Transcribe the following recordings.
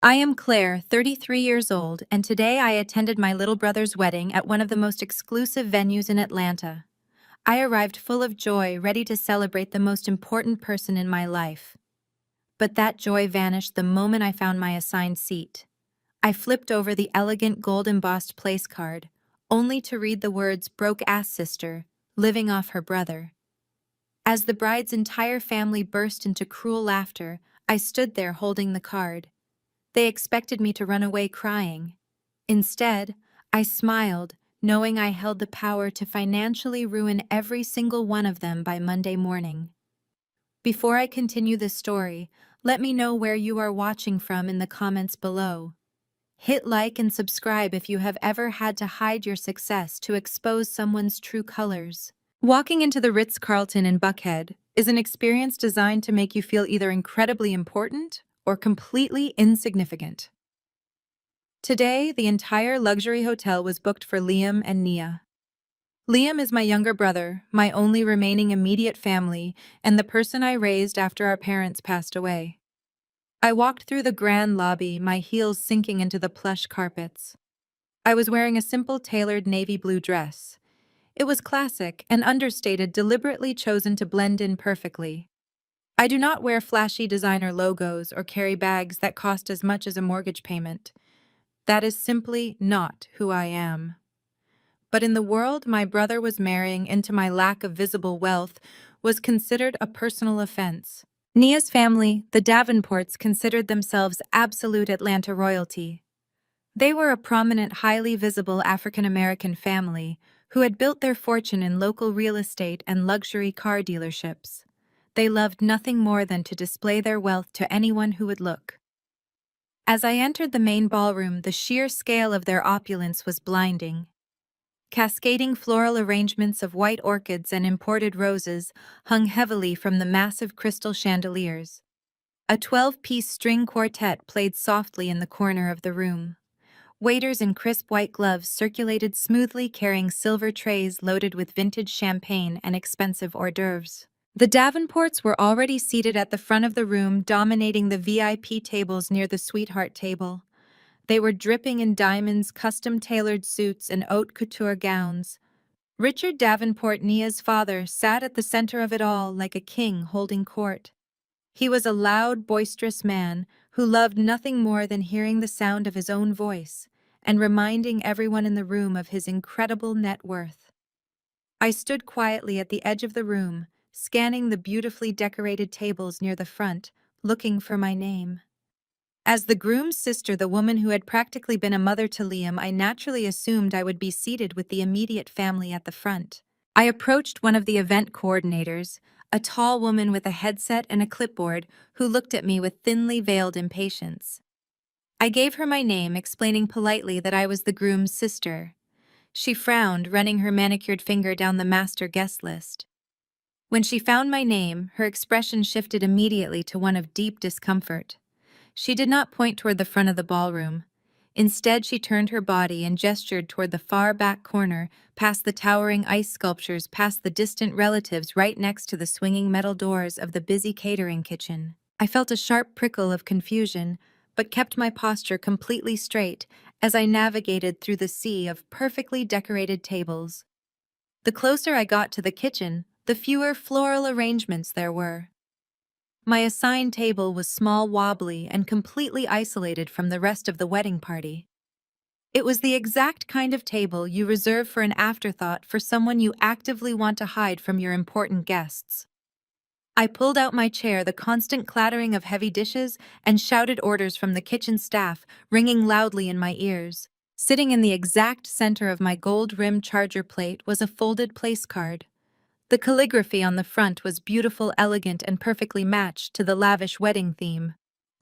I am Claire, 33 years old, and today I attended my little brother's wedding at one of the most exclusive venues in Atlanta. I arrived full of joy, ready to celebrate the most important person in my life. But that joy vanished the moment I found my assigned seat. I flipped over the elegant gold-embossed place card, only to read the words "broke-ass sister," living off her brother. As the bride's entire family burst into cruel laughter, I stood there holding the card. They expected me to run away crying. Instead, I smiled, knowing I held the power to financially ruin every single one of them by Monday morning. Before I continue this story, let me know where you are watching from in the comments below. Hit like and subscribe if you have ever had to hide your success to expose someone's true colors. Walking into the Ritz-Carlton in Buckhead is an experience designed to make you feel either incredibly important or completely insignificant. Today, the entire luxury hotel was booked for Liam and Nia. Liam is my younger brother, my only remaining immediate family, and the person I raised after our parents passed away. I walked through the grand lobby, my heels sinking into the plush carpets. I was wearing a simple tailored navy blue dress. It was classic and understated, deliberately chosen to blend in perfectly. I do not wear flashy designer logos or carry bags that cost as much as a mortgage payment. That is simply not who I am. But in the world my brother was marrying into, my lack of visible wealth was considered a personal offense. Nia's family, the Davenports, considered themselves absolute Atlanta royalty. They were a prominent, highly visible African-American family who had built their fortune in local real estate and luxury car dealerships. They loved nothing more than to display their wealth to anyone who would look. As I entered the main ballroom, the sheer scale of their opulence was blinding. Cascading floral arrangements of white orchids and imported roses hung heavily from the massive crystal chandeliers. A 12-piece string quartet played softly in the corner of the room. Waiters in crisp white gloves circulated smoothly, carrying silver trays loaded with vintage champagne and expensive hors d'oeuvres. The Davenports were already seated at the front of the room, dominating the VIP tables near the sweetheart table. They were dripping in diamonds, custom-tailored suits, and haute couture gowns. Richard Davenport, Nia's father, sat at the center of it all like a king holding court. He was a loud, boisterous man who loved nothing more than hearing the sound of his own voice and reminding everyone in the room of his incredible net worth. I stood quietly at the edge of the room, scanning the beautifully decorated tables near the front, looking for my name. As the groom's sister, the woman who had practically been a mother to Liam, I naturally assumed I would be seated with the immediate family at the front. I approached one of the event coordinators, a tall woman with a headset and a clipboard, who looked at me with thinly veiled impatience. I gave her my name, explaining politely that I was the groom's sister. She frowned, running her manicured finger down the master guest list. When she found my name, her expression shifted immediately to one of deep discomfort. She did not point toward the front of the ballroom. Instead, she turned her body and gestured toward the far back corner, past the towering ice sculptures, past the distant relatives, right next to the swinging metal doors of the busy catering kitchen. I felt a sharp prickle of confusion, but kept my posture completely straight as I navigated through the sea of perfectly decorated tables. The closer I got to the kitchen, the fewer floral arrangements there were. My assigned table was small, wobbly, and completely isolated from the rest of the wedding party. It was the exact kind of table you reserve for an afterthought for someone you actively want to hide from your important guests. I pulled out my chair, the constant clattering of heavy dishes and shouted orders from the kitchen staff ringing loudly in my ears. Sitting in the exact center of my gold-rimmed charger plate was a folded place card. The calligraphy on the front was beautiful, elegant, and perfectly matched to the lavish wedding theme.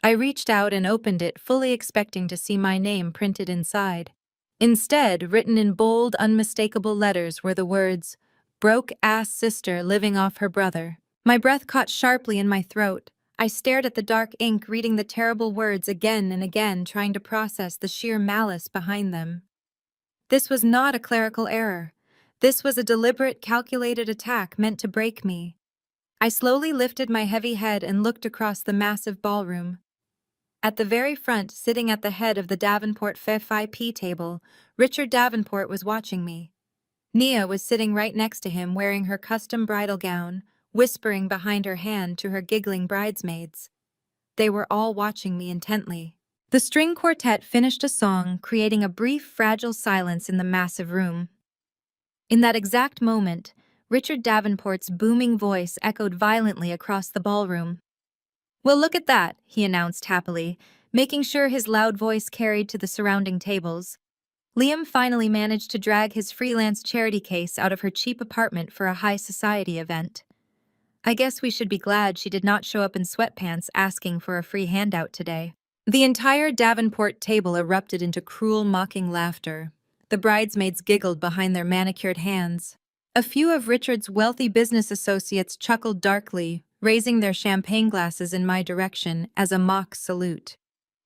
I reached out and opened it, fully expecting to see my name printed inside. Instead, written in bold, unmistakable letters were the words, "Broke-ass sister living off her brother." My breath caught sharply in my throat. I stared at the dark ink, reading the terrible words again and again, trying to process the sheer malice behind them. This was not a clerical error. This was a deliberate, calculated attack meant to break me. I slowly lifted my heavy head and looked across the massive ballroom. At the very front, sitting at the head of the Davenport VIP table, Richard Davenport was watching me. Nia was sitting right next to him wearing her custom bridal gown, whispering behind her hand to her giggling bridesmaids. They were all watching me intently. The string quartet finished a song, creating a brief, fragile silence in the massive room. In that exact moment, Richard Davenport's booming voice echoed violently across the ballroom. "Well, look at that," he announced happily, making sure his loud voice carried to the surrounding tables. Liam finally managed to drag his freelance charity case out of her cheap apartment for a high society event. I guess we should be glad she did not show up in sweatpants asking for a free handout today. The entire Davenport table erupted into cruel, mocking laughter. The bridesmaids giggled behind their manicured hands. A few of Richard's wealthy business associates chuckled darkly, raising their champagne glasses in my direction as a mock salute.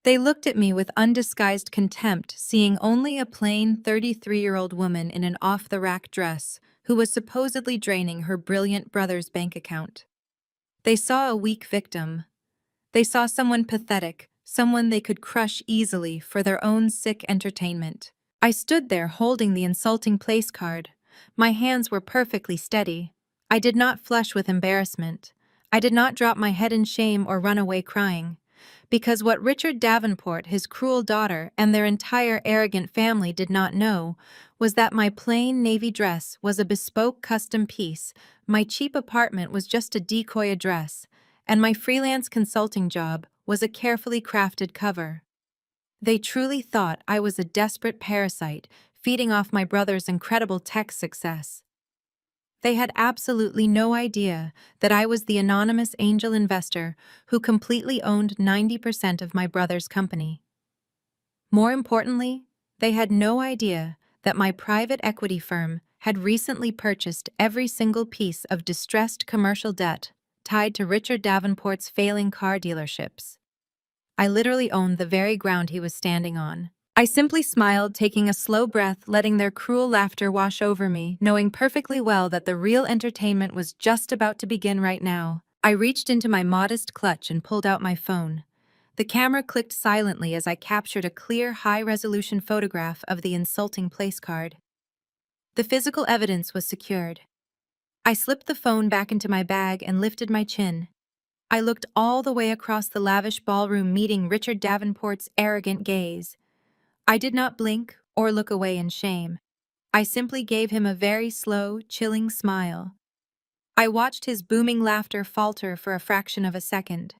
They looked at me with undisguised contempt, seeing only a plain 33-year-old woman in an off-the-rack dress who was supposedly draining her brilliant brother's bank account. They saw a weak victim. They saw someone pathetic, someone they could crush easily for their own sick entertainment. I stood there holding the insulting place card. My hands were perfectly steady. I did not flush with embarrassment. I did not drop my head in shame or run away crying. Because what Richard Davenport, his cruel daughter, and their entire arrogant family did not know was that my plain navy dress was a bespoke custom piece, my cheap apartment was just a decoy address, and my freelance consulting job was a carefully crafted cover. They truly thought I was a desperate parasite feeding off my brother's incredible tech success. They had absolutely no idea that I was the anonymous angel investor who completely owned 90% of my brother's company. More importantly, they had no idea that my private equity firm had recently purchased every single piece of distressed commercial debt tied to Richard Davenport's failing car dealerships. I literally owned the very ground he was standing on. I simply smiled, taking a slow breath, letting their cruel laughter wash over me, knowing perfectly well that the real entertainment was just about to begin right now. I reached into my modest clutch and pulled out my phone. The camera clicked silently as I captured a clear, high-resolution photograph of the insulting place card. The physical evidence was secured. I slipped the phone back into my bag and lifted my chin. I looked all the way across the lavish ballroom, meeting Richard Davenport's arrogant gaze. I did not blink or look away in shame. I simply gave him a very slow, chilling smile. I watched his booming laughter falter for a fraction of a second.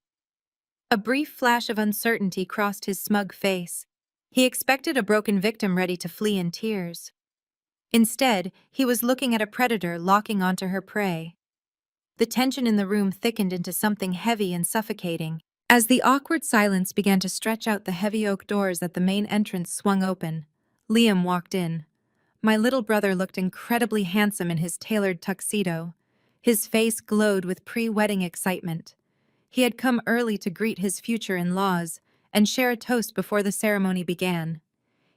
A brief flash of uncertainty crossed his smug face. He expected a broken victim ready to flee in tears. Instead, he was looking at a predator locking onto her prey. The tension in the room thickened into something heavy and suffocating. As the awkward silence began to stretch out, the heavy oak doors at the main entrance swung open. Liam walked in. My little brother looked incredibly handsome in his tailored tuxedo. His face glowed with pre-wedding excitement. He had come early to greet his future in-laws and share a toast before the ceremony began.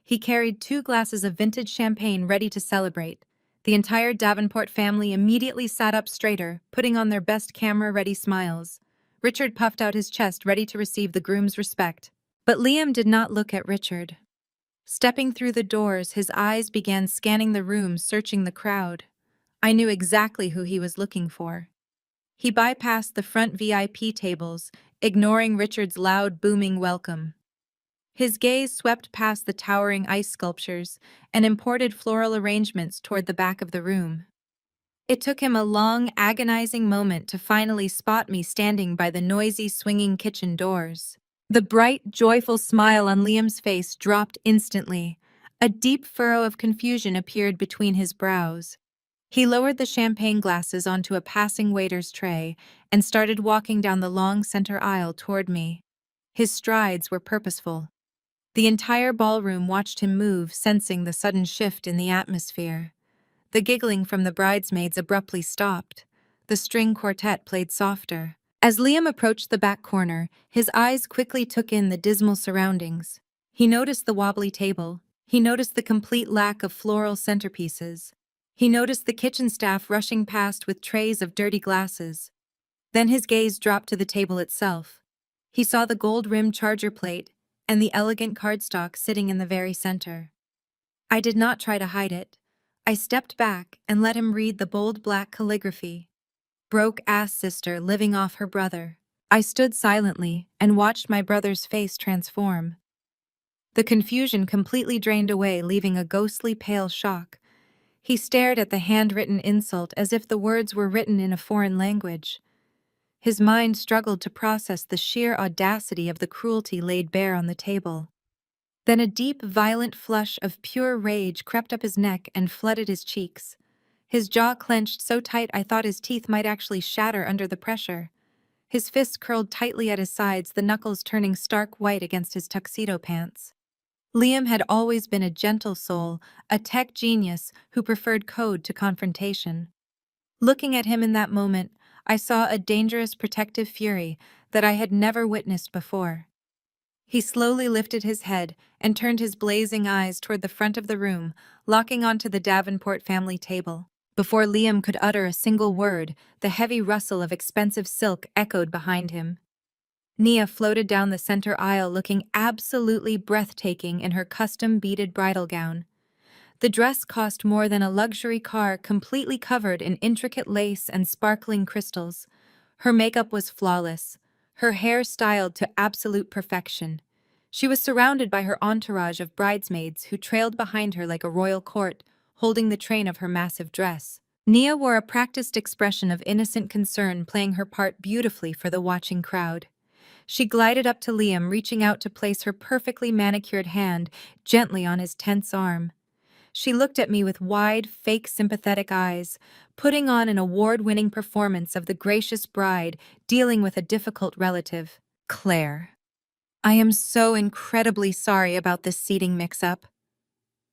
He carried 2 glasses of vintage champagne ready to celebrate. The entire Davenport family immediately sat up straighter, putting on their best camera-ready smiles. Richard puffed out his chest, ready to receive the groom's respect. But Liam did not look at Richard. Stepping through the doors, his eyes began scanning the room, searching the crowd. I knew exactly who he was looking for. He bypassed the front VIP tables, ignoring Richard's loud, booming welcome. His gaze swept past the towering ice sculptures and imported floral arrangements toward the back of the room. It took him a long, agonizing moment to finally spot me standing by the noisy, swinging kitchen doors. The bright, joyful smile on Liam's face dropped instantly. A deep furrow of confusion appeared between his brows. He lowered the champagne glasses onto a passing waiter's tray and started walking down the long center aisle toward me. His strides were purposeful. The entire ballroom watched him move, sensing the sudden shift in the atmosphere. The giggling from the bridesmaids abruptly stopped. The string quartet played softer. As Liam approached the back corner, his eyes quickly took in the dismal surroundings. He noticed the wobbly table. He noticed the complete lack of floral centerpieces. He noticed the kitchen staff rushing past with trays of dirty glasses. Then his gaze dropped to the table itself. He saw the gold-rimmed charger plate and the elegant cardstock sitting in the very center. I did not try to hide it. I stepped back and let him read the bold black calligraphy. Broke-ass sister living off her brother. I stood silently and watched my brother's face transform. The confusion completely drained away, leaving a ghostly pale shock. He stared at the handwritten insult as if the words were written in a foreign language. His mind struggled to process the sheer audacity of the cruelty laid bare on the table. Then a deep, violent flush of pure rage crept up his neck and flooded his cheeks. His jaw clenched so tight I thought his teeth might actually shatter under the pressure. His fists curled tightly at his sides, the knuckles turning stark white against his tuxedo pants. Liam had always been a gentle soul, a tech genius who preferred code to confrontation. Looking at him in that moment, I saw a dangerous protective fury that I had never witnessed before. He slowly lifted his head and turned his blazing eyes toward the front of the room, locking onto the Davenport family table. Before Liam could utter a single word, the heavy rustle of expensive silk echoed behind him. Nia floated down the center aisle looking absolutely breathtaking in her custom-beaded bridal gown. The dress cost more than a luxury car, completely covered in intricate lace and sparkling crystals. Her makeup was flawless, her hair styled to absolute perfection. She was surrounded by her entourage of bridesmaids who trailed behind her like a royal court, holding the train of her massive dress. Nia wore a practiced expression of innocent concern, playing her part beautifully for the watching crowd. She glided up to Liam, reaching out to place her perfectly manicured hand gently on his tense arm. She looked at me with wide, fake sympathetic eyes, putting on an award-winning performance of the gracious bride dealing with a difficult relative. Claire. I am so incredibly sorry about this seating mix-up,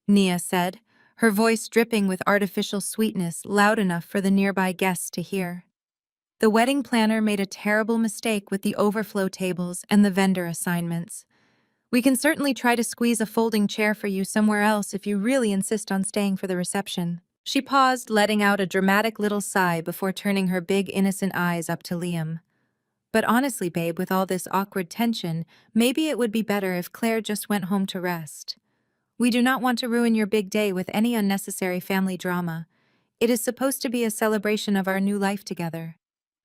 Nia said, her voice dripping with artificial sweetness loud enough for the nearby guests to hear. The wedding planner made a terrible mistake with the overflow tables and the vendor assignments. We can certainly try to squeeze a folding chair for you somewhere else if you really insist on staying for the reception. She paused, letting out a dramatic little sigh before turning her big innocent eyes up to Liam. But honestly, babe, with all this awkward tension, maybe it would be better if Claire just went home to rest. We do not want to ruin your big day with any unnecessary family drama. It is supposed to be a celebration of our new life together.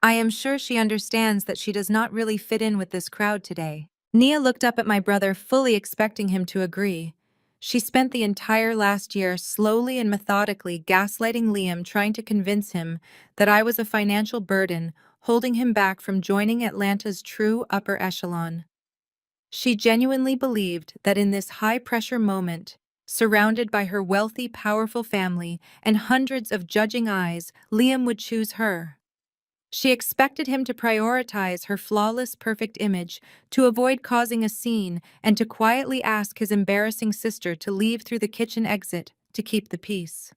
I am sure she understands that she does not really fit in with this crowd today. Nia looked up at my brother, fully expecting him to agree. She spent the entire last year slowly and methodically gaslighting Liam, trying to convince him that I was a financial burden, holding him back from joining Atlanta's true upper echelon. She genuinely believed that in this high-pressure moment, surrounded by her wealthy, powerful family and hundreds of judging eyes, Liam would choose her. She expected him to prioritize her flawless, perfect image, to avoid causing a scene, and to quietly ask his embarrassing sister to leave through the kitchen exit to keep the peace.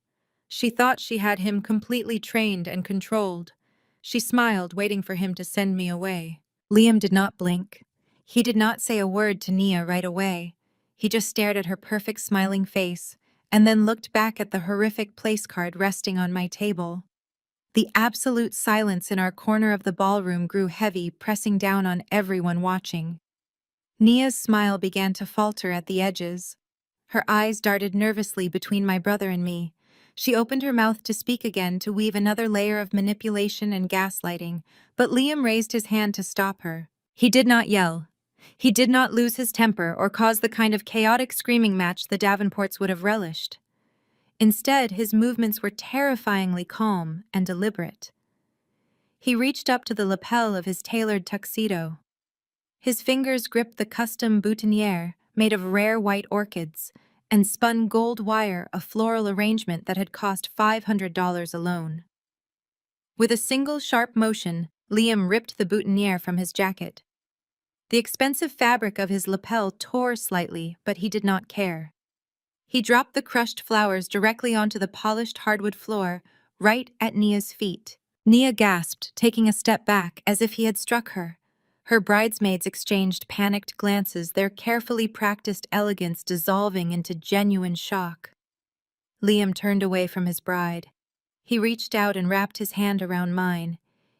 She thought she had him completely trained and controlled. She smiled, waiting for him to send me away. Liam did not blink. He did not say a word to Nia right away. He just stared at her perfect smiling face, and then looked back at the horrific place card resting on my table. The absolute silence in our corner of the ballroom grew heavy, pressing down on everyone watching. Nia's smile began to falter at the edges. Her eyes darted nervously between my brother and me. She opened her mouth to speak again, to weave another layer of manipulation and gaslighting, but Liam raised his hand to stop her. He did not yell. He did not lose his temper or cause the kind of chaotic screaming match the Davenports would have relished. Instead, his movements were terrifyingly calm and deliberate. He reached up to the lapel of his tailored tuxedo. His fingers gripped the custom boutonniere made of rare white orchids and spun gold wire, a floral arrangement that had cost $500 alone. With a single sharp motion, Liam ripped the boutonniere from his jacket. The expensive fabric of his lapel tore slightly, but he did not care. He dropped the crushed flowers directly onto the polished hardwood floor, right at Nia's feet. Nia gasped, taking a step back as if he had struck her. Her bridesmaids exchanged panicked glances, their carefully practiced elegance dissolving into genuine shock. Liam turned away from his bride. He reached out and wrapped his hand around mine.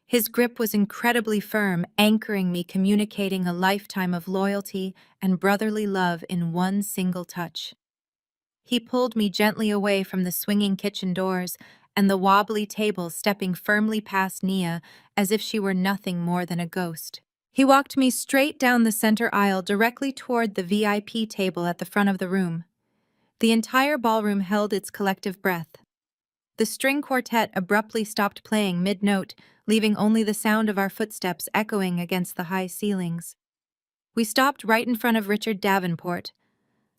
His grip was incredibly firm, anchoring me, communicating a lifetime of loyalty and brotherly love in one single touch. He pulled me gently away from the swinging kitchen doors and the wobbly table, stepping firmly past Nia as if she were nothing more than a ghost. He walked me straight down the center aisle directly toward the VIP table at the front of the room. The entire ballroom held its collective breath. The string quartet abruptly stopped playing mid-note, leaving only the sound of our footsteps echoing against the high ceilings. We stopped right in front of Richard Davenport.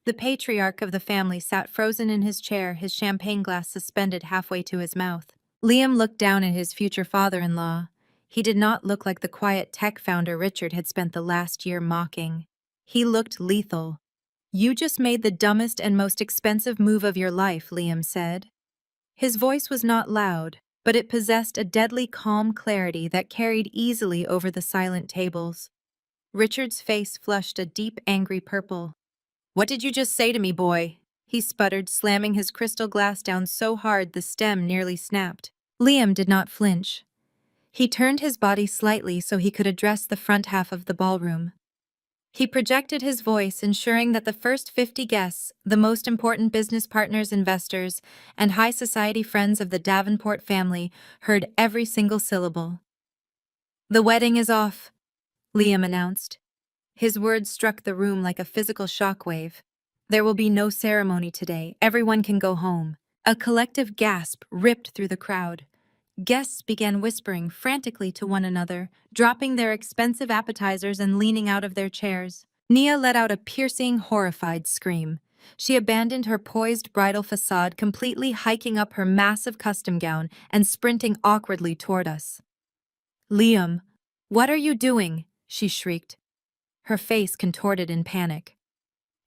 The patriarch of the family sat frozen in his chair, his champagne glass suspended halfway to his mouth. Liam looked down at his future father-in-law. He did not look like the quiet tech founder Richard had spent the last year mocking. He looked lethal. "You just made the dumbest and most expensive move of your life," Liam said. His voice was not loud, but it possessed a deadly calm clarity that carried easily over the silent tables. Richard's face flushed a deep, angry purple. "What did you just say to me, boy?" he sputtered, slamming his crystal glass down so hard the stem nearly snapped. Liam did not flinch. He turned his body slightly so he could address the front half of the ballroom. He projected his voice, ensuring that the first 50 guests, the most important business partners, investors, and high society friends of the Davenport family, heard every single syllable. "The wedding is off," Liam announced. His words struck the room like a physical shockwave. "There will be no ceremony today. Everyone can go home." A collective gasp ripped through the crowd. Guests began whispering frantically to one another, dropping their expensive appetizers and leaning out of their chairs. Nia let out a piercing, horrified scream. She abandoned her poised bridal facade, completely hiking up her massive custom gown and sprinting awkwardly toward us. "Liam, what are you doing?" she shrieked, her face contorted in panic.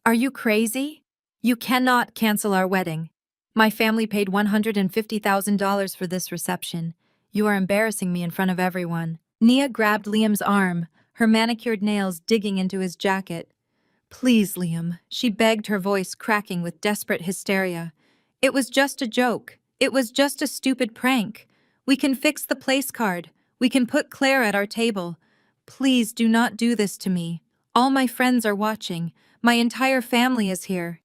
"Are you crazy? You cannot cancel our wedding. My family paid $150,000 for this reception. You are embarrassing me in front of everyone." Nia grabbed Liam's arm, her manicured nails digging into his jacket. "Please, Liam," she begged, her voice cracking with desperate hysteria. "It was just a joke. It was just a stupid prank. We can fix the place card. We can put Claire at our table. Please do not do this to me. All my friends are watching. My entire family is here."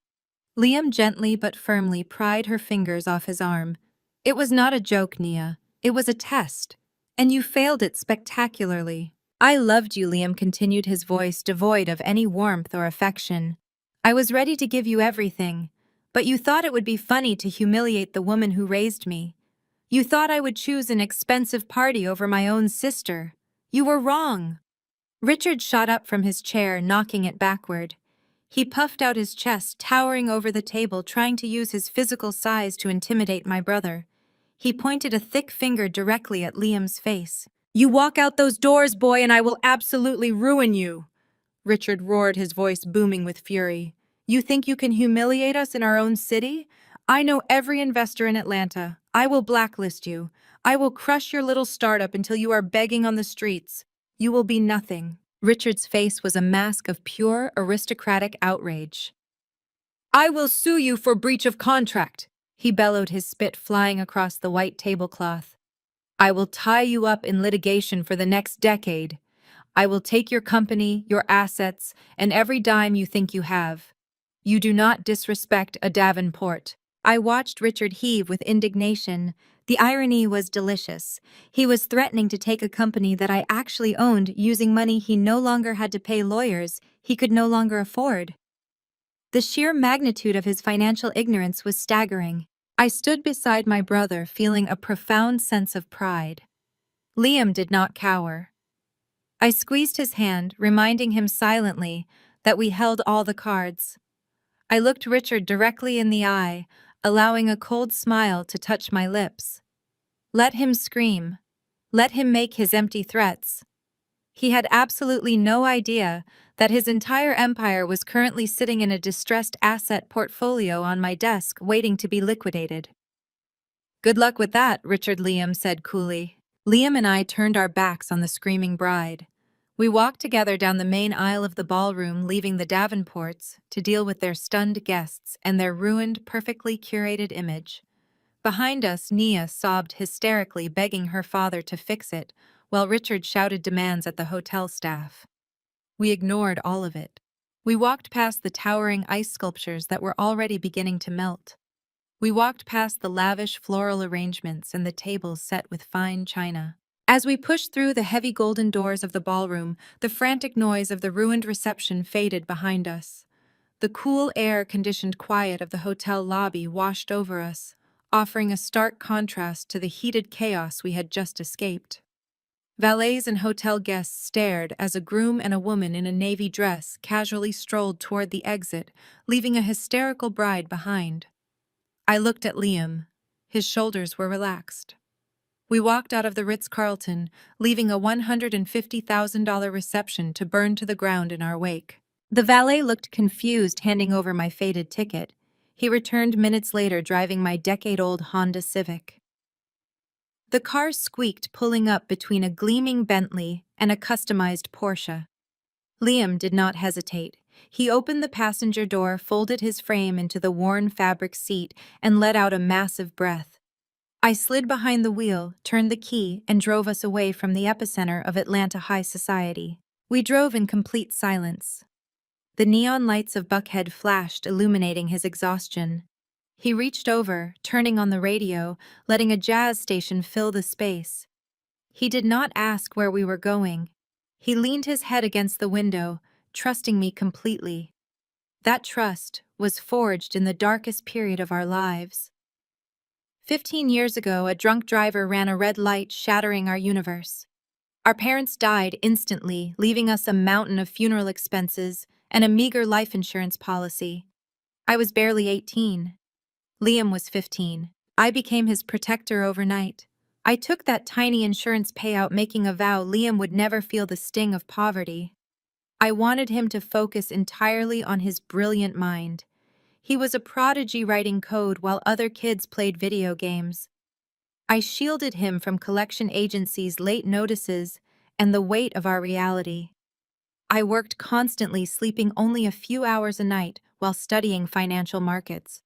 Liam gently but firmly pried her fingers off his arm. "It was not a joke, Nia. It was a test. And you failed it spectacularly." "I loved you," Liam continued, his voice devoid of any warmth or affection. "I was ready to give you everything. But you thought it would be funny to humiliate the woman who raised me. You thought I would choose an expensive party over my own sister. You were wrong." Richard shot up from his chair, knocking it backward. He puffed out his chest, towering over the table, trying to use his physical size to intimidate my brother. He pointed a thick finger directly at Liam's face. "You walk out those doors, boy, and I will absolutely ruin you," Richard roared, his voice booming with fury. "You think you can humiliate us in our own city? I know every investor in Atlanta. I will blacklist you. I will crush your little startup until you are begging on the streets. You will be nothing." Richard's face was a mask of pure, aristocratic outrage. "I will sue you for breach of contract," he bellowed, his spit flying across the white tablecloth. "I will tie you up in litigation for the next decade. I will take your company, your assets, and every dime you think you have. You do not disrespect a Davenport." I watched Richard heave with indignation. The irony was delicious. He was threatening to take a company that I actually owned using money he no longer had to pay lawyers he could no longer afford. The sheer magnitude of his financial ignorance was staggering. I stood beside my brother, feeling a profound sense of pride. Liam did not cower. I squeezed his hand, reminding him silently that we held all the cards. I looked Richard directly in the eye, allowing a cold smile to touch my lips. Let him scream. Let him make his empty threats. He had absolutely no idea that his entire empire was currently sitting in a distressed asset portfolio on my desk, waiting to be liquidated. "Good luck with that," Richard Liam said coolly. Liam and I turned our backs on the screaming bride. We walked together down the main aisle of the ballroom, leaving the Davenports to deal with their stunned guests and their ruined, perfectly curated image. Behind us, Nia sobbed hysterically, begging her father to fix it, while Richard shouted demands at the hotel staff. We ignored all of it. We walked past the towering ice sculptures that were already beginning to melt. We walked past the lavish floral arrangements and the tables set with fine china. As we pushed through the heavy golden doors of the ballroom, the frantic noise of the ruined reception faded behind us. The cool air-conditioned quiet of the hotel lobby washed over us, offering a stark contrast to the heated chaos we had just escaped. Valets and hotel guests stared as a groom and a woman in a navy dress casually strolled toward the exit, leaving a hysterical bride behind. I looked at Liam. His shoulders were relaxed. We walked out of the Ritz-Carlton, leaving a $150,000 reception to burn to the ground in our wake. The valet looked confused, handing over my faded ticket. He returned minutes later driving my decade-old Honda Civic. The car squeaked, pulling up between a gleaming Bentley and a customized Porsche. Liam did not hesitate. He opened the passenger door, folded his frame into the worn fabric seat, and let out a massive breath. I slid behind the wheel, turned the key, and drove us away from the epicenter of Atlanta high society. We drove in complete silence. The neon lights of Buckhead flashed, illuminating his exhaustion. He reached over, turning on the radio, letting a jazz station fill the space. He did not ask where we were going. He leaned his head against the window, trusting me completely. That trust was forged in the darkest period of our lives. 15 years ago, a drunk driver ran a red light, shattering our universe. Our parents died instantly, leaving us a mountain of funeral expenses and a meager life insurance policy. I was barely 18. Liam was 15. I became his protector overnight. I took that tiny insurance payout, making a vow Liam would never feel the sting of poverty. I wanted him to focus entirely on his brilliant mind. He was a prodigy writing code while other kids played video games. I shielded him from collection agencies' late notices and the weight of our reality. I worked constantly, sleeping only a few hours a night while studying financial markets.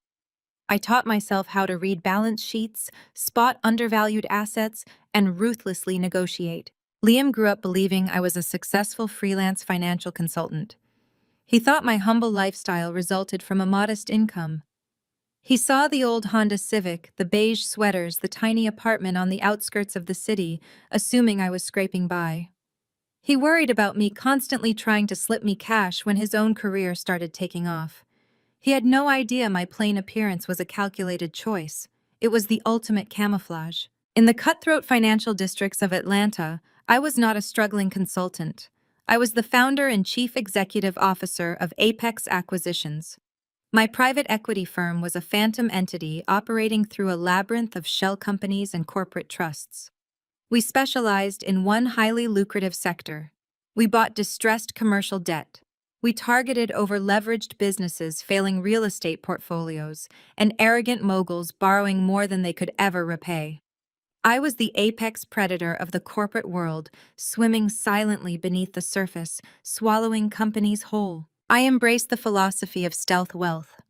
I taught myself how to read balance sheets, spot undervalued assets, and ruthlessly negotiate. Liam grew up believing I was a successful freelance financial consultant. He thought my humble lifestyle resulted from a modest income. He saw the old Honda Civic, the beige sweaters, the tiny apartment on the outskirts of the city, assuming I was scraping by. He worried about me constantly trying to slip me cash when his own career started taking off. He had no idea my plain appearance was a calculated choice. It was the ultimate camouflage. In the cutthroat financial districts of Atlanta, I was not a struggling consultant. I was the founder and chief executive officer of Apex Acquisitions. My private equity firm was a phantom entity operating through a labyrinth of shell companies and corporate trusts. We specialized in one highly lucrative sector. We bought distressed commercial debt. We targeted over-leveraged businesses failing real estate portfolios and arrogant moguls borrowing more than they could ever repay. I was the apex predator of the corporate world, swimming silently beneath the surface, swallowing companies whole. I embraced the philosophy of stealth wealth.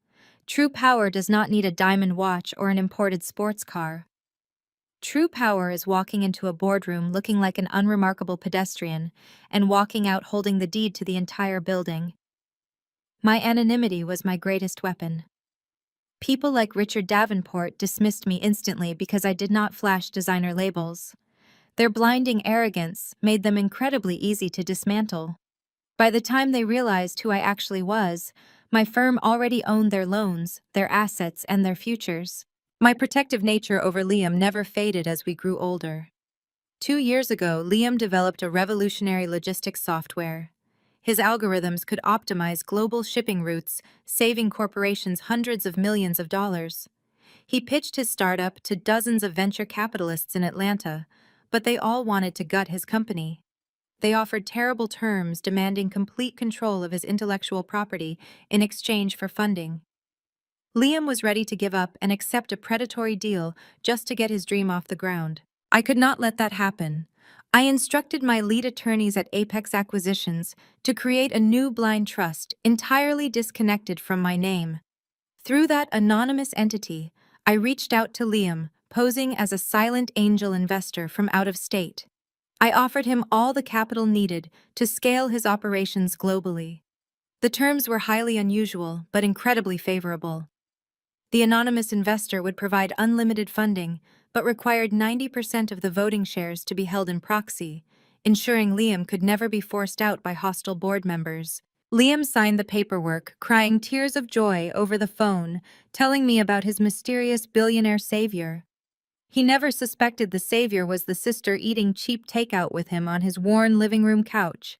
True power does not need a diamond watch or an imported sports car. True power is walking into a boardroom looking like an unremarkable pedestrian and walking out holding the deed to the entire building. My anonymity was my greatest weapon. People like Richard Davenport dismissed me instantly because I did not flash designer labels. Their blinding arrogance made them incredibly easy to dismantle. By the time they realized who I actually was, my firm already owned their loans, their assets, and their futures. My protective nature over Liam never faded as we grew older. 2 years ago, Liam developed a revolutionary logistics software. His algorithms could optimize global shipping routes, saving corporations hundreds of millions of dollars. He pitched his startup to dozens of venture capitalists in Atlanta, but they all wanted to gut his company. They offered terrible terms, demanding complete control of his intellectual property in exchange for funding. Liam was ready to give up and accept a predatory deal just to get his dream off the ground. I could not let that happen. I instructed my lead attorneys at Apex Acquisitions to create a new blind trust entirely disconnected from my name. Through that anonymous entity, I reached out to Liam, posing as a silent angel investor from out of state. I offered him all the capital needed to scale his operations globally. The terms were highly unusual, but incredibly favorable. The anonymous investor would provide unlimited funding, but required 90% of the voting shares to be held in proxy, ensuring Liam could never be forced out by hostile board members. Liam signed the paperwork, crying tears of joy over the phone, telling me about his mysterious billionaire savior. He never suspected the savior was the sister eating cheap takeout with him on his worn living room couch.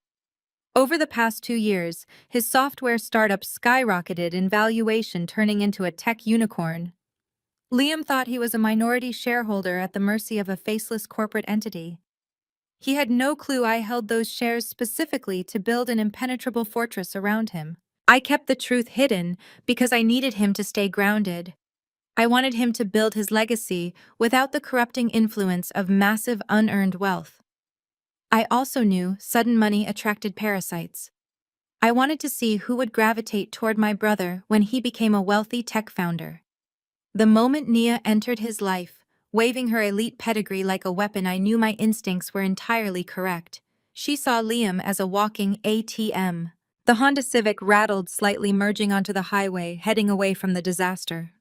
Over the past 2 years, his software startup skyrocketed in valuation, turning into a tech unicorn. Liam thought he was a minority shareholder at the mercy of a faceless corporate entity. He had no clue I held those shares specifically to build an impenetrable fortress around him. I kept the truth hidden because I needed him to stay grounded. I wanted him to build his legacy without the corrupting influence of massive unearned wealth. I also knew sudden money attracted parasites. I wanted to see who would gravitate toward my brother when he became a wealthy tech founder. The moment Nia entered his life, waving her elite pedigree like a weapon, I knew my instincts were entirely correct. She saw Liam as a walking ATM. The Honda Civic rattled slightly, merging onto the highway, heading away from the disaster.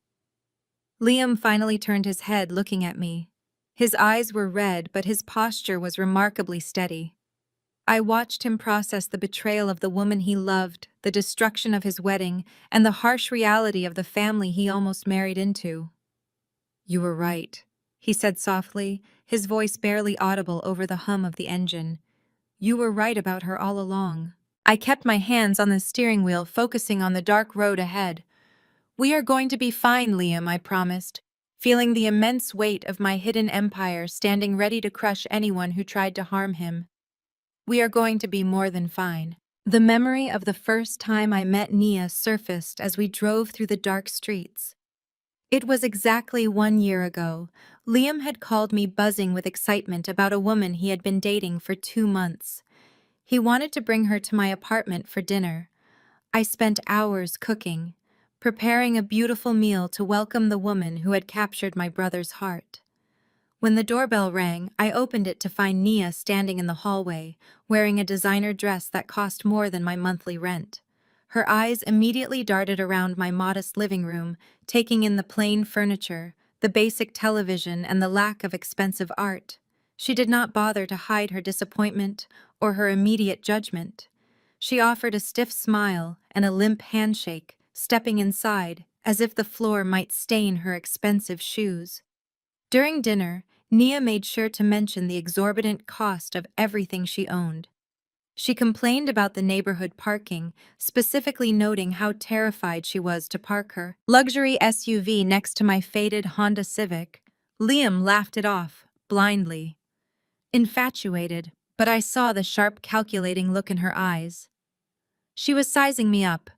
Liam finally turned his head, looking at me. His eyes were red, but his posture was remarkably steady. I watched him process the betrayal of the woman he loved, the destruction of his wedding, and the harsh reality of the family he almost married into. "You were right," he said softly, his voice barely audible over the hum of the engine. "You were right about her all along." I kept my hands on the steering wheel, focusing on the dark road ahead. "We are going to be fine, Liam," I promised, feeling the immense weight of my hidden empire standing ready to crush anyone who tried to harm him. "We are going to be more than fine." The memory of the first time I met Nia surfaced as we drove through the dark streets. It was exactly 1 year ago. Liam had called me, buzzing with excitement about a woman he had been dating for 2 months. He wanted to bring her to my apartment for dinner. I spent hours cooking, preparing a beautiful meal to welcome the woman who had captured my brother's heart. When the doorbell rang, I opened it to find Nia standing in the hallway, wearing a designer dress that cost more than my monthly rent. Her eyes immediately darted around my modest living room, taking in the plain furniture, the basic television, and the lack of expensive art. She did not bother to hide her disappointment or her immediate judgment. She offered a stiff smile and a limp handshake, stepping inside, as if the floor might stain her expensive shoes. During dinner, Nia made sure to mention the exorbitant cost of everything she owned. She complained about the neighborhood parking, specifically noting how terrified she was to park her luxury SUV next to my faded Honda Civic. Liam laughed it off, blindly. Infatuated, but I saw the sharp, calculating look in her eyes. She was sizing me up,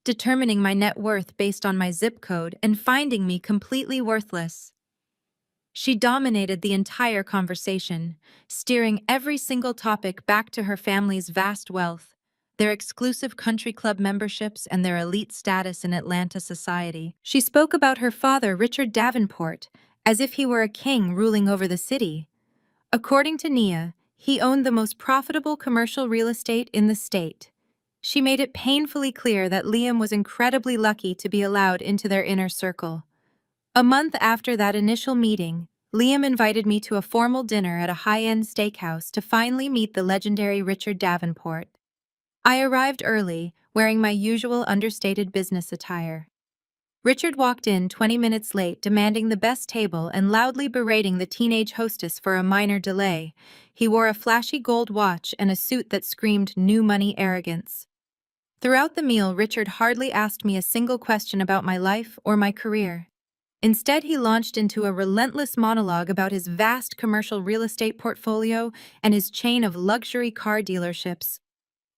determining my net worth based on my zip code and finding me completely worthless. She dominated the entire conversation, steering every single topic back to her family's vast wealth, their exclusive country club memberships, and their elite status in Atlanta society. She spoke about her father, Richard Davenport, as if he were a king ruling over the city. According to Nia, he owned the most profitable commercial real estate in the state. She made it painfully clear that Liam was incredibly lucky to be allowed into their inner circle. A month after that initial meeting, Liam invited me to a formal dinner at a high-end steakhouse to finally meet the legendary Richard Davenport. I arrived early, wearing my usual understated business attire. Richard walked in 20 minutes late, demanding the best table and loudly berating the teenage hostess for a minor delay. He wore a flashy gold watch and a suit that screamed new money arrogance. Throughout the meal, Richard hardly asked me a single question about my life or my career. Instead, he launched into a relentless monologue about his vast commercial real estate portfolio and his chain of luxury car dealerships.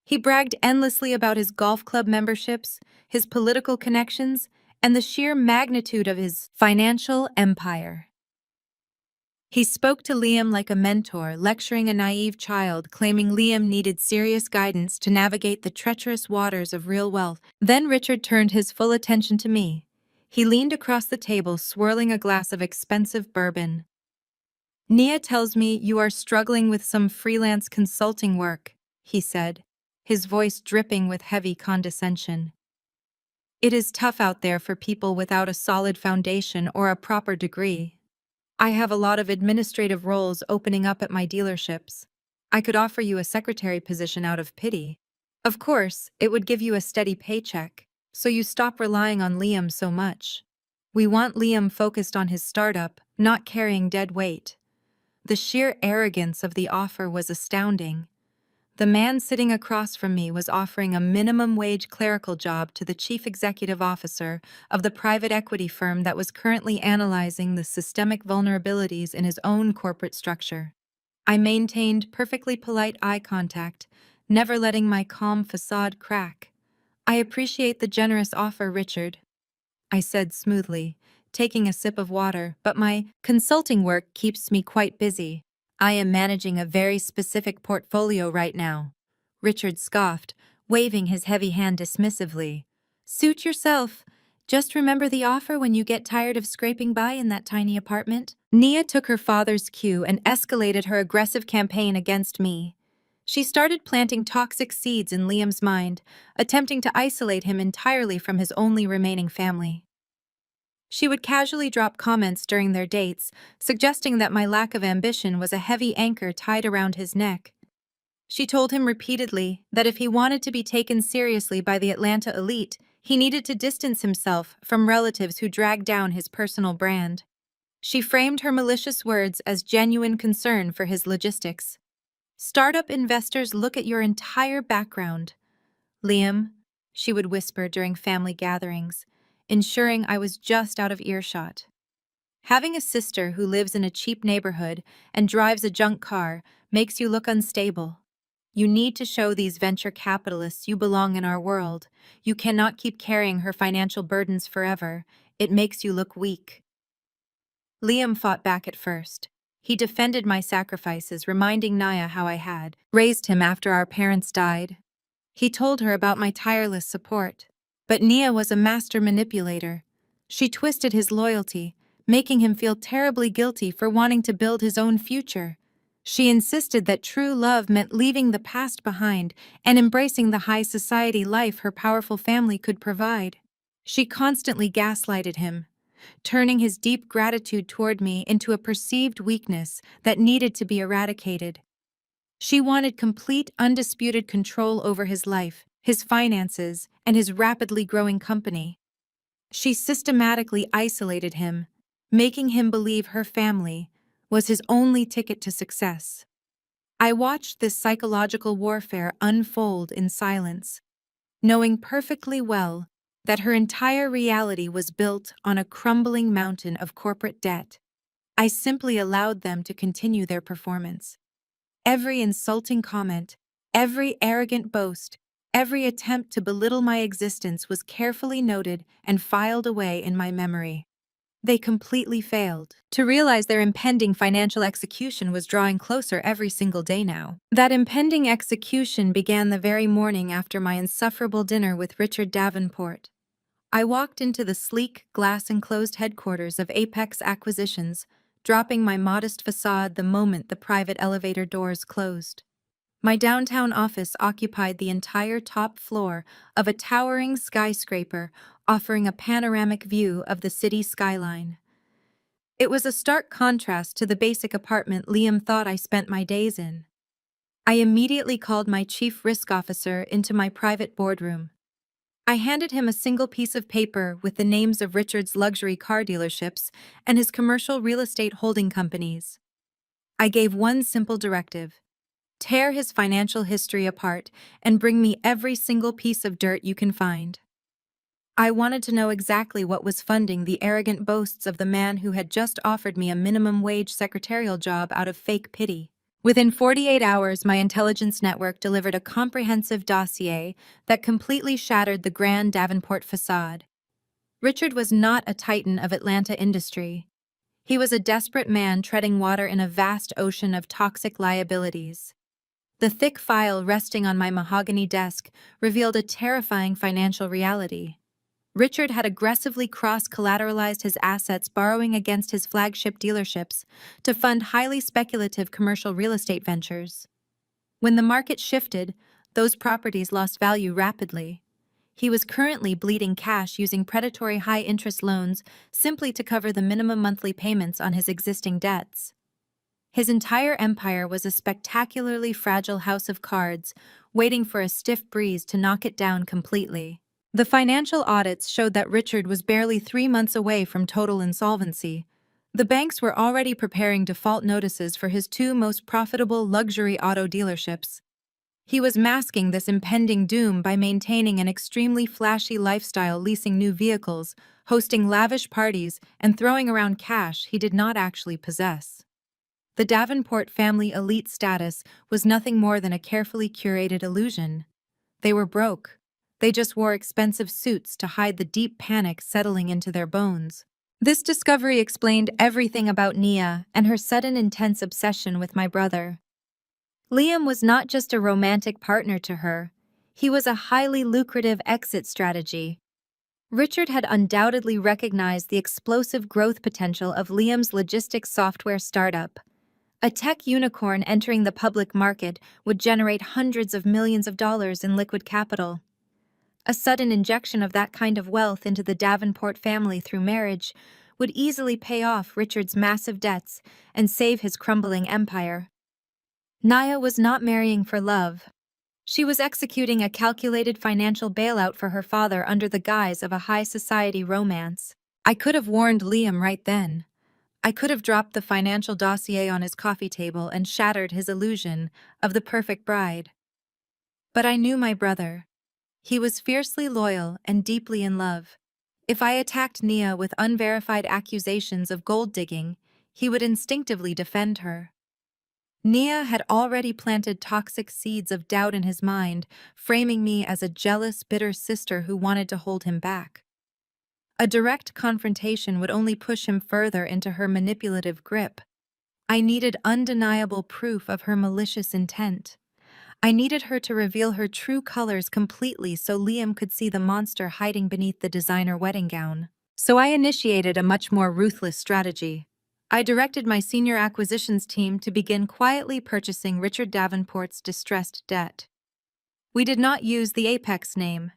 He bragged endlessly about his golf club memberships, his political connections, and the sheer magnitude of his financial empire. He spoke to Liam like a mentor, lecturing a naive child, claiming Liam needed serious guidance to navigate the treacherous waters of real wealth. Then Richard turned his full attention to me. He leaned across the table, swirling a glass of expensive bourbon. Nia tells me you are struggling with some freelance consulting work, he said, his voice dripping with heavy condescension. It is tough out there for people without a solid foundation or a proper degree. I have a lot of administrative roles opening up at my dealerships. I could offer you a secretary position out of pity. Of course, it would give you a steady paycheck, so you stop relying on Liam so much. We want Liam focused on his startup, not carrying dead weight. The sheer arrogance of the offer was astounding. The man sitting across from me was offering a minimum wage clerical job to the chief executive officer of the private equity firm that was currently analyzing the systemic vulnerabilities in his own corporate structure. I maintained perfectly polite eye contact, never letting my calm facade crack. "I appreciate the generous offer, Richard," I said smoothly, taking a sip of water, "but my consulting work keeps me quite busy. I am managing a very specific portfolio right now." Richard scoffed, waving his heavy hand dismissively. "Suit yourself. Just remember the offer when you get tired of scraping by in that tiny apartment." Nia took her father's cue and escalated her aggressive campaign against me. She started planting toxic seeds in Liam's mind, attempting to isolate him entirely from his only remaining family. She would casually drop comments during their dates, suggesting that my lack of ambition was a heavy anchor tied around his neck. She told him repeatedly that if he wanted to be taken seriously by the Atlanta elite, he needed to distance himself from relatives who dragged down his personal brand. She framed her malicious words as genuine concern for his logistics. "Startup investors look at your entire background, Liam," she would whisper during family gatherings, ensuring I was just out of earshot. "Having a sister who lives in a cheap neighborhood and drives a junk car makes you look unstable. You need to show these venture capitalists you belong in our world. You cannot keep carrying her financial burdens forever. It makes you look weak." Liam fought back at first. He defended my sacrifices, reminding Naya how I had raised him after our parents died. He told her about my tireless support. But Nia was a master manipulator. She twisted his loyalty, making him feel terribly guilty for wanting to build his own future. She insisted that true love meant leaving the past behind and embracing the high society life her powerful family could provide. She constantly gaslighted him, turning his deep gratitude toward me into a perceived weakness that needed to be eradicated. She wanted complete, undisputed control over his life, his finances, and his rapidly growing company. She systematically isolated him, making him believe her family was his only ticket to success. I watched this psychological warfare unfold in silence, knowing perfectly well that her entire reality was built on a crumbling mountain of corporate debt. I simply allowed them to continue their performance. Every insulting comment, every arrogant boast, every attempt to belittle my existence was carefully noted and filed away in my memory. They completely failed to realize their impending financial execution was drawing closer every single day now. That impending execution began the very morning after my insufferable dinner with Richard Davenport. I walked into the sleek, glass-enclosed headquarters of Apex Acquisitions, dropping my modest facade the moment the private elevator doors closed. My downtown office occupied the entire top floor of a towering skyscraper offering a panoramic view of the city skyline. It was a stark contrast to the basic apartment Liam thought I spent my days in. I immediately called my chief risk officer into my private boardroom. I handed him a single piece of paper with the names of Richard's luxury car dealerships and his commercial real estate holding companies. I gave one simple directive: tear his financial history apart and bring me every single piece of dirt you can find. I wanted to know exactly what was funding the arrogant boasts of the man who had just offered me a minimum wage secretarial job out of fake pity. Within 48 hours, my intelligence network delivered a comprehensive dossier that completely shattered the grand Davenport facade. Richard was not a titan of Atlanta industry. He was a desperate man treading water in a vast ocean of toxic liabilities. The thick file resting on my mahogany desk revealed a terrifying financial reality. Richard had aggressively cross-collateralized his assets, borrowing against his flagship dealerships to fund highly speculative commercial real estate ventures. When the market shifted, those properties lost value rapidly. He was currently bleeding cash using predatory high-interest loans simply to cover the minimum monthly payments on his existing debts. His entire empire was a spectacularly fragile house of cards, waiting for a stiff breeze to knock it down completely. The financial audits showed that Richard was barely 3 months away from total insolvency. The banks were already preparing default notices for his two most profitable luxury auto dealerships. He was masking this impending doom by maintaining an extremely flashy lifestyle, leasing new vehicles, hosting lavish parties, and throwing around cash he did not actually possess. The Davenport family elite status was nothing more than a carefully curated illusion. They were broke. They just wore expensive suits to hide the deep panic settling into their bones. This discovery explained everything about Nia and her sudden intense obsession with my brother. Liam was not just a romantic partner to her, he was a highly lucrative exit strategy. Richard had undoubtedly recognized the explosive growth potential of Liam's logistics software startup. A tech unicorn entering the public market would generate hundreds of millions of dollars in liquid capital. A sudden injection of that kind of wealth into the Davenport family through marriage would easily pay off Richard's massive debts and save his crumbling empire. Nia was not marrying for love. She was executing a calculated financial bailout for her father under the guise of a high society romance. I could have warned Liam right then. I could have dropped the financial dossier on his coffee table and shattered his illusion of the perfect bride. But I knew my brother. He was fiercely loyal and deeply in love. If I attacked Nia with unverified accusations of gold digging, he would instinctively defend her. Nia had already planted toxic seeds of doubt in his mind, framing me as a jealous, bitter sister who wanted to hold him back. A direct confrontation would only push him further into her manipulative grip. I needed undeniable proof of her malicious intent. I needed her to reveal her true colors completely so Liam could see the monster hiding beneath the designer wedding gown. So I initiated a much more ruthless strategy. I directed my senior acquisitions team to begin quietly purchasing Richard Davenport's distressed debt. We did not use the Apex name.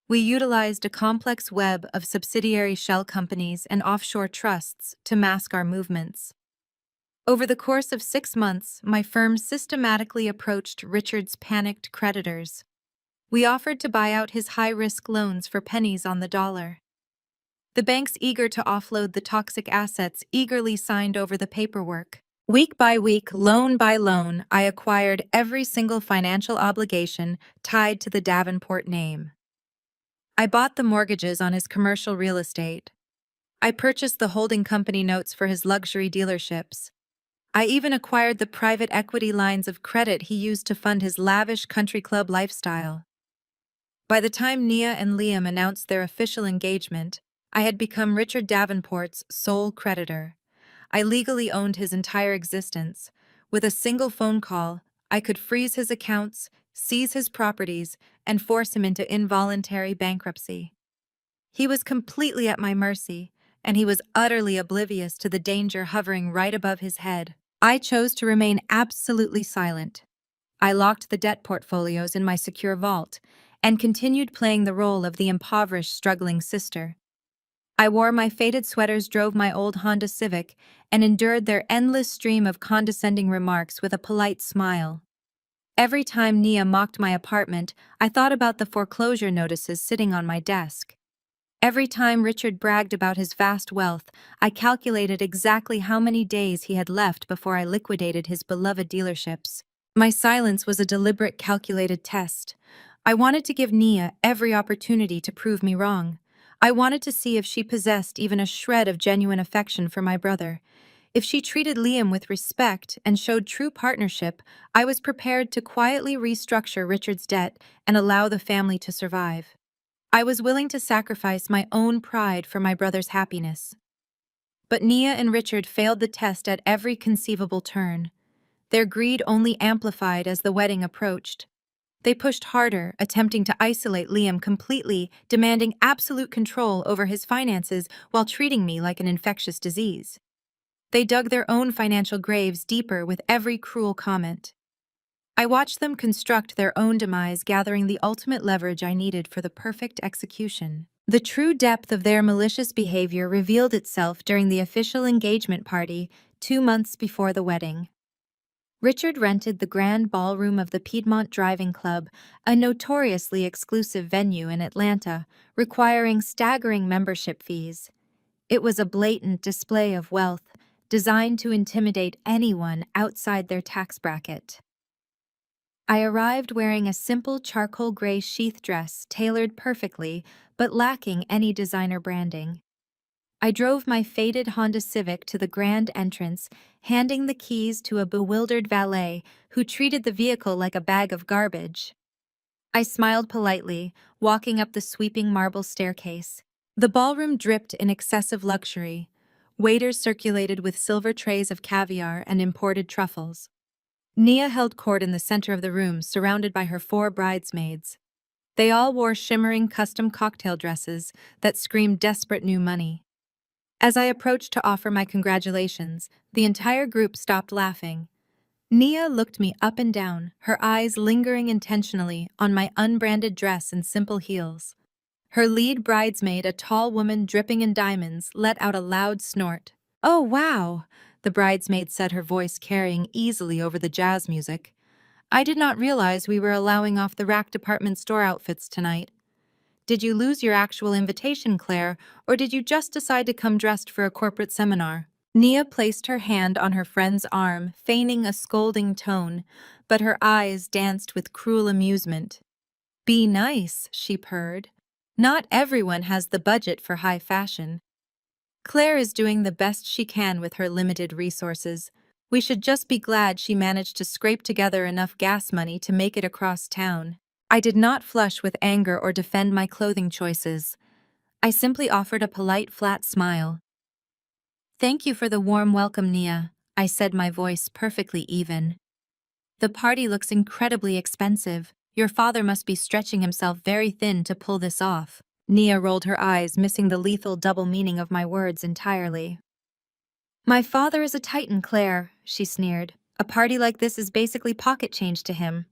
We utilized a complex web of subsidiary shell companies and offshore trusts to mask our movements. Over the course of 6 months, my firm systematically approached Richard's panicked creditors. We offered to buy out his high-risk loans for pennies on the dollar. The banks, eager to offload the toxic assets, eagerly signed over the paperwork. Week by week, loan by loan, I acquired every single financial obligation tied to the Davenport name. I bought the mortgages on his commercial real estate. I purchased the holding company notes for his luxury dealerships. I even acquired the private equity lines of credit he used to fund his lavish country club lifestyle. By the time Nia and Liam announced their official engagement, I had become Richard Davenport's sole creditor. I legally owned his entire existence. With a single phone call, I could freeze his accounts, seize his properties, and force him into involuntary bankruptcy. He was completely at my mercy, and he was utterly oblivious to the danger hovering right above his head. I chose to remain absolutely silent. I locked the debt portfolios in my secure vault and continued playing the role of the impoverished, struggling sister. I wore my faded sweaters, drove my old Honda Civic, and endured their endless stream of condescending remarks with a polite smile. Every time Nia mocked my apartment, I thought about the foreclosure notices sitting on my desk. Every time Richard bragged about his vast wealth, I calculated exactly how many days he had left before I liquidated his beloved dealerships. My silence was a deliberate, calculated test. I wanted to give Nia every opportunity to prove me wrong. I wanted to see if she possessed even a shred of genuine affection for my brother. If she treated Liam with respect and showed true partnership, I was prepared to quietly restructure Richard's debt and allow the family to survive. I was willing to sacrifice my own pride for my brother's happiness. But Nia and Richard failed the test at every conceivable turn. Their greed only amplified as the wedding approached. They pushed harder, attempting to isolate Liam completely, demanding absolute control over his finances while treating me like an infectious disease. They dug their own financial graves deeper with every cruel comment. I watched them construct their own demise, gathering the ultimate leverage I needed for the perfect execution. The true depth of their malicious behavior revealed itself during the official engagement party 2 months before the wedding. Richard rented the grand ballroom of the Piedmont Driving Club, a notoriously exclusive venue in Atlanta, requiring staggering membership fees. It was a blatant display of wealth, designed to intimidate anyone outside their tax bracket. I arrived wearing a simple charcoal gray sheath dress tailored perfectly, but lacking any designer branding. I drove my faded Honda Civic to the grand entrance, handing the keys to a bewildered valet who treated the vehicle like a bag of garbage. I smiled politely, walking up the sweeping marble staircase. The ballroom dripped in excessive luxury. Waiters circulated with silver trays of caviar and imported truffles. Nia held court in the center of the room, surrounded by her 4 bridesmaids. They all wore shimmering custom cocktail dresses that screamed desperate new money. As I approached to offer my congratulations, the entire group stopped laughing. Nia looked me up and down, her eyes lingering intentionally on my unbranded dress and simple heels. Her lead bridesmaid, a tall woman dripping in diamonds, let out a loud snort. "Oh, wow," the bridesmaid said, her voice carrying easily over the jazz music. "I did not realize we were allowing off the rack department store outfits tonight. Did you lose your actual invitation, Claire, or did you just decide to come dressed for a corporate seminar?" Nia placed her hand on her friend's arm, feigning a scolding tone, but her eyes danced with cruel amusement. "Be nice," she purred. "Not everyone has the budget for high fashion. Claire is doing the best she can with her limited resources. We should just be glad she managed to scrape together enough gas money to make it across town." I did not flush with anger or defend my clothing choices. I simply offered a polite, flat smile. "Thank you for the warm welcome, Nia," I said, my voice perfectly even. "The party looks incredibly expensive. Your father must be stretching himself very thin to pull this off." Nia rolled her eyes, missing the lethal double meaning of my words entirely. "My father is a titan, Claire," she sneered. "A party like this is basically pocket change to him.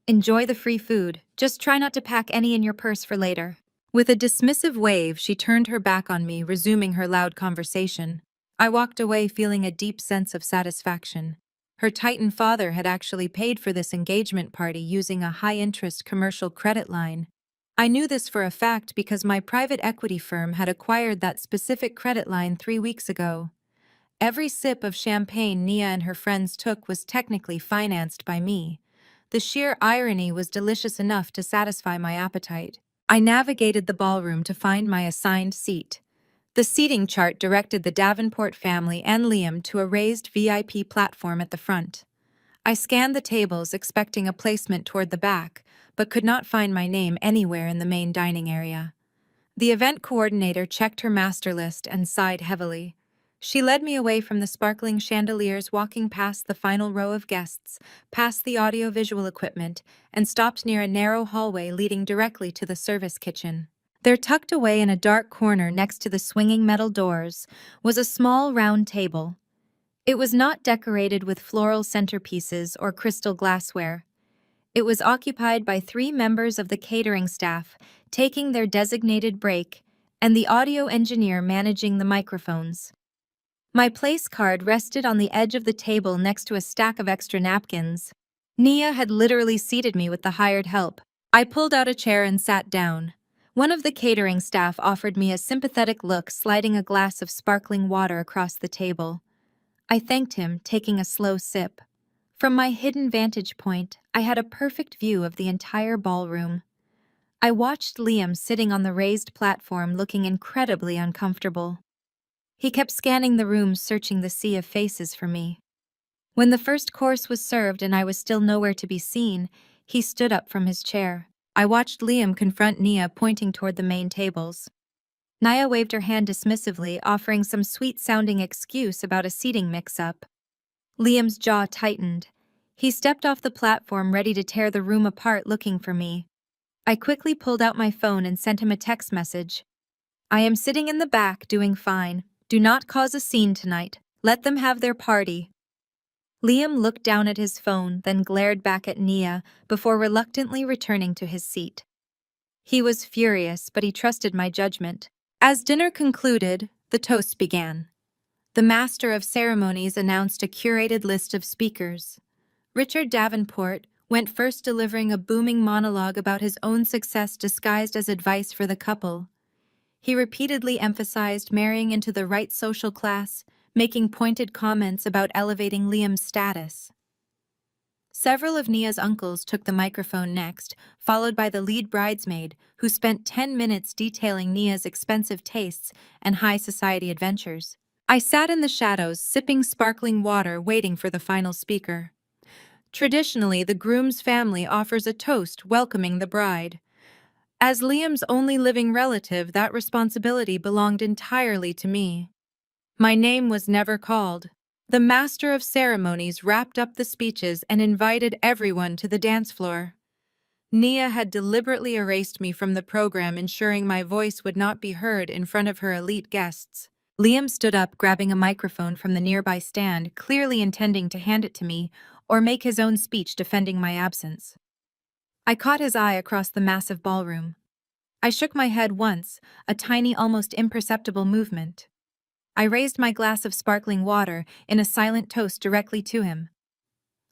Enjoy the free food. Just try not to pack any in your purse for later." With a dismissive wave, she turned her back on me, resuming her loud conversation. I walked away feeling a deep sense of satisfaction. Her Titan father had actually paid for this engagement party using a high-interest commercial credit line. I knew this for a fact because my private equity firm had acquired that specific credit line 3 weeks ago. Every sip of champagne Nia and her friends took was technically financed by me. The sheer irony was delicious enough to satisfy my appetite. I navigated the ballroom to find my assigned seat. The seating chart directed the Davenport family and Liam to a raised VIP platform at the front. I scanned the tables, expecting a placement toward the back, but could not find my name anywhere in the main dining area. The event coordinator checked her master list and sighed heavily. She led me away from the sparkling chandeliers, walking past the final row of guests, past the audio-visual equipment, and stopped near a narrow hallway leading directly to the service kitchen. There, tucked away in a dark corner next to the swinging metal doors, was a small round table. It was not decorated with floral centerpieces or crystal glassware. It was occupied by 3 members of the catering staff, taking their designated break, and the audio engineer managing the microphones. My place card rested on the edge of the table next to a stack of extra napkins. Nia had literally seated me with the hired help. I pulled out a chair and sat down. One of the catering staff offered me a sympathetic look, sliding a glass of sparkling water across the table. I thanked him, taking a slow sip. From my hidden vantage point, I had a perfect view of the entire ballroom. I watched Liam sitting on the raised platform, looking incredibly uncomfortable. He kept scanning the room, searching the sea of faces for me. When the first course was served and I was still nowhere to be seen, he stood up from his chair. I watched Liam confront Nia, pointing toward the main tables. Nia waved her hand dismissively, offering some sweet-sounding excuse about a seating mix-up. Liam's jaw tightened. He stepped off the platform ready to tear the room apart looking for me. I quickly pulled out my phone and sent him a text message. I am sitting in the back doing fine. Do not cause a scene tonight. Let them have their party. Liam looked down at his phone, then glared back at Nia before reluctantly returning to his seat. He was furious, but he trusted my judgment. As dinner concluded, the toast began. The master of ceremonies announced a curated list of speakers. Richard Davenport went first, delivering a booming monologue about his own success disguised as advice for the couple. He repeatedly emphasized marrying into the right social class, making pointed comments about elevating Liam's status. Several of Nia's uncles took the microphone next, followed by the lead bridesmaid, who spent 10 minutes detailing Nia's expensive tastes and high society adventures. I sat in the shadows, sipping sparkling water, waiting for the final speaker. Traditionally, the groom's family offers a toast welcoming the bride. As Liam's only living relative, that responsibility belonged entirely to me. My name was never called. The master of ceremonies wrapped up the speeches and invited everyone to the dance floor. Nia had deliberately erased me from the program, ensuring my voice would not be heard in front of her elite guests. Liam stood up, grabbing a microphone from the nearby stand, clearly intending to hand it to me or make his own speech defending my absence. I caught his eye across the massive ballroom. I shook my head once, a tiny, almost imperceptible movement. I raised my glass of sparkling water in a silent toast directly to him.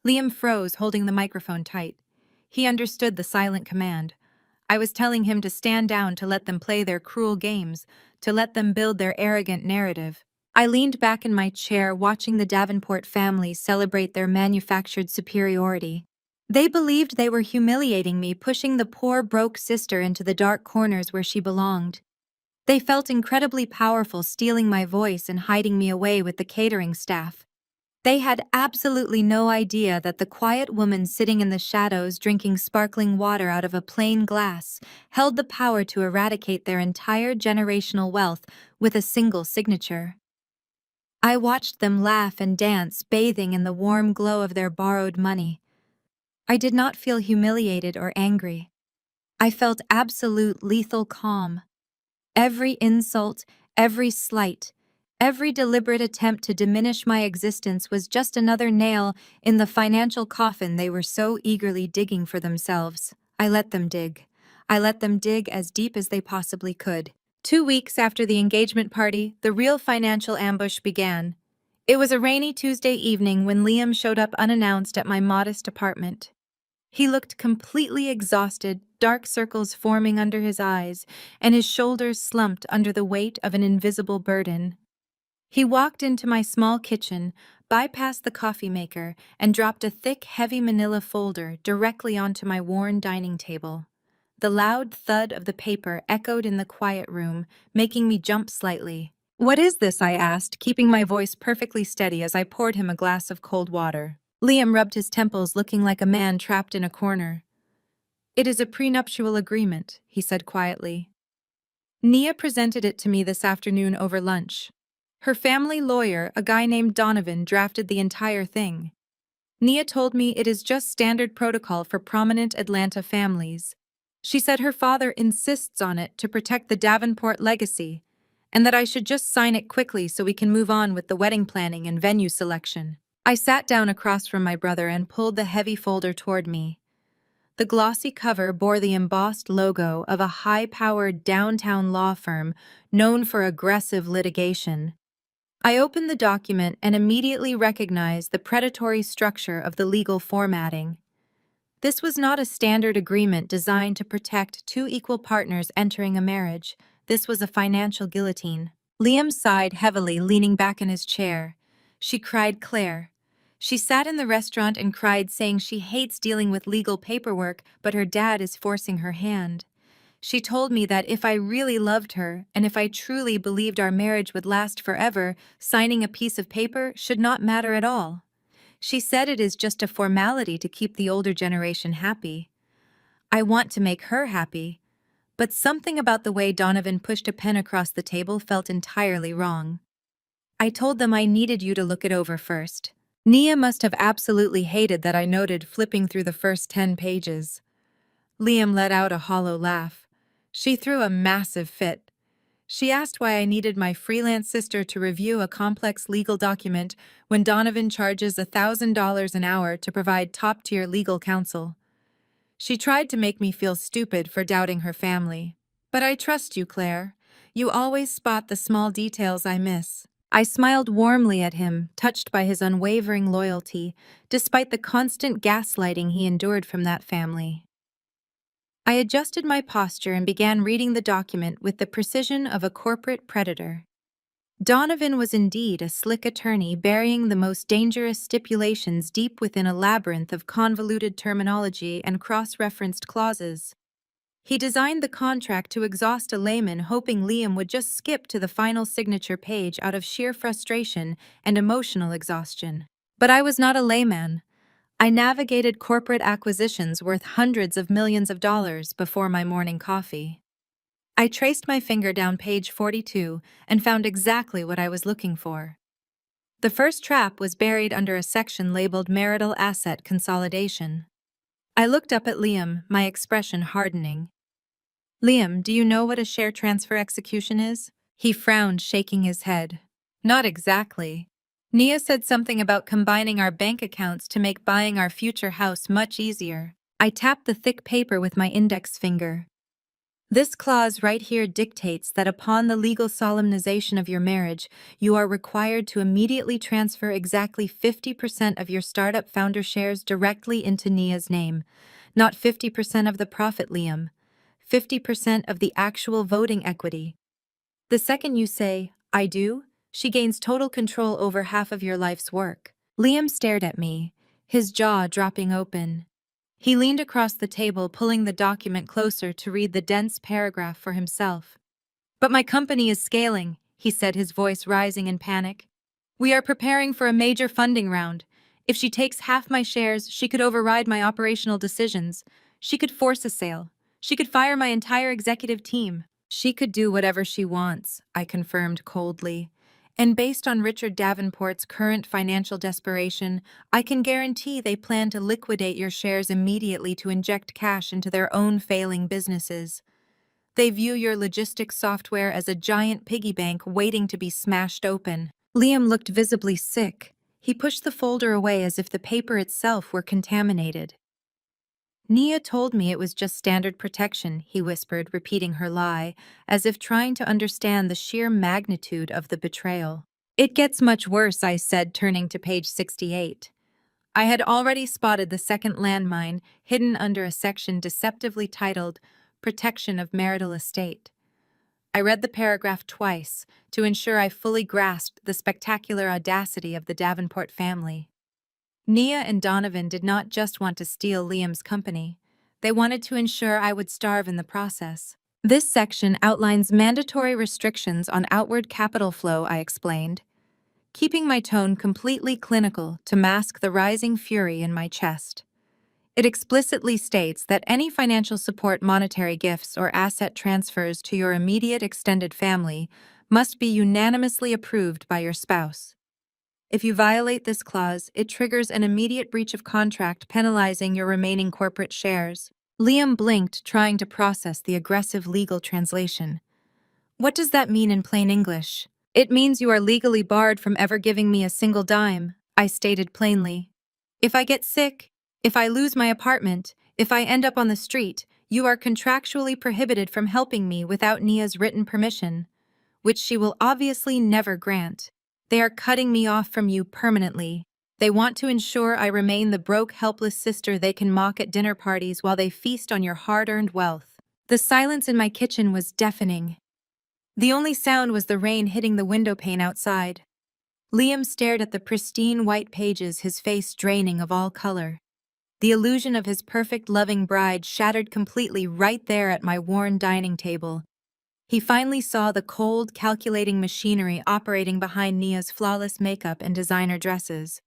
Liam froze, holding the microphone tight. He understood the silent command. I was telling him to stand down, to let them play their cruel games, to let them build their arrogant narrative. I leaned back in my chair, watching the Davenport family celebrate their manufactured superiority. They believed they were humiliating me, pushing the poor, broke sister into the dark corners where she belonged. They felt incredibly powerful, stealing my voice and hiding me away with the catering staff. They had absolutely no idea that the quiet woman sitting in the shadows, drinking sparkling water out of a plain glass, held the power to eradicate their entire generational wealth with a single signature. I watched them laugh and dance, bathing in the warm glow of their borrowed money. I did not feel humiliated or angry. I felt absolute lethal calm. Every insult, every slight, every deliberate attempt to diminish my existence was just another nail in the financial coffin they were so eagerly digging for themselves. I let them dig. I let them dig as deep as they possibly could. 2 weeks after the engagement party, the real financial ambush began. It was a rainy Tuesday evening when Liam showed up unannounced at my modest apartment. He looked completely exhausted, dark circles forming under his eyes, and his shoulders slumped under the weight of an invisible burden. He walked into my small kitchen, bypassed the coffee maker, and dropped a thick, heavy manila folder directly onto my worn dining table. The loud thud of the paper echoed in the quiet room, making me jump slightly. "What is this?" I asked, keeping my voice perfectly steady as I poured him a glass of cold water. Liam rubbed his temples, looking like a man trapped in a corner. "It is a prenuptial agreement," he said quietly. "Nia presented it to me this afternoon over lunch. Her family lawyer, a guy named Donovan, drafted the entire thing. Nia told me it is just standard protocol for prominent Atlanta families. She said her father insists on it to protect the Davenport legacy, and that I should just sign it quickly so we can move on with the wedding planning and venue selection." I sat down across from my brother and pulled the heavy folder toward me. The glossy cover bore the embossed logo of a high-powered downtown law firm known for aggressive litigation. I opened the document and immediately recognized the predatory structure of the legal formatting. This was not a standard agreement designed to protect two equal partners entering a marriage. This was a financial guillotine. Liam sighed heavily, leaning back in his chair. "She cried, Claire. She sat in the restaurant and cried, saying she hates dealing with legal paperwork, but her dad is forcing her hand. She told me that if I really loved her, and if I truly believed our marriage would last forever, signing a piece of paper should not matter at all. She said it is just a formality to keep the older generation happy. I want to make her happy. But something about the way Donovan pushed a pen across the table felt entirely wrong. I told them I needed you to look it over first. Nia must have absolutely hated that I noted flipping through the first 10 pages. Liam let out a hollow laugh. She threw a massive fit. She asked why I needed my freelance sister to review a complex legal document when Donovan charges $1,000 an hour to provide top-tier legal counsel. She tried to make me feel stupid for doubting her family. But I trust you, Claire. You always spot the small details I miss. I smiled warmly at him, touched by his unwavering loyalty, despite the constant gaslighting he endured from that family. I adjusted my posture and began reading the document with the precision of a corporate predator. Donovan was indeed a slick attorney burying the most dangerous stipulations deep within a labyrinth of convoluted terminology and cross-referenced clauses. He designed the contract to exhaust a layman, hoping Liam would just skip to the final signature page out of sheer frustration and emotional exhaustion. But I was not a layman. I navigated corporate acquisitions worth hundreds of millions of dollars before my morning coffee. I traced my finger down page 42 and found exactly what I was looking for. The first trap was buried under a section labeled Marital Asset Consolidation. I looked up at Liam, my expression hardening. Liam, do you know what a share transfer execution is? He frowned, shaking his head. Not exactly. Nia said something about combining our bank accounts to make buying our future house much easier. I tapped the thick paper with my index finger. This clause right here dictates that upon the legal solemnization of your marriage, you are required to immediately transfer exactly 50% of your startup founder shares directly into Nia's name. Not 50% of the profit, Liam. 50% of the actual voting equity. The second you say, I do, she gains total control over half of your life's work. Liam stared at me, his jaw dropping open. He leaned across the table, pulling the document closer to read the dense paragraph for himself. But my company is scaling, he said, his voice rising in panic. We are preparing for a major funding round. If she takes half my shares, she could override my operational decisions. She could force a sale. She could fire my entire executive team. She could do whatever she wants, I confirmed coldly. And based on Richard Davenport's current financial desperation, I can guarantee they plan to liquidate your shares immediately to inject cash into their own failing businesses. They view your logistics software as a giant piggy bank waiting to be smashed open. Liam looked visibly sick. He pushed the folder away as if the paper itself were contaminated. Nia told me it was just standard protection, he whispered, repeating her lie, as if trying to understand the sheer magnitude of the betrayal. It gets much worse, I said, turning to page 68. I had already spotted the second landmine, hidden under a section deceptively titled, Protection of Marital Estate. I read the paragraph twice to ensure I fully grasped the spectacular audacity of the Davenport family. Nia and Donovan did not just want to steal Liam's company. They wanted to ensure I would starve in the process. This section outlines mandatory restrictions on outward capital flow, I explained, keeping my tone completely clinical to mask the rising fury in my chest. It explicitly states that any financial support, monetary gifts, or asset transfers to your immediate extended family must be unanimously approved by your spouse. If you violate this clause, it triggers an immediate breach of contract, penalizing your remaining corporate shares. Liam blinked, trying to process the aggressive legal translation. What does that mean in plain English? It means you are legally barred from ever giving me a single dime, I stated plainly. If I get sick, if I lose my apartment, if I end up on the street, you are contractually prohibited from helping me without Nia's written permission, which she will obviously never grant. They are cutting me off from you permanently. They want to ensure I remain the broke, helpless sister they can mock at dinner parties while they feast on your hard-earned wealth. The silence in my kitchen was deafening. The only sound was the rain hitting the window pane outside. Liam stared at the pristine white pages, his face draining of all color. The illusion of his perfect, loving bride shattered completely right there at my worn dining table. He finally saw the cold, calculating machinery operating behind Nia's flawless makeup and designer dresses.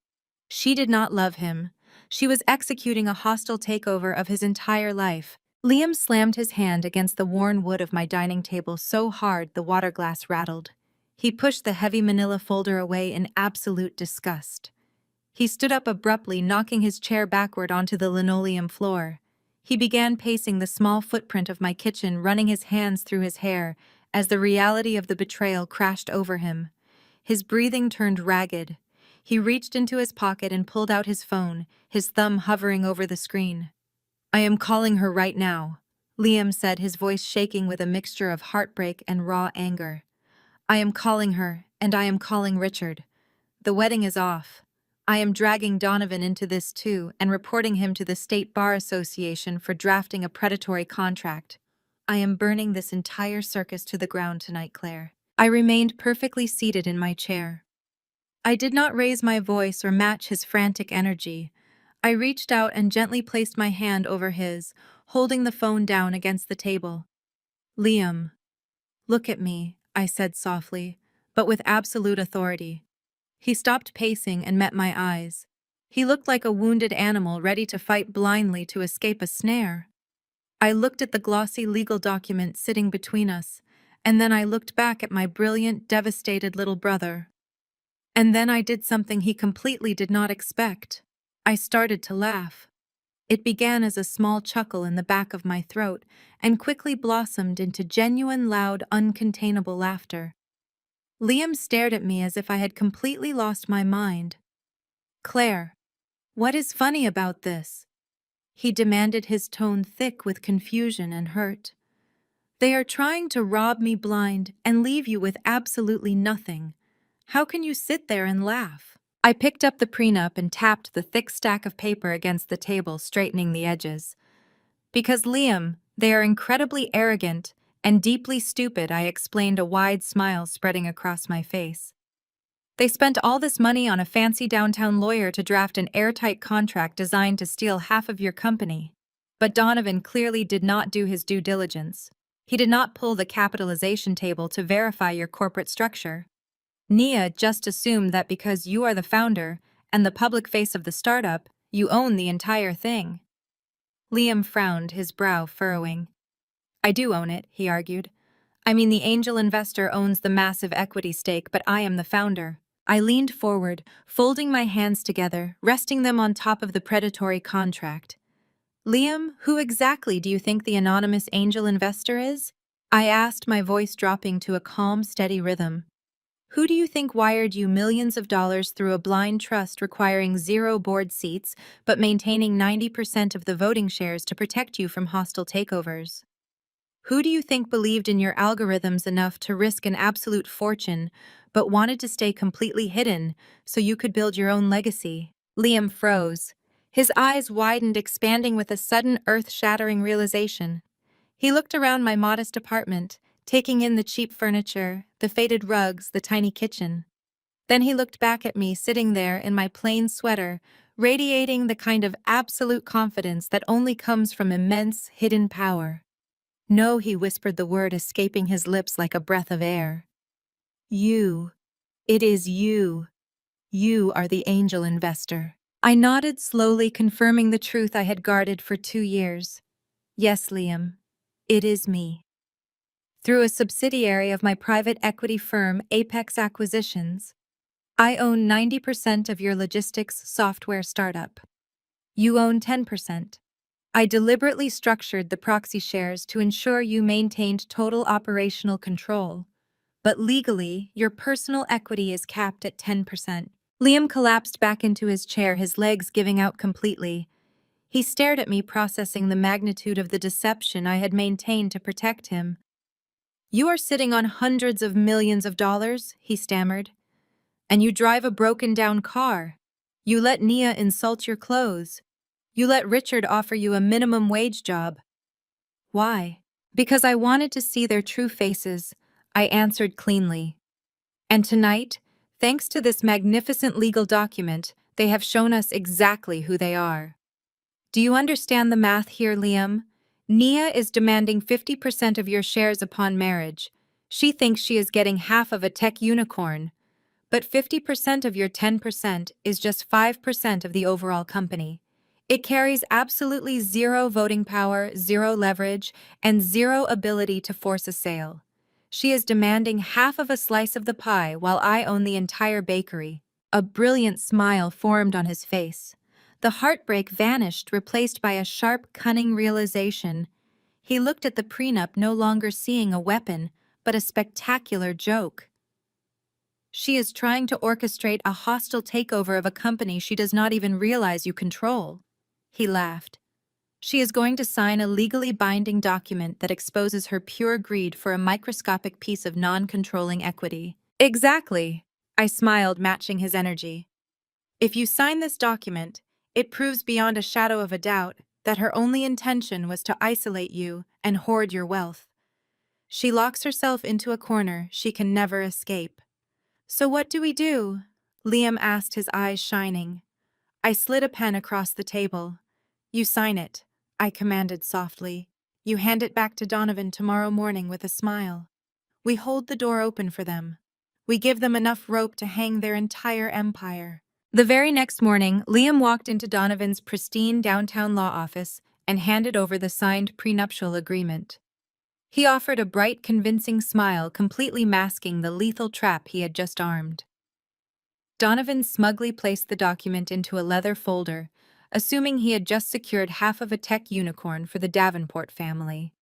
She did not love him. She was executing a hostile takeover of his entire life. Liam slammed his hand against the worn wood of my dining table so hard the water glass rattled. He pushed the heavy manila folder away in absolute disgust. He stood up abruptly, knocking his chair backward onto the linoleum floor. He began pacing the small footprint of my kitchen, running his hands through his hair as the reality of the betrayal crashed over him. His breathing turned ragged. He reached into his pocket and pulled out his phone, his thumb hovering over the screen. "I am calling her right now," Liam said, his voice shaking with a mixture of heartbreak and raw anger. "I am calling her, and I am calling Richard. The wedding is off. I am dragging Donovan into this too and reporting him to the State Bar Association for drafting a predatory contract. I am burning this entire circus to the ground tonight, Claire." I remained perfectly seated in my chair. I did not raise my voice or match his frantic energy. I reached out and gently placed my hand over his, holding the phone down against the table. "Liam, look at me," I said softly, but with absolute authority. He stopped pacing and met my eyes. He looked like a wounded animal ready to fight blindly to escape a snare. I looked at the glossy legal document sitting between us, and then I looked back at my brilliant, devastated little brother. And then I did something he completely did not expect. I started to laugh. It began as a small chuckle in the back of my throat and quickly blossomed into genuine, loud, uncontainable laughter. Liam stared at me as if I had completely lost my mind. "Claire, what is funny about this?" he demanded, his tone thick with confusion and hurt. "They are trying to rob me blind and leave you with absolutely nothing. How can you sit there and laugh?" I picked up the prenup and tapped the thick stack of paper against the table, straightening the edges. "Because, Liam, they are incredibly arrogant and deeply stupid," I explained, a wide smile spreading across my face. "They spent all this money on a fancy downtown lawyer to draft an airtight contract designed to steal half of your company. But Donovan clearly did not do his due diligence. He did not pull the capitalization table to verify your corporate structure. Nia just assumed that because you are the founder and the public face of the startup, you own the entire thing." Liam frowned, his brow furrowing. "I do own it," he argued. "I mean, the angel investor owns the massive equity stake, but I am the founder." I leaned forward, folding my hands together, resting them on top of the predatory contract. "Liam, who exactly do you think the anonymous angel investor is?" I asked, my voice dropping to a calm, steady rhythm. "Who do you think wired you millions of dollars through a blind trust requiring 0 board seats but maintaining 90% of the voting shares to protect you from hostile takeovers? Who do you think believed in your algorithms enough to risk an absolute fortune but wanted to stay completely hidden so you could build your own legacy?" Liam froze. His eyes widened, expanding with a sudden earth-shattering realization. He looked around my modest apartment, taking in the cheap furniture, the faded rugs, the tiny kitchen. Then he looked back at me, sitting there in my plain sweater, radiating the kind of absolute confidence that only comes from immense, hidden power. "No," he whispered, the word escaping his lips like a breath of air. "You. It is you. You are the angel investor." I nodded slowly, confirming the truth I had guarded for 2 years. "Yes, Liam. It is me. Through a subsidiary of my private equity firm, Apex Acquisitions, I own 90% of your logistics software startup. You own 10%. I deliberately structured the proxy shares to ensure you maintained total operational control, but legally, your personal equity is capped at 10%. Liam collapsed back into his chair, his legs giving out completely. He stared at me, processing the magnitude of the deception I had maintained to protect him. "You are sitting on hundreds of millions of dollars," he stammered. "And you drive a broken-down car. You let Nia insult your clothes. You let Richard offer you a minimum wage job." "Why?" "Because I wanted to see their true faces," I answered cleanly. "And tonight, thanks to this magnificent legal document, they have shown us exactly who they are. Do you understand the math here, Liam? Nia is demanding 50% of your shares upon marriage. She thinks she is getting half of a tech unicorn. But 50% of your 10% is just 5% of the overall company. It carries absolutely 0 voting power, 0 leverage, and 0 ability to force a sale. She is demanding half of a slice of the pie while I own the entire bakery. A brilliant smile formed on his face. The heartbreak vanished, replaced by a sharp, cunning realization. He looked at the prenup, no longer seeing a weapon, but a spectacular joke. She is trying to orchestrate a hostile takeover of a company she does not even realize you control. He laughed. She is going to sign a legally binding document that exposes her pure greed for a microscopic piece of non-controlling equity. Exactly. I smiled, matching his energy. If you sign this document, it proves beyond a shadow of a doubt that her only intention was to isolate you and hoard your wealth. She locks herself into a corner she can never escape. So what do we do? Liam asked, his eyes shining. I slid a pen across the table. You sign it, I commanded softly. You hand it back to Donovan tomorrow morning with a smile. We hold the door open for them. We give them enough rope to hang their entire empire. The very next morning, Liam walked into Donovan's pristine downtown law office and handed over the signed prenuptial agreement. He offered a bright, convincing smile, completely masking the lethal trap he had just armed. Donovan smugly placed the document into a leather folder, assuming he had just secured half of a tech unicorn for the Davenport family.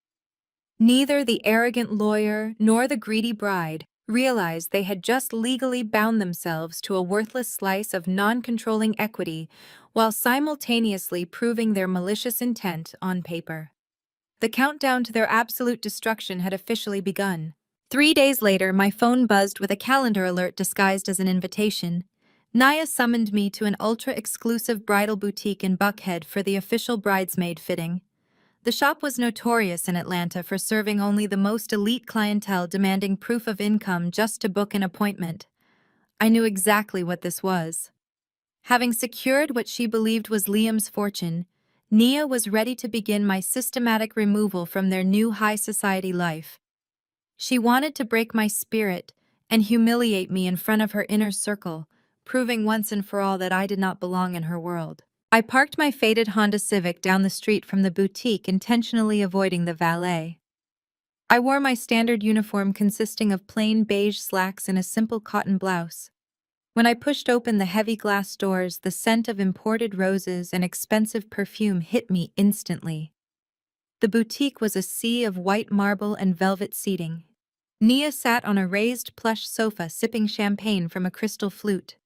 Neither the arrogant lawyer nor the greedy bride realized they had just legally bound themselves to a worthless slice of non-controlling equity while simultaneously proving their malicious intent on paper. The countdown to their absolute destruction had officially begun. 3 days later, my phone buzzed with a calendar alert disguised as an invitation. Naya summoned me to an ultra-exclusive bridal boutique in Buckhead for the official bridesmaid fitting. The shop was notorious in Atlanta for serving only the most elite clientele, demanding proof of income just to book an appointment. I knew exactly what this was. Having secured what she believed was Liam's fortune, Nia was ready to begin my systematic removal from their new high society life. She wanted to break my spirit and humiliate me in front of her inner circle, proving once and for all that I did not belong in her world. I parked my faded Honda Civic down the street from the boutique, intentionally avoiding the valet. I wore my standard uniform consisting of plain beige slacks and a simple cotton blouse. When I pushed open the heavy glass doors, the scent of imported roses and expensive perfume hit me instantly. The boutique was a sea of white marble and velvet seating. Nia sat on a raised plush sofa sipping champagne from a crystal flute.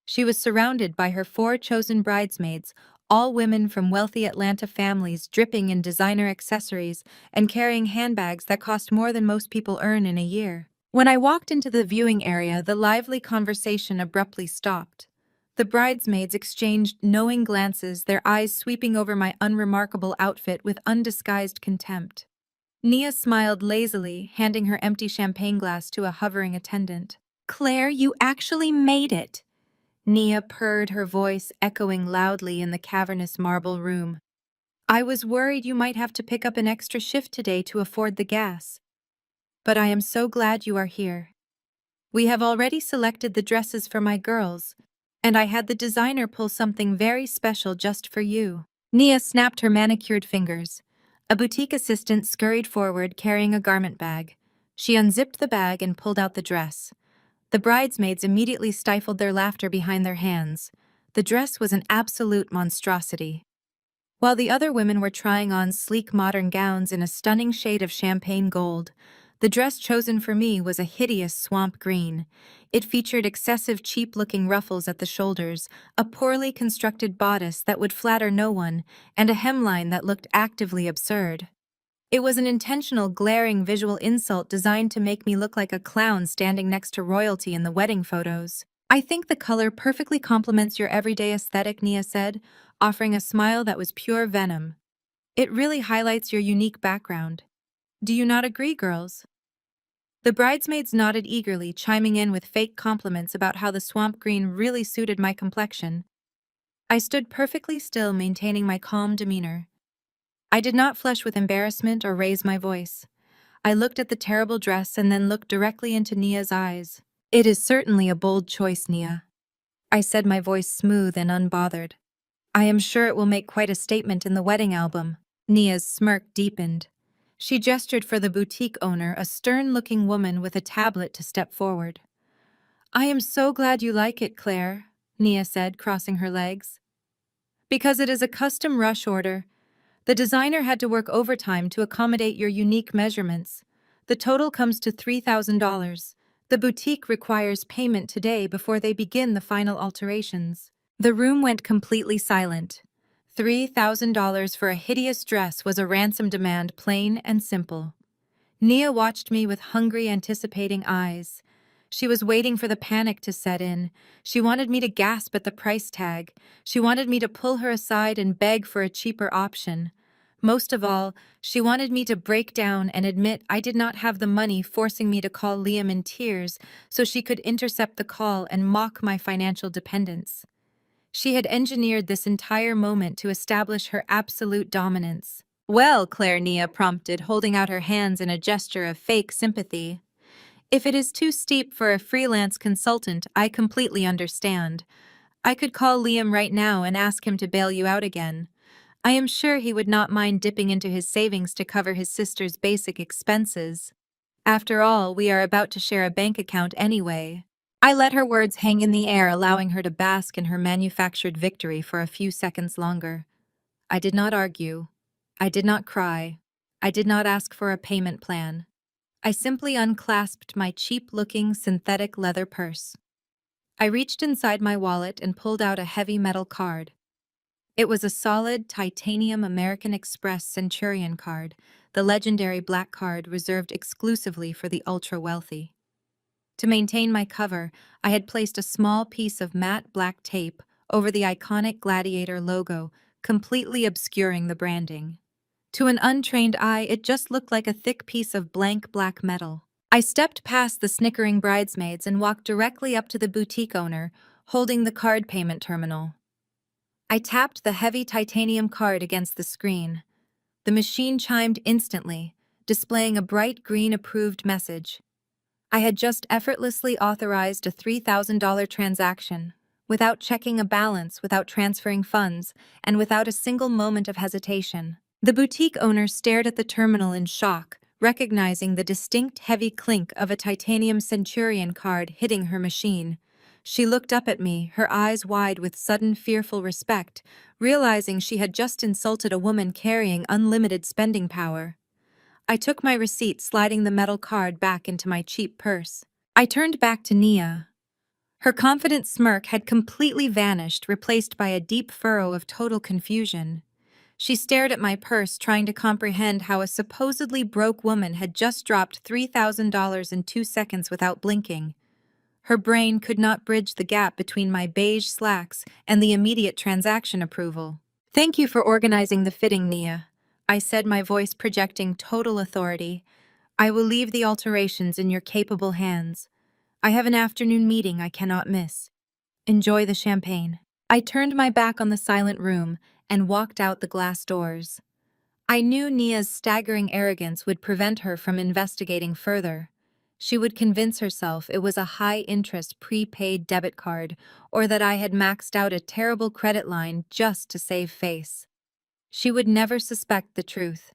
She was surrounded by her 4 chosen bridesmaids, all women from wealthy Atlanta families, dripping in designer accessories and carrying handbags that cost more than most people earn in a year. When I walked into the viewing area, the lively conversation abruptly stopped. The bridesmaids exchanged knowing glances, their eyes sweeping over my unremarkable outfit with undisguised contempt. Nia smiled lazily, handing her empty champagne glass to a hovering attendant. "Claire, you actually made it!" Nia purred, her voice echoing loudly in the cavernous marble room. "I was worried you might have to pick up an extra shift today to afford the gas. But I am so glad you are here. We have already selected the dresses for my girls, and I had the designer pull something very special just for you." Nia snapped her manicured fingers. A boutique assistant scurried forward, carrying a garment bag. She unzipped the bag and pulled out the dress. The bridesmaids immediately stifled their laughter behind their hands. The dress was an absolute monstrosity. While the other women were trying on sleek modern gowns in a stunning shade of champagne gold, the dress chosen for me was a hideous swamp green. It featured excessive cheap-looking ruffles at the shoulders, a poorly constructed bodice that would flatter no one, and a hemline that looked actively absurd. It was an intentional, glaring visual insult designed to make me look like a clown standing next to royalty in the wedding photos. "I think the color perfectly complements your everyday aesthetic," Nia said, offering a smile that was pure venom. "It really highlights your unique background. Do you not agree, girls?" The bridesmaids nodded eagerly, chiming in with fake compliments about how the swamp green really suited my complexion. I stood perfectly still, maintaining my calm demeanor. I did not flush with embarrassment or raise my voice. I looked at the terrible dress and then looked directly into Nia's eyes. "It is certainly a bold choice, Nia," I said, my voice smooth and unbothered. "I am sure it will make quite a statement in the wedding album." Nia's smirk deepened. She gestured for the boutique owner, a stern-looking woman with a tablet, to step forward. I am so glad you like it, Claire, Nia said, crossing her legs. Because it is a custom rush order. The designer had to work overtime to accommodate your unique measurements. The total comes to $3,000. The boutique requires payment today before they begin the final alterations. The room went completely silent. $3,000 for a hideous dress was a ransom demand, plain and simple. Nia watched me with hungry, anticipating eyes. She was waiting for the panic to set in. She wanted me to gasp at the price tag. She wanted me to pull her aside and beg for a cheaper option. Most of all, she wanted me to break down and admit I did not have the money, forcing me to call Liam in tears so she could intercept the call and mock my financial dependence. She had engineered this entire moment to establish her absolute dominance. Well, Claire, Nia prompted, holding out her hands in a gesture of fake sympathy. If it is too steep for a freelance consultant, I completely understand. I could call Liam right now and ask him to bail you out again. I am sure he would not mind dipping into his savings to cover his sister's basic expenses. After all, we are about to share a bank account anyway. I let her words hang in the air, allowing her to bask in her manufactured victory for a few seconds longer. I did not argue. I did not cry. I did not ask for a payment plan. I simply unclasped my cheap-looking synthetic leather purse. I reached inside my wallet and pulled out a heavy metal card. It was a solid titanium American Express Centurion card, the legendary black card reserved exclusively for the ultra-wealthy. To maintain my cover, I had placed a small piece of matte black tape over the iconic Gladiator logo, completely obscuring the branding. To an untrained eye, it just looked like a thick piece of blank black metal. I stepped past the snickering bridesmaids and walked directly up to the boutique owner, holding the card payment terminal. I tapped the heavy titanium card against the screen. The machine chimed instantly, displaying a bright green approved message. I had just effortlessly authorized a $3,000 transaction, without checking a balance, without transferring funds, and without a single moment of hesitation. The boutique owner stared at the terminal in shock, recognizing the distinct heavy clink of a titanium Centurion card hitting her machine. She looked up at me, her eyes wide with sudden fearful respect, realizing she had just insulted a woman carrying unlimited spending power. I took my receipt, sliding the metal card back into my cheap purse. I turned back to Nia. Her confident smirk had completely vanished, replaced by a deep furrow of total confusion. She stared at my purse, trying to comprehend how a supposedly broke woman had just dropped $3,000 in 2 seconds without blinking. Her brain could not bridge the gap between my beige slacks and the immediate transaction approval. "Thank you for organizing the fitting, Nia," I said, my voice projecting total authority. "I will leave the alterations in your capable hands. I have an afternoon meeting I cannot miss. Enjoy the champagne." I turned my back on the silent room and walked out the glass doors. I knew Nia's staggering arrogance would prevent her from investigating further. She would convince herself it was a high-interest prepaid debit card or that I had maxed out a terrible credit line just to save face. She would never suspect the truth.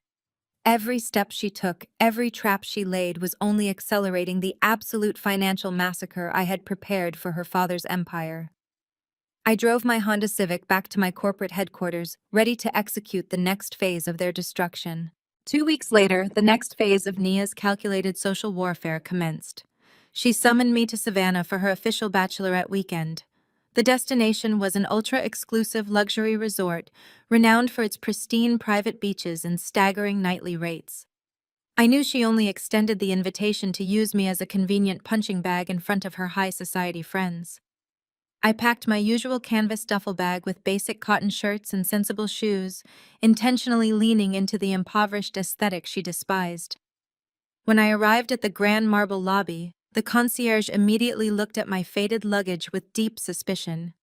Every step she took, every trap she laid was only accelerating the absolute financial massacre I had prepared for her father's empire. I drove my Honda Civic back to my corporate headquarters, ready to execute the next phase of their destruction. 2 weeks later, the next phase of Nia's calculated social warfare commenced. She summoned me to Savannah for her official bachelorette weekend. The destination was an ultra-exclusive luxury resort, renowned for its pristine private beaches and staggering nightly rates. I knew she only extended the invitation to use me as a convenient punching bag in front of her high society friends. I packed my usual canvas duffel bag with basic cotton shirts and sensible shoes, intentionally leaning into the impoverished aesthetic she despised. When I arrived at the grand marble lobby, the concierge immediately looked at my faded luggage with deep suspicion.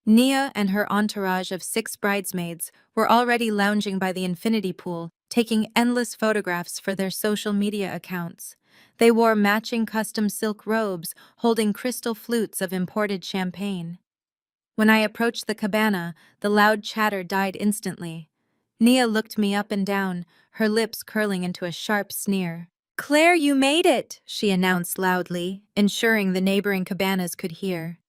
Nia and her entourage of 6 bridesmaids were already lounging by the infinity pool, taking endless photographs for their social media accounts. They wore matching custom silk robes, holding crystal flutes of imported champagne. When I approached the cabana, the loud chatter died instantly. Nia looked me up and down, her lips curling into a sharp sneer. Claire, you made it, she announced loudly, ensuring the neighboring cabanas could hear.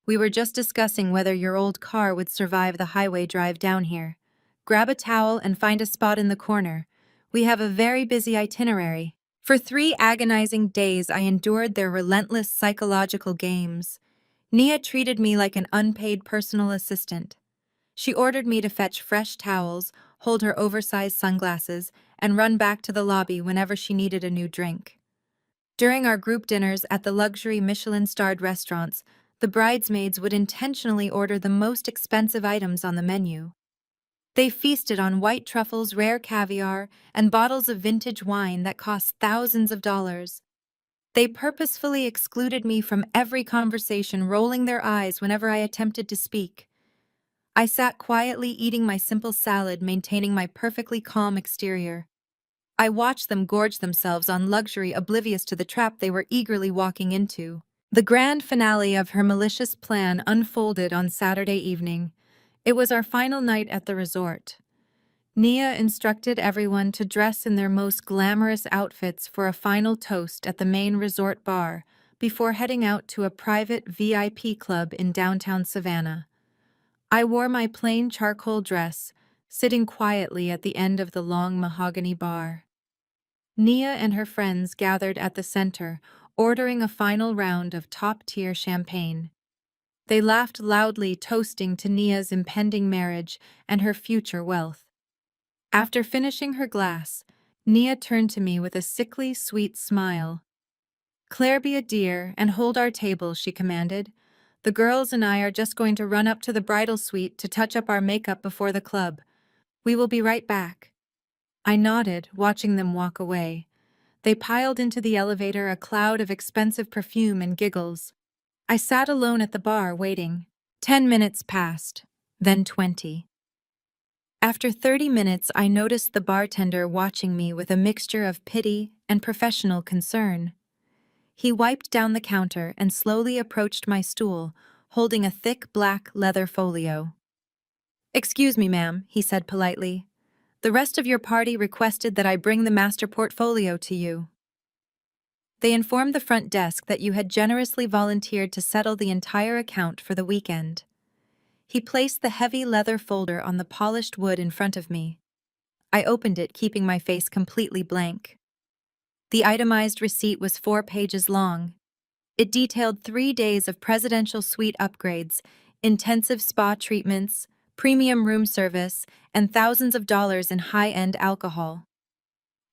We were just discussing whether your old car would survive the highway drive down here. Grab a towel and find a spot in the corner. We have a very busy itinerary. For 3 agonizing days, I endured their relentless psychological games. Nia treated me like an unpaid personal assistant. She ordered me to fetch fresh towels, hold her oversized sunglasses, and run back to the lobby whenever she needed a new drink. During our group dinners at the luxury Michelin-starred restaurants, the bridesmaids would intentionally order the most expensive items on the menu. They feasted on white truffles, rare caviar, and bottles of vintage wine that cost thousands of dollars. They purposefully excluded me from every conversation, rolling their eyes whenever I attempted to speak. I sat quietly eating my simple salad, maintaining my perfectly calm exterior. I watched them gorge themselves on luxury, oblivious to the trap they were eagerly walking into. The grand finale of her malicious plan unfolded on Saturday evening. It was our final night at the resort. Nia instructed everyone to dress in their most glamorous outfits for a final toast at the main resort bar before heading out to a private VIP club in downtown Savannah. I wore my plain charcoal dress, sitting quietly at the end of the long mahogany bar. Nia and her friends gathered at the center, ordering a final round of top-tier champagne. They laughed loudly, toasting to Nia's impending marriage and her future wealth. After finishing her glass, Nia turned to me with a sickly, sweet smile. "Claire, be a dear and hold our table," she commanded. "The girls and I are just going to run up to the bridal suite to touch up our makeup before the club. We will be right back." I nodded, watching them walk away. They piled into the elevator, a cloud of expensive perfume and giggles. I sat alone at the bar, waiting. 10 minutes passed, then 20. After 30 minutes, I noticed the bartender watching me with a mixture of pity and professional concern. He wiped down the counter and slowly approached my stool, holding a thick black leather folio. "Excuse me, ma'am," he said politely. "The rest of your party requested that I bring the master portfolio to you. They informed the front desk that you had generously volunteered to settle the entire account for the weekend." He placed the heavy leather folder on the polished wood in front of me. I opened it, keeping my face completely blank. The itemized receipt was 4 pages long. It detailed 3 days of presidential suite upgrades, intensive spa treatments, premium room service, and thousands of dollars in high-end alcohol.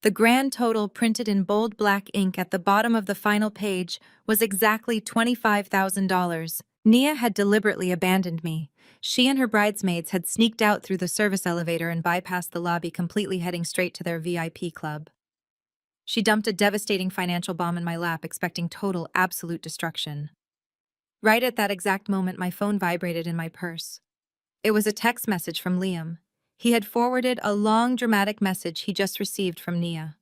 The grand total, printed in bold black ink at the bottom of the final page, was exactly $25,000. Nia had deliberately abandoned me. She and her bridesmaids had sneaked out through the service elevator and bypassed the lobby, completely heading straight to their VIP club. She dumped a devastating financial bomb in my lap, expecting total, absolute destruction. Right at that exact moment, my phone vibrated in my purse. It was a text message from Liam. He had forwarded a long, dramatic message he just received from Nia.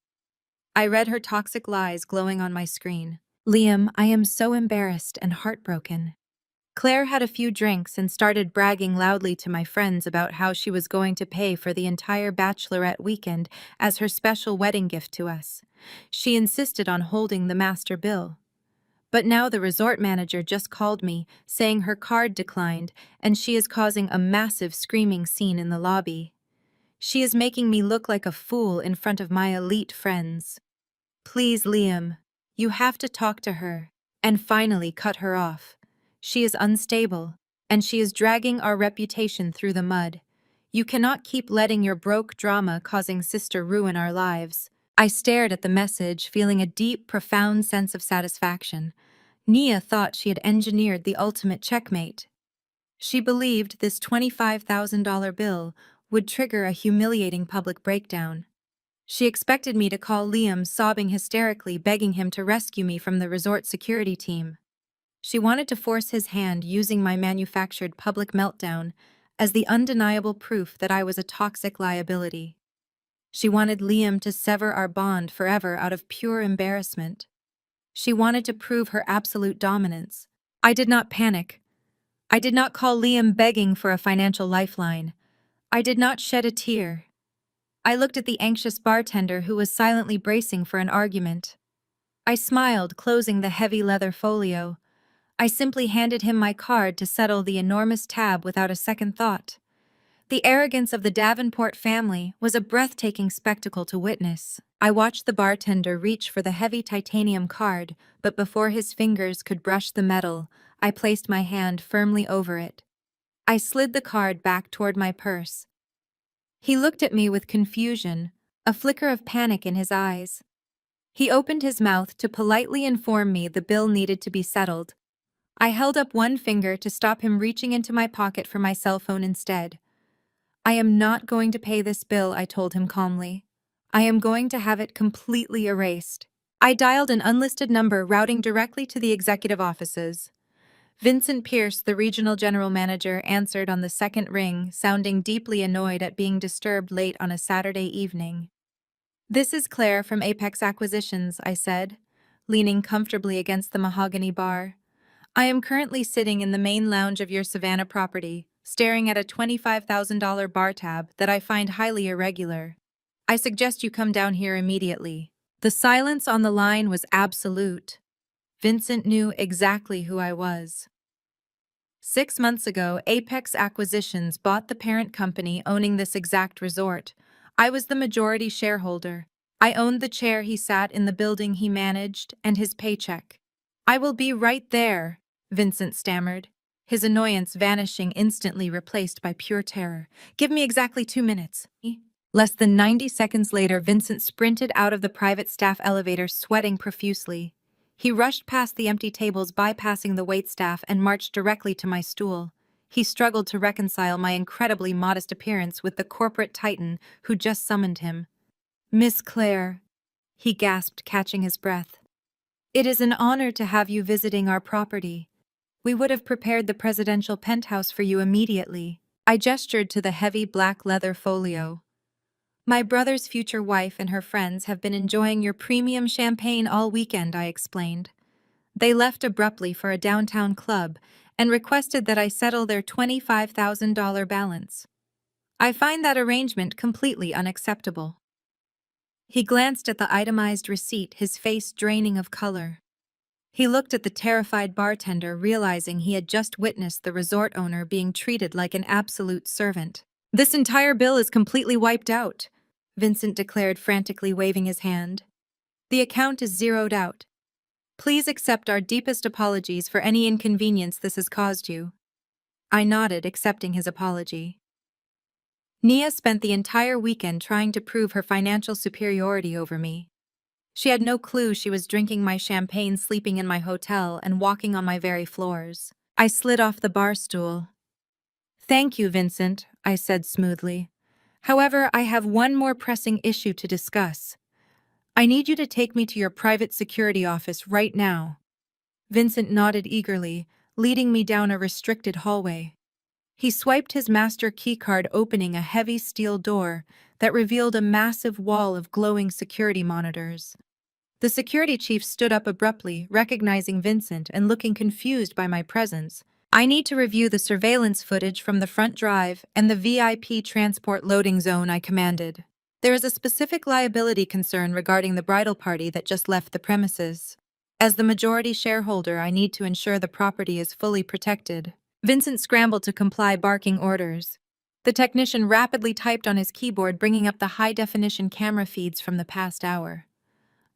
I read her toxic lies glowing on my screen. "Liam, I am so embarrassed and heartbroken. Claire had a few drinks and started bragging loudly to my friends about how she was going to pay for the entire bachelorette weekend as her special wedding gift to us. She insisted on holding the master bill. But now the resort manager just called me, saying her card declined, and she is causing a massive screaming scene in the lobby. She is making me look like a fool in front of my elite friends. Please, Liam, you have to talk to her and finally cut her off. She is unstable, and she is dragging our reputation through the mud. You cannot keep letting your broke drama causing sister ruin our lives." I stared at the message, feeling a deep, profound sense of satisfaction. Nia thought she had engineered the ultimate checkmate. She believed this $25,000 bill would trigger a humiliating public breakdown. She expected me to call Liam, sobbing hysterically, begging him to rescue me from the resort security team. She wanted to force his hand, using my manufactured public meltdown as the undeniable proof that I was a toxic liability. She wanted Liam to sever our bond forever out of pure embarrassment. She wanted to prove her absolute dominance. I did not panic. I did not call Liam begging for a financial lifeline. I did not shed a tear. I looked at the anxious bartender who was silently bracing for an argument. I smiled, closing the heavy leather folio. I simply handed him my card to settle the enormous tab without a second thought. The arrogance of the Davenport family was a breathtaking spectacle to witness. I watched the bartender reach for the heavy titanium card, but before his fingers could brush the metal, I placed my hand firmly over it. I slid the card back toward my purse. He looked at me with confusion, a flicker of panic in his eyes. He opened his mouth to politely inform me the bill needed to be settled. I held up one finger to stop him reaching into my pocket for my cell phone instead. I am not going to pay this bill, I told him calmly. I am going to have it completely erased. I dialed an unlisted number routing directly to the executive offices. Vincent Pierce, the regional general manager, answered on the second ring, sounding deeply annoyed at being disturbed late on a Saturday evening. "This is Claire from Apex Acquisitions," I said, leaning comfortably against the mahogany bar. "I am currently sitting in the main lounge of your Savannah property, staring at a $25,000 bar tab that I find highly irregular. I suggest you come down here immediately." The silence on the line was absolute. Vincent knew exactly who I was. 6 months ago, Apex Acquisitions bought the parent company owning this exact resort. I was the majority shareholder. I owned the chair he sat in, the building he managed, and his paycheck. "I will be right there," Vincent stammered, his annoyance vanishing, instantly replaced by pure terror. "Give me exactly 2 minutes." Less than 90 seconds later, Vincent sprinted out of the private staff elevator, sweating profusely. He rushed past the empty tables, bypassing the waitstaff, and marched directly to my stool. He struggled to reconcile my incredibly modest appearance with the corporate titan who just summoned him. "Miss Claire," he gasped, catching his breath. "It is an honor to have you visiting our property. We would have prepared the presidential penthouse for you immediately." I gestured to the heavy black leather folio. "My brother's future wife and her friends have been enjoying your premium champagne all weekend," I explained. "They left abruptly for a downtown club and requested that I settle their $25,000 balance. I find that arrangement completely unacceptable." He glanced at the itemized receipt, his face draining of color. He looked at the terrified bartender, realizing he had just witnessed the resort owner being treated like an absolute servant. "This entire bill is completely wiped out," Vincent declared, frantically waving his hand. "The account is zeroed out. Please accept our deepest apologies for any inconvenience this has caused you." I nodded, accepting his apology. Nia spent the entire weekend trying to prove her financial superiority over me. She had no clue she was drinking my champagne, sleeping in my hotel, and walking on my very floors. I slid off the bar stool. "Thank you, Vincent," I said smoothly. "However, I have one more pressing issue to discuss. I need you to take me to your private security office right now." Vincent nodded eagerly, leading me down a restricted hallway. He swiped his master keycard, opening a heavy steel door that revealed a massive wall of glowing security monitors. The security chief stood up abruptly, recognizing Vincent and looking confused by my presence. "I need to review the surveillance footage from the front drive and the VIP transport loading zone," I commanded. "There is a specific liability concern regarding the bridal party that just left the premises. As the majority shareholder, I need to ensure the property is fully protected." Vincent scrambled to comply, barking orders. The technician rapidly typed on his keyboard, bringing up the high-definition camera feeds from the past hour.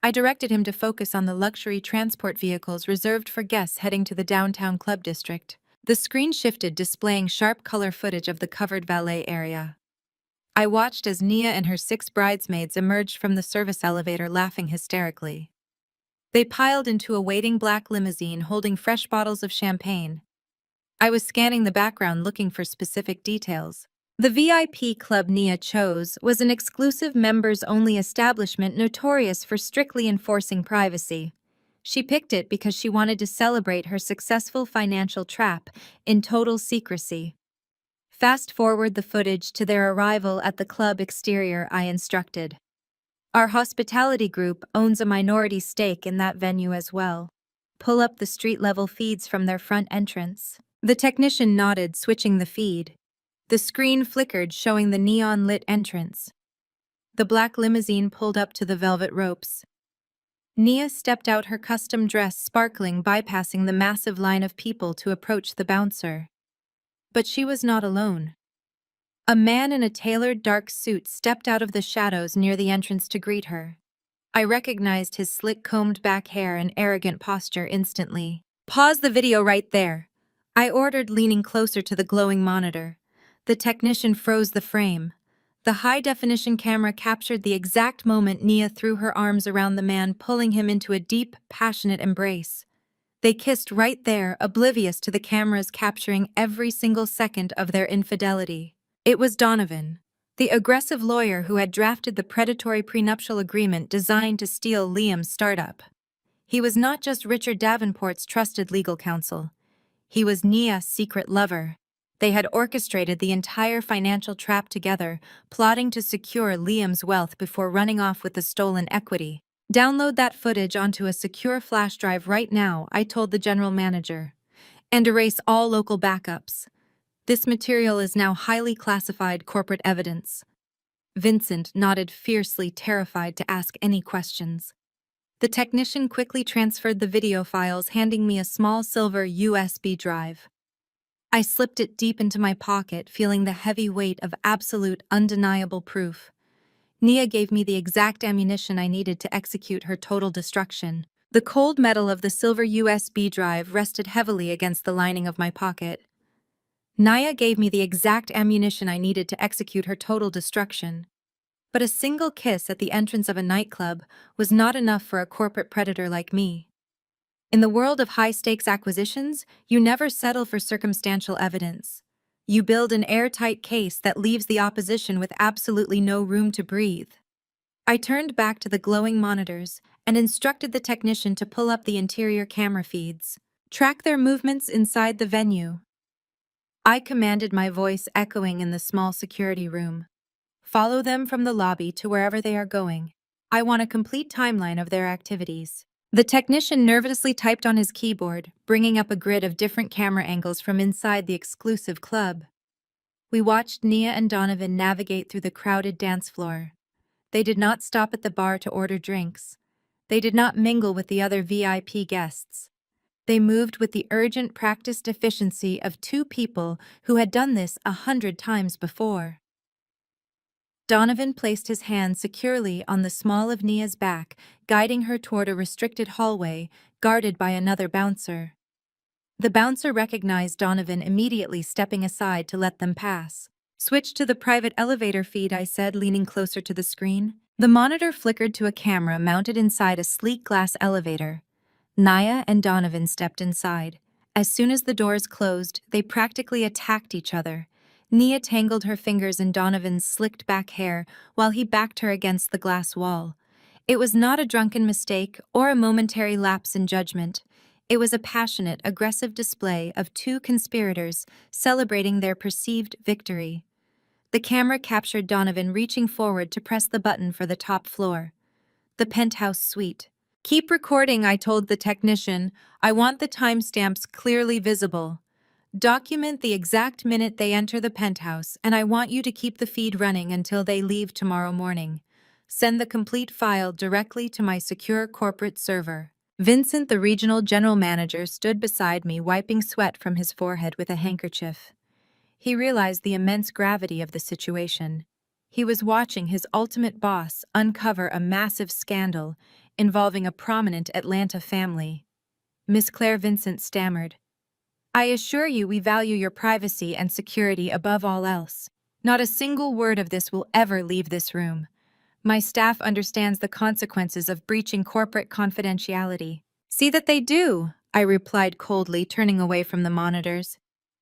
I directed him to focus on the luxury transport vehicles reserved for guests heading to the downtown club district. The screen shifted, displaying sharp color footage of the covered valet area. I watched as Nia and her 6 bridesmaids emerged from the service elevator, laughing hysterically. They piled into a waiting black limousine holding fresh bottles of champagne. I was scanning the background, looking for specific details. The VIP club Nia chose was an exclusive members-only establishment notorious for strictly enforcing privacy. She picked it because she wanted to celebrate her successful financial trap in total secrecy. "Fast forward the footage to their arrival at the club exterior," I instructed. "Our hospitality group owns a minority stake in that venue as well. Pull up the street-level feeds from their front entrance." The technician nodded, switching the feed. The screen flickered, showing the neon-lit entrance. The black limousine pulled up to the velvet ropes. Nia stepped out, her custom dress sparkling, bypassing the massive line of people to approach the bouncer. But she was not alone. A man in a tailored dark suit stepped out of the shadows near the entrance to greet her. I recognized his slick combed back hair and arrogant posture instantly. "Pause the video right there," I ordered, leaning closer to the glowing monitor. The technician froze the frame. The high-definition camera captured the exact moment Nia threw her arms around the man, pulling him into a deep, passionate embrace. They kissed right there, oblivious to the cameras capturing every single second of their infidelity. It was Donovan, the aggressive lawyer who had drafted the predatory prenuptial agreement designed to steal Liam's startup. He was not just Richard Davenport's trusted legal counsel. He was Nia's secret lover. They had orchestrated the entire financial trap together, plotting to secure Liam's wealth before running off with the stolen equity. "Download that footage onto a secure flash drive right now," I told the general manager, "and erase all local backups. This material is now highly classified corporate evidence." Vincent nodded fiercely, terrified to ask any questions. The technician quickly transferred the video files, handing me a small silver USB drive. I slipped it deep into my pocket, feeling the heavy weight of absolute, undeniable proof. Nia gave me the exact ammunition I needed to execute her total destruction. The cold metal of the silver USB drive rested heavily against the lining of my pocket. Nia gave me the exact ammunition I needed to execute her total destruction. But a single kiss at the entrance of a nightclub was not enough for a corporate predator like me. In the world of high-stakes acquisitions, you never settle for circumstantial evidence. You build an airtight case that leaves the opposition with absolutely no room to breathe. I turned back to the glowing monitors and instructed the technician to pull up the interior camera feeds. "Track their movements inside the venue," I commanded, my voice echoing in the small security room. "Follow them from the lobby to wherever they are going. I want a complete timeline of their activities." The technician nervously typed on his keyboard, bringing up a grid of different camera angles from inside the exclusive club. We watched Nia and Donovan navigate through the crowded dance floor. They did not stop at the bar to order drinks. They did not mingle with the other VIP guests. They moved with the urgent, practiced efficiency of two people who had done this 100 times before. Donovan placed his hand securely on the small of Nia's back, guiding her toward a restricted hallway, guarded by another bouncer. The bouncer recognized Donovan, immediately stepping aside to let them pass. "Switch to the private elevator feed," I said, leaning closer to the screen. The monitor flickered to a camera mounted inside a sleek glass elevator. Nia and Donovan stepped inside. As soon as the doors closed, they practically attacked each other. Nia tangled her fingers in Donovan's slicked back hair while he backed her against the glass wall. It was not a drunken mistake or a momentary lapse in judgment. It was a passionate, aggressive display of two conspirators celebrating their perceived victory. The camera captured Donovan reaching forward to press the button for the top floor. The penthouse suite. "Keep recording," I told the technician. "I want the timestamps clearly visible. Document the exact minute they enter the penthouse, and I want you to keep the feed running until they leave tomorrow morning. Send the complete file directly to my secure corporate server." Vincent, the regional general manager, stood beside me, wiping sweat from his forehead with a handkerchief. He realized the immense gravity of the situation. He was watching his ultimate boss uncover a massive scandal involving a prominent Atlanta family. Miss Claire, Vincent stammered, "I assure you we value your privacy and security above all else. Not a single word of this will ever leave this room. My staff understands the consequences of breaching corporate confidentiality." "See that they do," I replied coldly, turning away from the monitors.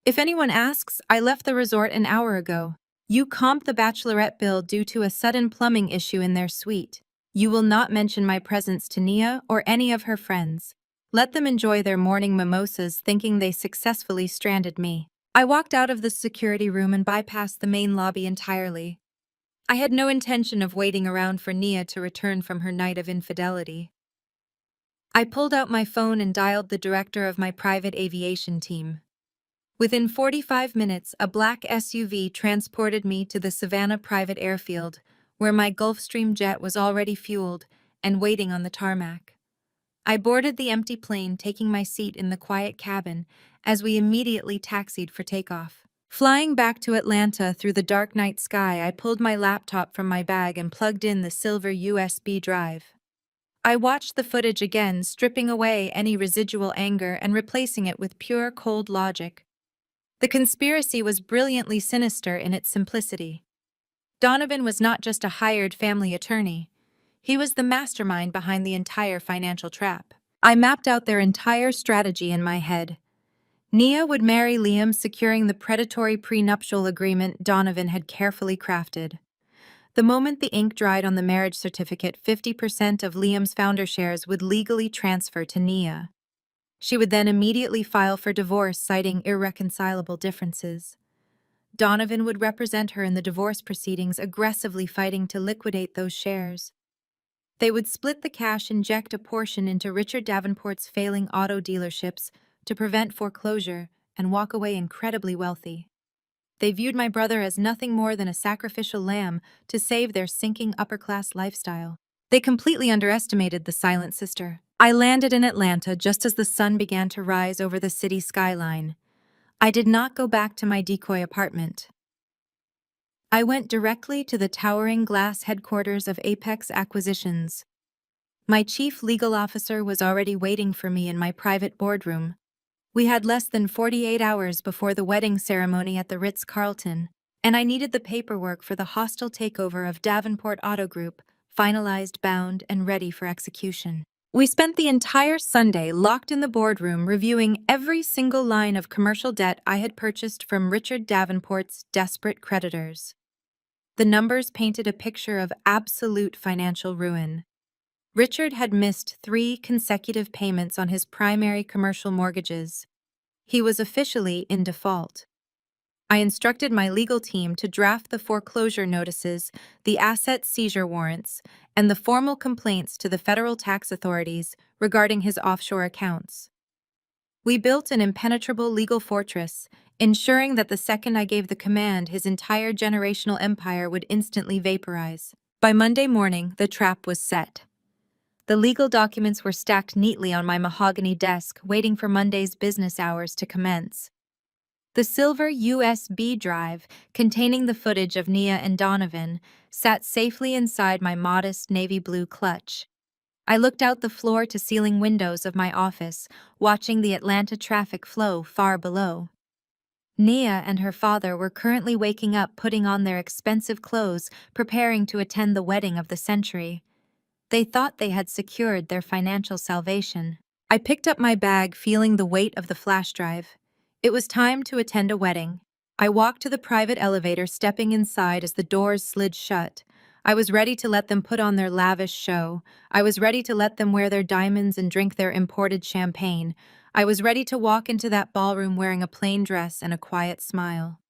"If anyone asks, I left the resort an hour ago. You comped the bachelorette bill due to a sudden plumbing issue in their suite. You will not mention my presence to Nia or any of her friends. Let them enjoy their morning mimosas, thinking they successfully stranded me." I walked out of the security room and bypassed the main lobby entirely. I had no intention of waiting around for Nia to return from her night of infidelity. I pulled out my phone and dialed the director of my private aviation team. Within 45 minutes, a black SUV transported me to the Savannah Private Airfield, where my Gulfstream jet was already fueled and waiting on the tarmac. I boarded the empty plane, taking my seat in the quiet cabin as we immediately taxied for takeoff. Flying back to Atlanta through the dark night sky, I pulled my laptop from my bag and plugged in the silver USB drive. I watched the footage again, stripping away any residual anger and replacing it with pure, cold logic. The conspiracy was brilliantly sinister in its simplicity. Donovan was not just a hired family attorney. He was the mastermind behind the entire financial trap. I mapped out their entire strategy in my head. Nia would marry Liam, securing the predatory prenuptial agreement Donovan had carefully crafted. The moment the ink dried on the marriage certificate, 50% of Liam's founder shares would legally transfer to Nia. She would then immediately file for divorce, citing irreconcilable differences. Donovan would represent her in the divorce proceedings, aggressively fighting to liquidate those shares. They would split the cash, inject a portion into Richard Davenport's failing auto dealerships to prevent foreclosure, and walk away incredibly wealthy. They viewed my brother as nothing more than a sacrificial lamb to save their sinking upper-class lifestyle. They completely underestimated the silent sister. I landed in Atlanta just as the sun began to rise over the city skyline. I did not go back to my decoy apartment. I went directly to the towering glass headquarters of Apex Acquisitions. My chief legal officer was already waiting for me in my private boardroom. We had less than 48 hours before the wedding ceremony at the Ritz-Carlton, and I needed the paperwork for the hostile takeover of Davenport Auto Group, finalized, bound, and ready for execution. We spent the entire Sunday locked in the boardroom reviewing every single line of commercial debt I had purchased from Richard Davenport's desperate creditors. The numbers painted a picture of absolute financial ruin. Richard had missed 3 consecutive payments on his primary commercial mortgages. He was officially in default. I instructed my legal team to draft the foreclosure notices, the asset seizure warrants, and the formal complaints to the federal tax authorities regarding his offshore accounts. We built an impenetrable legal fortress, ensuring that the second I gave the command, his entire generational empire would instantly vaporize. By Monday morning, the trap was set. The legal documents were stacked neatly on my mahogany desk, waiting for Monday's business hours to commence. The silver USB drive, containing the footage of Nia and Donovan, sat safely inside my modest navy blue clutch. I looked out the floor-to-ceiling windows of my office, watching the Atlanta traffic flow far below. Nia and her father were currently waking up, putting on their expensive clothes, preparing to attend the wedding of the century. They thought they had secured their financial salvation. I picked up my bag, feeling the weight of the flash drive. It was time to attend a wedding. I walked to the private elevator, stepping inside as the doors slid shut. I was ready to let them put on their lavish show. I was ready to let them wear their diamonds and drink their imported champagne. I was ready to walk into that ballroom wearing a plain dress and a quiet smile.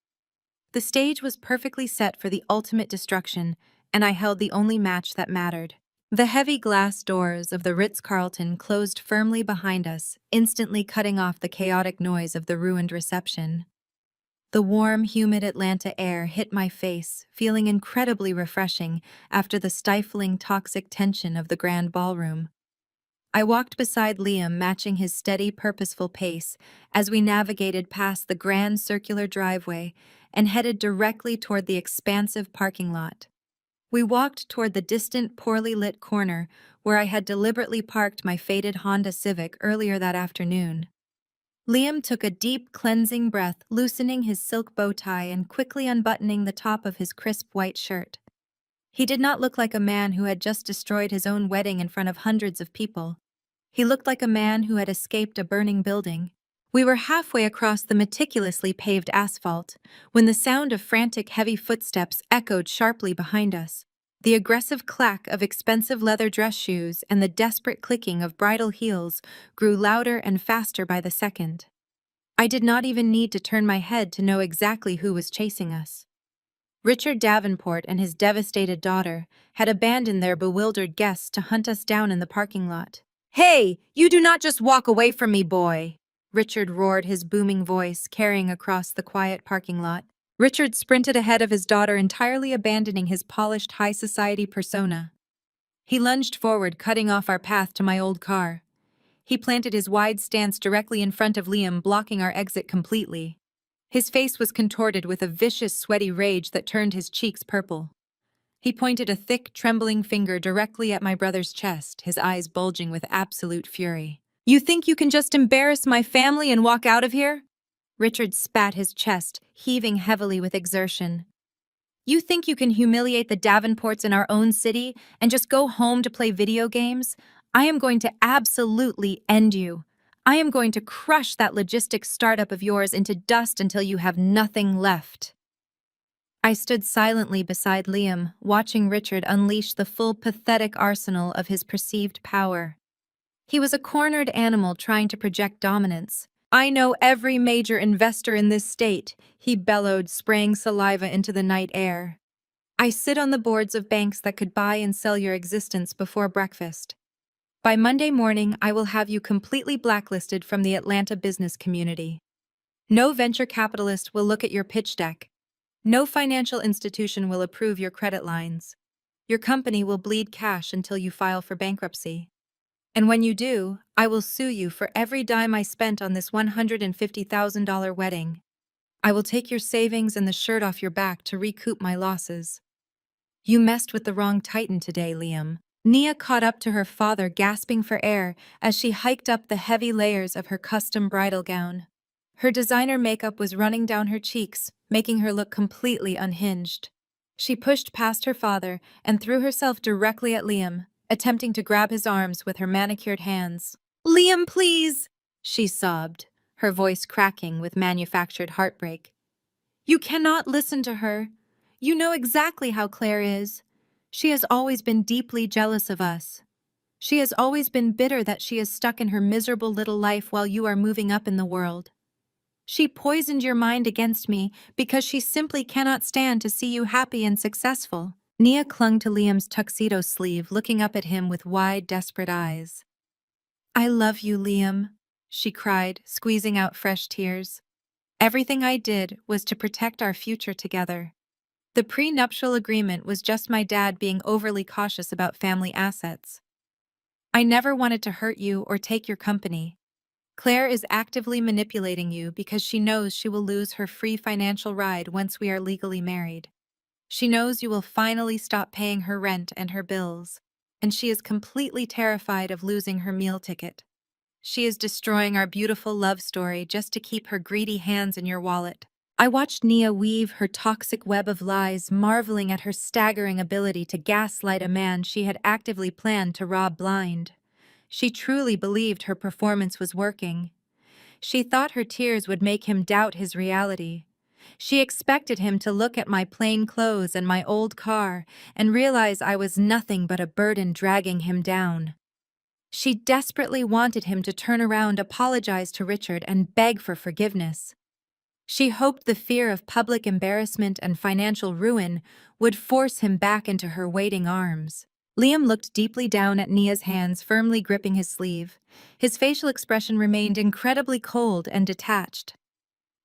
The stage was perfectly set for the ultimate destruction, and I held the only match that mattered. The heavy glass doors of the Ritz-Carlton closed firmly behind us, instantly cutting off the chaotic noise of the ruined reception. The warm, humid Atlanta air hit my face, feeling incredibly refreshing after the stifling, toxic tension of the grand ballroom. I walked beside Liam, matching his steady, purposeful pace as we navigated past the grand circular driveway and headed directly toward the expansive parking lot. We walked toward the distant, poorly lit corner where I had deliberately parked my faded Honda Civic earlier that afternoon. Liam took a deep, cleansing breath, loosening his silk bow tie and quickly unbuttoning the top of his crisp white shirt. He did not look like a man who had just destroyed his own wedding in front of hundreds of people. He looked like a man who had escaped a burning building. We were halfway across the meticulously paved asphalt when the sound of frantic, heavy footsteps echoed sharply behind us. The aggressive clack of expensive leather dress shoes and the desperate clicking of bridal heels grew louder and faster by the second. I did not even need to turn my head to know exactly who was chasing us. Richard Davenport and his devastated daughter had abandoned their bewildered guests to hunt us down in the parking lot. "Hey, you do not just walk away from me, boy!" Richard roared, his booming voice carrying across the quiet parking lot. Richard sprinted ahead of his daughter, entirely abandoning his polished high society persona. He lunged forward, cutting off our path to my old car. He planted his wide stance directly in front of Liam, blocking our exit completely. His face was contorted with a vicious, sweaty rage that turned his cheeks purple. He pointed a thick, trembling finger directly at my brother's chest, his eyes bulging with absolute fury. "You think you can just embarrass my family and walk out of here?" Richard spat his chest, heaving heavily with exertion. "You think you can humiliate the Davenports in our own city and just go home to play video games? I am going to absolutely end you. I am going to crush that logistics startup of yours into dust until you have nothing left." I stood silently beside Liam, watching Richard unleash the full pathetic arsenal of his perceived power. He was a cornered animal trying to project dominance. "I know every major investor in this state," he bellowed, spraying saliva into the night air. "I sit on the boards of banks that could buy and sell your existence before breakfast. By Monday morning, I will have you completely blacklisted from the Atlanta business community. No venture capitalist will look at your pitch deck. No financial institution will approve your credit lines. Your company will bleed cash until you file for bankruptcy. And when you do, I will sue you for every dime I spent on this $150,000 wedding. I will take your savings and the shirt off your back to recoup my losses." "You messed with the wrong titan today, Liam." Nia caught up to her father, gasping for air as she hiked up the heavy layers of her custom bridal gown. Her designer makeup was running down her cheeks, making her look completely unhinged. She pushed past her father and threw herself directly at Liam, attempting to grab his arms with her manicured hands. "Liam, please!" she sobbed, her voice cracking with manufactured heartbreak. "You cannot listen to her. You know exactly how Claire is. She has always been deeply jealous of us. She has always been bitter that she is stuck in her miserable little life while you are moving up in the world. She poisoned your mind against me because she simply cannot stand to see you happy and successful." Nia clung to Liam's tuxedo sleeve, looking up at him with wide, desperate eyes. "I love you, Liam," she cried, squeezing out fresh tears. "Everything I did was to protect our future together. The prenuptial agreement was just my dad being overly cautious about family assets. I never wanted to hurt you or take your company. Claire is actively manipulating you because she knows she will lose her free financial ride once we are legally married. She knows you will finally stop paying her rent and her bills, and she is completely terrified of losing her meal ticket. She is destroying our beautiful love story just to keep her greedy hands in your wallet." I watched Nia weave her toxic web of lies, marveling at her staggering ability to gaslight a man she had actively planned to rob blind. She truly believed her performance was working. She thought her tears would make him doubt his reality. She expected him to look at my plain clothes and my old car and realize I was nothing but a burden dragging him down. She desperately wanted him to turn around, apologize to Richard, and beg for forgiveness. She hoped the fear of public embarrassment and financial ruin would force him back into her waiting arms. Liam looked deeply down at Nia's hands, firmly gripping his sleeve. His facial expression remained incredibly cold and detached.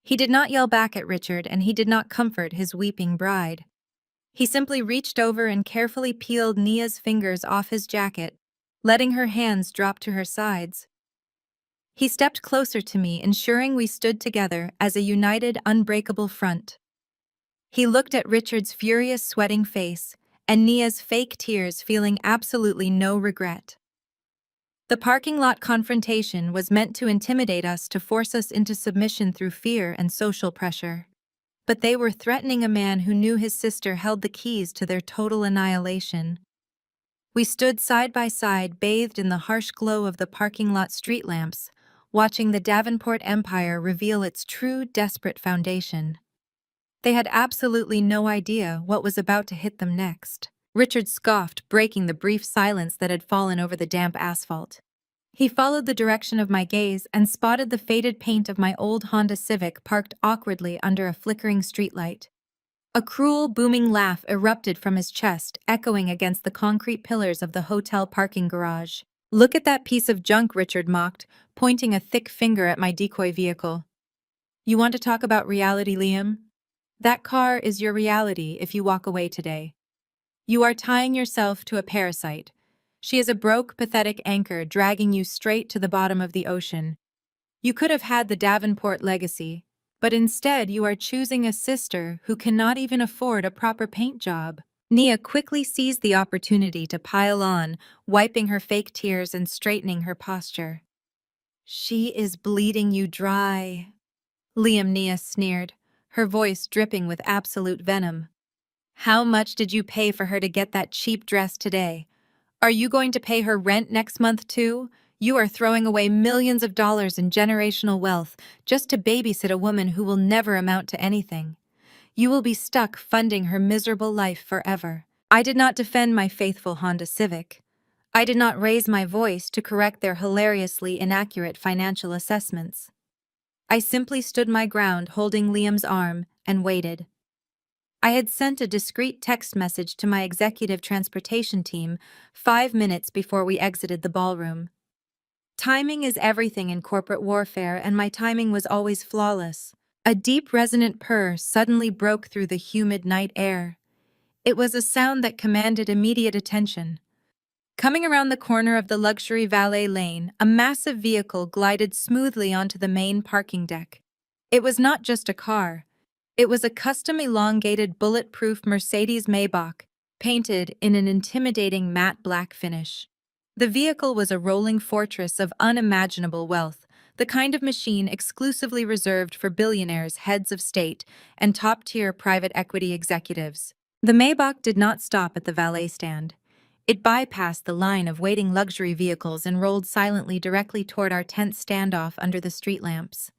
He did not yell back at Richard, and he did not comfort his weeping bride. He simply reached over and carefully peeled Nia's fingers off his jacket, letting her hands drop to her sides. He stepped closer to me, ensuring we stood together as a united, unbreakable front. He looked at Richard's furious, sweating face and Nia's fake tears, feeling absolutely no regret. The parking lot confrontation was meant to intimidate us, to force us into submission through fear and social pressure. But they were threatening a man who knew his sister held the keys to their total annihilation. We stood side by side, bathed in the harsh glow of the parking lot street lamps, watching the Davenport empire reveal its true, desperate foundation. They had absolutely no idea what was about to hit them next. Richard scoffed, breaking the brief silence that had fallen over the damp asphalt. He followed the direction of my gaze and spotted the faded paint of my old Honda Civic parked awkwardly under a flickering streetlight. A cruel, booming laugh erupted from his chest, echoing against the concrete pillars of the hotel parking garage. "Look at that piece of junk," Richard mocked, pointing a thick finger at my decoy vehicle. "You want to talk about reality, Liam? That car is your reality if you walk away today. You are tying yourself to a parasite. She is a broke, pathetic anchor dragging you straight to the bottom of the ocean. You could have had the Davenport legacy, but instead you are choosing a sister who cannot even afford a proper paint job. Nia quickly seized the opportunity to pile on, wiping her fake tears and straightening her posture. She is bleeding you dry. Nia sneered, her voice dripping with absolute venom. How much did you pay for her to get that cheap dress today? Are you going to pay her rent next month too? You are throwing away millions of dollars in generational wealth just to babysit a woman who will never amount to anything. You will be stuck funding her miserable life forever. I did not defend my faithful Honda Civic. I did not raise my voice to correct their hilariously inaccurate financial assessments. I simply stood my ground holding Liam's arm and waited. I had sent a discreet text message to my executive transportation team 5 minutes before we exited the ballroom. Timing is everything in corporate warfare, and my timing was always flawless. A deep, resonant purr suddenly broke through the humid night air. It was a sound that commanded immediate attention. Coming around the corner of the luxury valet lane, a massive vehicle glided smoothly onto the main parking deck. It was not just a car. It was a custom elongated bulletproof Mercedes Maybach, painted in an intimidating matte black finish. The vehicle was a rolling fortress of unimaginable wealth, the kind of machine exclusively reserved for billionaires, heads of state, and top-tier private equity executives. The Maybach did not stop at the valet stand. It bypassed the line of waiting luxury vehicles and rolled silently directly toward our tense standoff under the street lamps.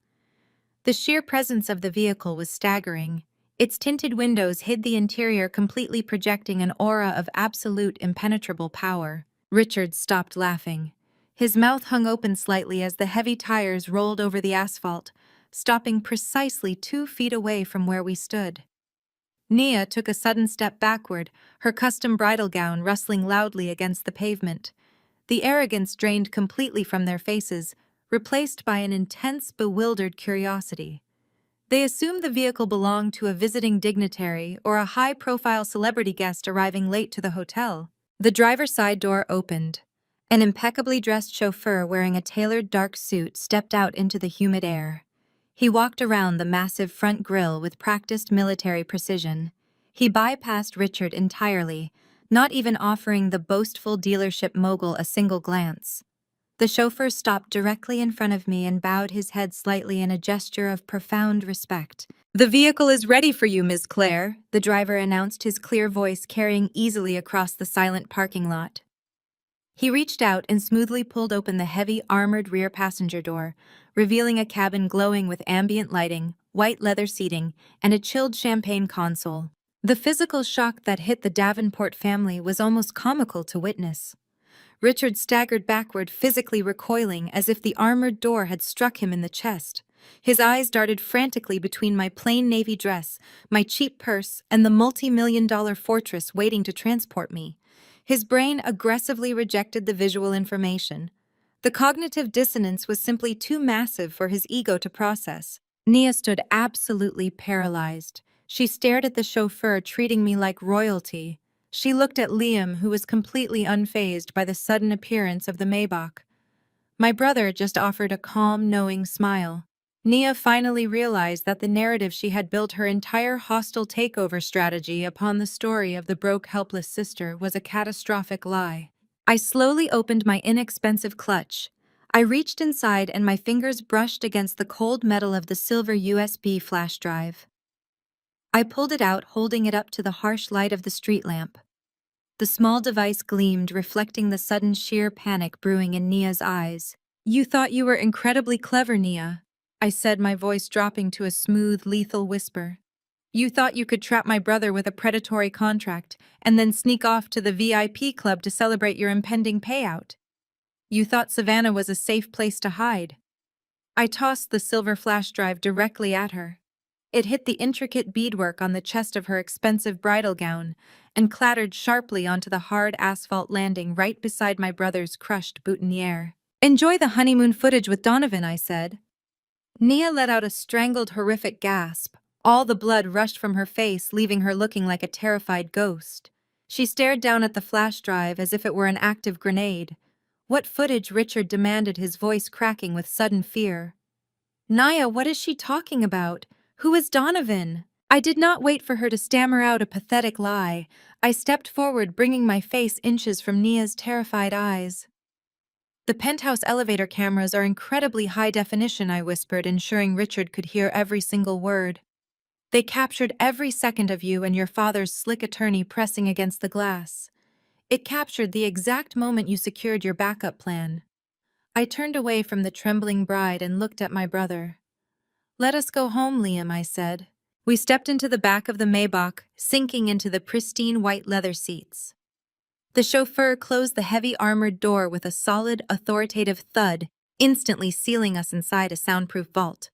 The sheer presence of the vehicle was staggering. Its tinted windows hid the interior, completely projecting an aura of absolute impenetrable power. Richard stopped laughing. His mouth hung open slightly as the heavy tires rolled over the asphalt, stopping precisely 2 feet away from where we stood. Nia took a sudden step backward, her custom bridal gown rustling loudly against the pavement. The arrogance drained completely from their faces, replaced by an intense, bewildered curiosity. They assumed the vehicle belonged to a visiting dignitary or a high-profile celebrity guest arriving late to the hotel. The driver's side door opened. An impeccably dressed chauffeur wearing a tailored dark suit stepped out into the humid air. He walked around the massive front grille with practiced military precision. He bypassed Richard entirely, not even offering the boastful dealership mogul a single glance. The chauffeur stopped directly in front of me and bowed his head slightly in a gesture of profound respect. "The vehicle is ready for you, Ms. Claire," the driver announced, his clear voice carrying easily across the silent parking lot. He reached out and smoothly pulled open the heavy, armored rear passenger door, revealing a cabin glowing with ambient lighting, white leather seating, and a chilled champagne console. The physical shock that hit the Davenport family was almost comical to witness. Richard staggered backward, physically recoiling as if the armored door had struck him in the chest. His eyes darted frantically between my plain navy dress, my cheap purse, and the multi-million-dollar fortress waiting to transport me. His brain aggressively rejected the visual information. The cognitive dissonance was simply too massive for his ego to process. Nia stood absolutely paralyzed. She stared at the chauffeur, treating me like royalty. She looked at Liam, who was completely unfazed by the sudden appearance of the Maybach. My brother just offered a calm, knowing smile. Nia finally realized that the narrative she had built her entire hostile takeover strategy upon the story of the broke, helpless sister was a catastrophic lie. I slowly opened my inexpensive clutch. I reached inside and my fingers brushed against the cold metal of the silver USB flash drive. I pulled it out, holding it up to the harsh light of the street lamp. The small device gleamed, reflecting the sudden sheer panic brewing in Nia's eyes. "You thought you were incredibly clever, Nia," I said, my voice dropping to a smooth, lethal whisper. "You thought you could trap my brother with a predatory contract and then sneak off to the VIP club to celebrate your impending payout. You thought Savannah was a safe place to hide." I tossed the silver flash drive directly at her. It hit the intricate beadwork on the chest of her expensive bridal gown and clattered sharply onto the hard asphalt landing right beside my brother's crushed boutonniere. "Enjoy the honeymoon footage with Donovan," I said. Nia let out a strangled, horrific gasp, All the blood rushed from her face, leaving her looking like a terrified ghost. She stared down at the flash drive as if it were an active grenade. "What footage?" Richard demanded, his voice cracking with sudden fear. "Naya, what is she talking about? Who is Donovan?" I did not wait for her to stammer out a pathetic lie. I stepped forward, bringing my face inches from Nia's terrified eyes. "The penthouse elevator cameras are incredibly high definition," I whispered, ensuring Richard could hear every single word. "They captured every second of you and your father's slick attorney pressing against the glass. It captured the exact moment you secured your backup plan." I turned away from the trembling bride and looked at my brother. "Let us go home, Liam," I said. We stepped into the back of the Maybach, sinking into the pristine white leather seats. The chauffeur closed the heavy armored door with a solid, authoritative thud, instantly sealing us inside a soundproof vault.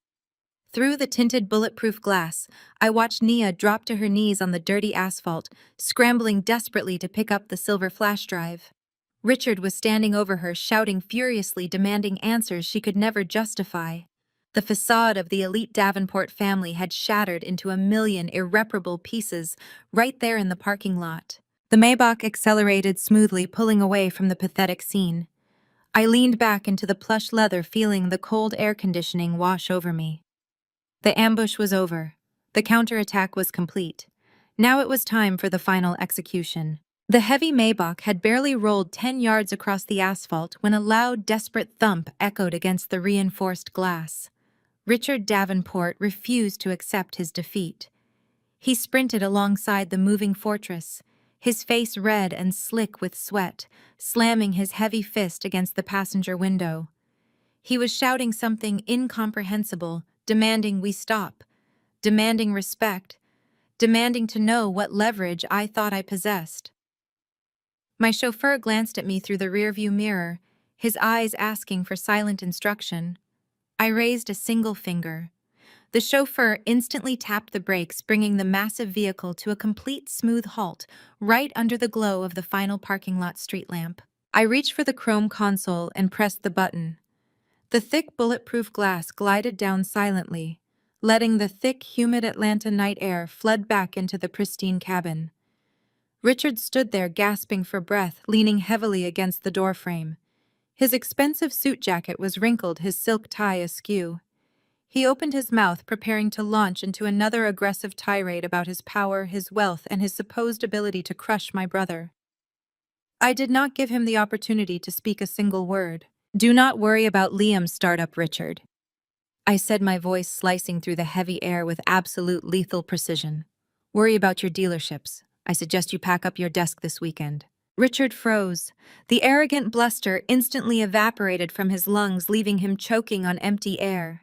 Through the tinted bulletproof glass, I watched Nia drop to her knees on the dirty asphalt, scrambling desperately to pick up the silver flash drive. Richard was standing over her, shouting furiously, demanding answers she could never justify. The facade of the elite Davenport family had shattered into a million irreparable pieces right there in the parking lot. The Maybach accelerated smoothly, pulling away from the pathetic scene. I leaned back into the plush leather, feeling the cold air conditioning wash over me. The ambush was over. The counterattack was complete. Now it was time for the final execution. The heavy Maybach had barely rolled 10 yards across the asphalt when a loud, desperate thump echoed against the reinforced glass. Richard Davenport refused to accept his defeat. He sprinted alongside the moving fortress, his face red and slick with sweat, slamming his heavy fist against the passenger window. He was shouting something incomprehensible, demanding we stop, demanding respect, demanding to know what leverage I thought I possessed. My chauffeur glanced at me through the rearview mirror, his eyes asking for silent instruction. I raised a single finger. The chauffeur instantly tapped the brakes, bringing the massive vehicle to a complete smooth halt right under the glow of the final parking lot street lamp. I reached for the chrome console and pressed the button. The thick bulletproof glass glided down silently, letting the thick, humid Atlanta night air flood back into the pristine cabin. Richard stood there gasping for breath, leaning heavily against the doorframe. His expensive suit jacket was wrinkled, his silk tie askew. He opened his mouth, preparing to launch into another aggressive tirade about his power, his wealth, and his supposed ability to crush my brother. I did not give him the opportunity to speak a single word. "Do not worry about Liam's startup, Richard," I said, my voice slicing through the heavy air with absolute lethal precision. "Worry about your dealerships. I suggest you pack up your desk this weekend." Richard froze. The arrogant bluster instantly evaporated from his lungs, leaving him choking on empty air.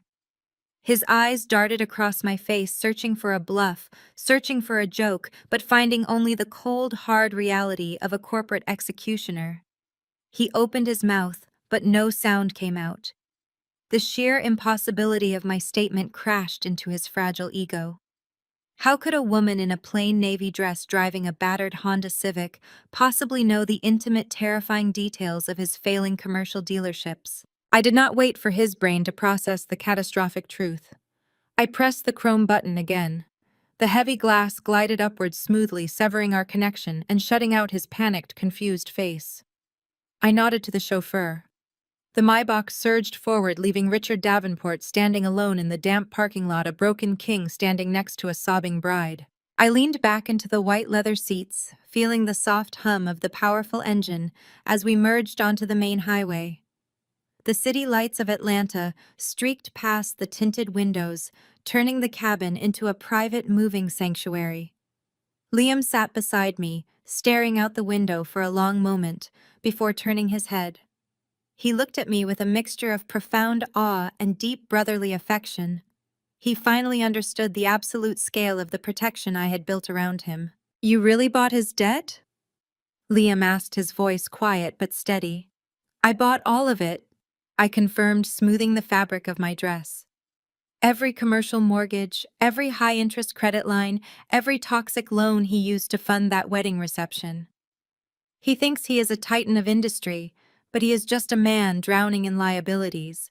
His eyes darted across my face, searching for a bluff, searching for a joke, but finding only the cold, hard reality of a corporate executioner. He opened his mouth, but no sound came out. The sheer impossibility of my statement crashed into his fragile ego. How could a woman in a plain navy dress driving a battered Honda Civic possibly know the intimate, terrifying details of his failing commercial dealerships? I did not wait for his brain to process the catastrophic truth. I pressed the chrome button again. The heavy glass glided upward smoothly, severing our connection and shutting out his panicked, confused face. I nodded to the chauffeur. The Maybach surged forward, leaving Richard Davenport standing alone in the damp parking lot, a broken king standing next to a sobbing bride. I leaned back into the white leather seats, feeling the soft hum of the powerful engine as we merged onto the main highway. The city lights of Atlanta streaked past the tinted windows, turning the cabin into a private moving sanctuary. Liam sat beside me, staring out the window for a long moment before turning his head. He looked at me with a mixture of profound awe and deep brotherly affection. He finally understood the absolute scale of the protection I had built around him. "You really bought his debt?" Liam asked, his voice quiet but steady. "I bought all of it," I confirmed, smoothing the fabric of my dress. "Every commercial mortgage, every high-interest credit line, every toxic loan he used to fund that wedding reception. He thinks he is a titan of industry, but he is just a man drowning in liabilities.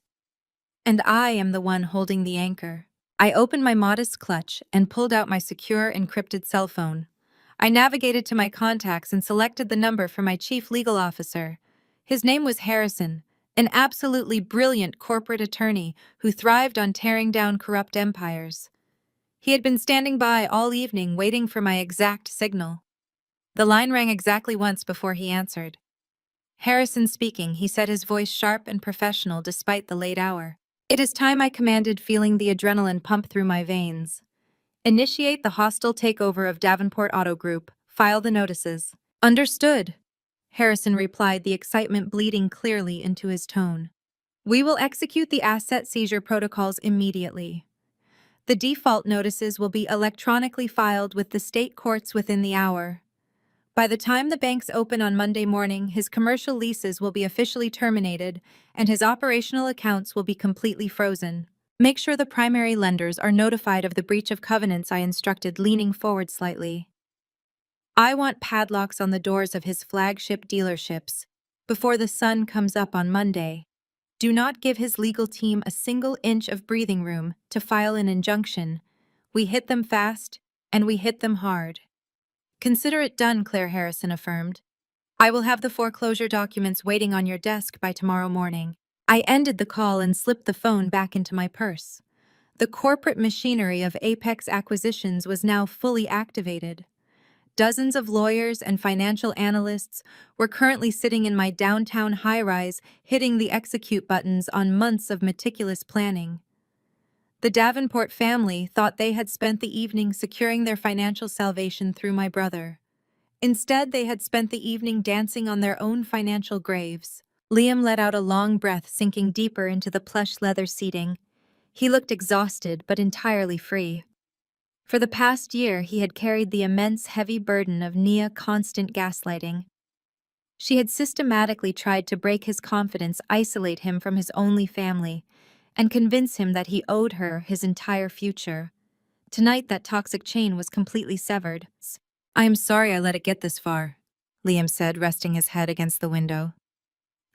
And I am the one holding the anchor." I opened my modest clutch and pulled out my secure, encrypted cell phone. I navigated to my contacts and selected the number for my chief legal officer. His name was Harrison, an absolutely brilliant corporate attorney who thrived on tearing down corrupt empires. He had been standing by all evening waiting for my exact signal. The line rang exactly once before he answered. Harrison speaking, he said, his voice sharp and professional despite the late hour. It is time, I commanded, feeling the adrenaline pump through my veins. Initiate the hostile takeover of Davenport Auto Group. File the notices. Understood, Harrison replied, the excitement bleeding clearly into his tone. We will execute the asset seizure protocols immediately. The default notices will be electronically filed with the state courts within the hour. By the time the banks open on Monday morning, his commercial leases will be officially terminated, and his operational accounts will be completely frozen. Make sure the primary lenders are notified of the breach of covenants, I instructed, leaning forward slightly. I want padlocks on the doors of his flagship dealerships before the sun comes up on Monday. Do not give his legal team a single inch of breathing room to file an injunction. We hit them fast, and we hit them hard. Consider it done, Claire, Harrison affirmed. I will have the foreclosure documents waiting on your desk by tomorrow morning. I ended the call and slipped the phone back into my purse. The corporate machinery of Apex Acquisitions was now fully activated. Dozens of lawyers and financial analysts were currently sitting in my downtown high-rise, hitting the execute buttons on months of meticulous planning. The Davenport family thought they had spent the evening securing their financial salvation through my brother. Instead, they had spent the evening dancing on their own financial graves. Liam let out a long breath, sinking deeper into the plush leather seating. He looked exhausted but entirely free. For the past year, he had carried the immense, heavy burden of Nia's constant gaslighting. She had systematically tried to break his confidence, isolate him from his only family, and convince him that he owed her his entire future. Tonight, that toxic chain was completely severed. I am sorry I let it get this far, Liam said, resting his head against the window.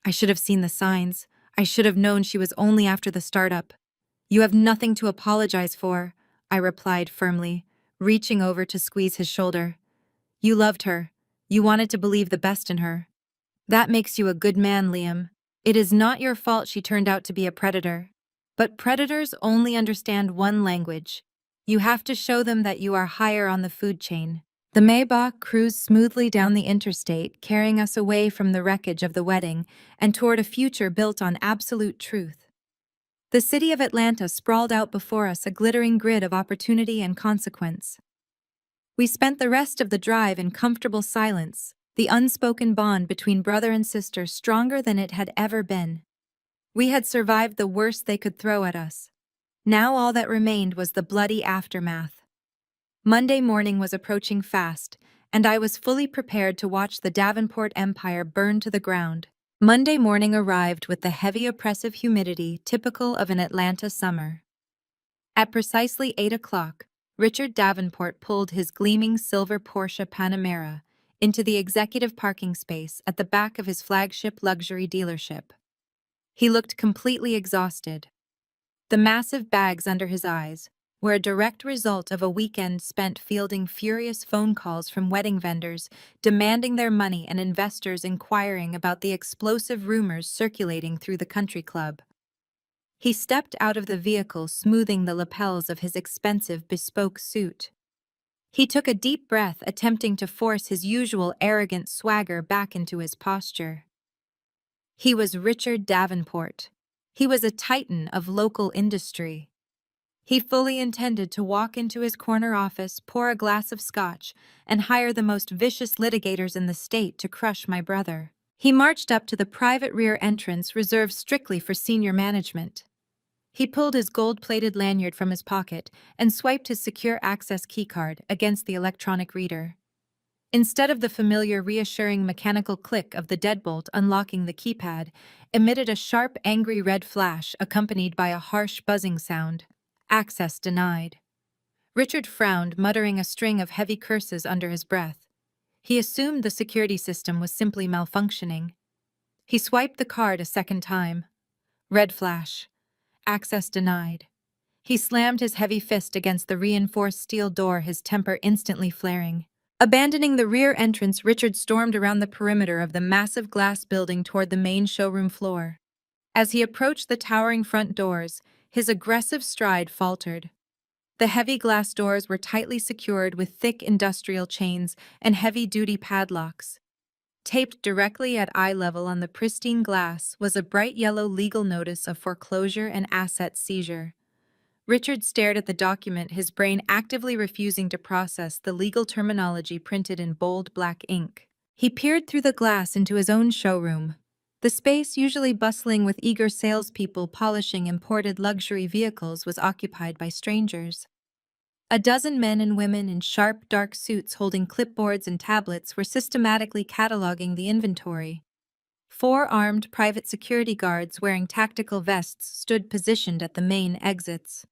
I should have seen the signs. I should have known she was only after the startup. You have nothing to apologize for, I replied firmly, reaching over to squeeze his shoulder. You loved her. You wanted to believe the best in her. That makes you a good man, Liam. It is not your fault she turned out to be a predator. But predators only understand one language. You have to show them that you are higher on the food chain. The Maybach cruised smoothly down the interstate, carrying us away from the wreckage of the wedding and toward a future built on absolute truth. The city of Atlanta sprawled out before us, a glittering grid of opportunity and consequence. We spent the rest of the drive in comfortable silence, the unspoken bond between brother and sister stronger than it had ever been. We had survived the worst they could throw at us. Now all that remained was the bloody aftermath. Monday morning was approaching fast, and I was fully prepared to watch the Davenport empire burn to the ground. Monday morning arrived with the heavy, oppressive humidity typical of an Atlanta summer. At precisely 8 o'clock, Richard Davenport pulled his gleaming silver Porsche Panamera into the executive parking space at the back of his flagship luxury dealership. He looked completely exhausted. The massive bags under his eyes were a direct result of a weekend spent fielding furious phone calls from wedding vendors demanding their money and investors inquiring about the explosive rumors circulating through the country club. He stepped out of the vehicle, smoothing the lapels of his expensive bespoke suit. He took a deep breath, attempting to force his usual arrogant swagger back into his posture. He was Richard Davenport. He was a titan of local industry. He fully intended to walk into his corner office, pour a glass of scotch, and hire the most vicious litigators in the state to crush my brother. He marched up to the private rear entrance reserved strictly for senior management. He pulled his gold-plated lanyard from his pocket and swiped his secure access keycard against the electronic reader. Instead of the familiar, reassuring mechanical click of the deadbolt unlocking the keypad, emitted a sharp, angry red flash accompanied by a harsh buzzing sound. Access denied. Richard frowned, muttering a string of heavy curses under his breath. He assumed the security system was simply malfunctioning. He swiped the card a second time. Red flash. Access denied. He slammed his heavy fist against the reinforced steel door, his temper instantly flaring. Abandoning the rear entrance, Richard stormed around the perimeter of the massive glass building toward the main showroom floor. As he approached the towering front doors, his aggressive stride faltered. The heavy glass doors were tightly secured with thick industrial chains and heavy-duty padlocks. Taped directly at eye level on the pristine glass was a bright yellow legal notice of foreclosure and asset seizure. Richard stared at the document, his brain actively refusing to process the legal terminology printed in bold black ink. He peered through the glass into his own showroom. The space, usually bustling with eager salespeople polishing imported luxury vehicles, was occupied by strangers. A dozen men and women in sharp, dark suits holding clipboards and tablets were systematically cataloging the inventory. 4 armed private security guards wearing tactical vests stood positioned at the main exits.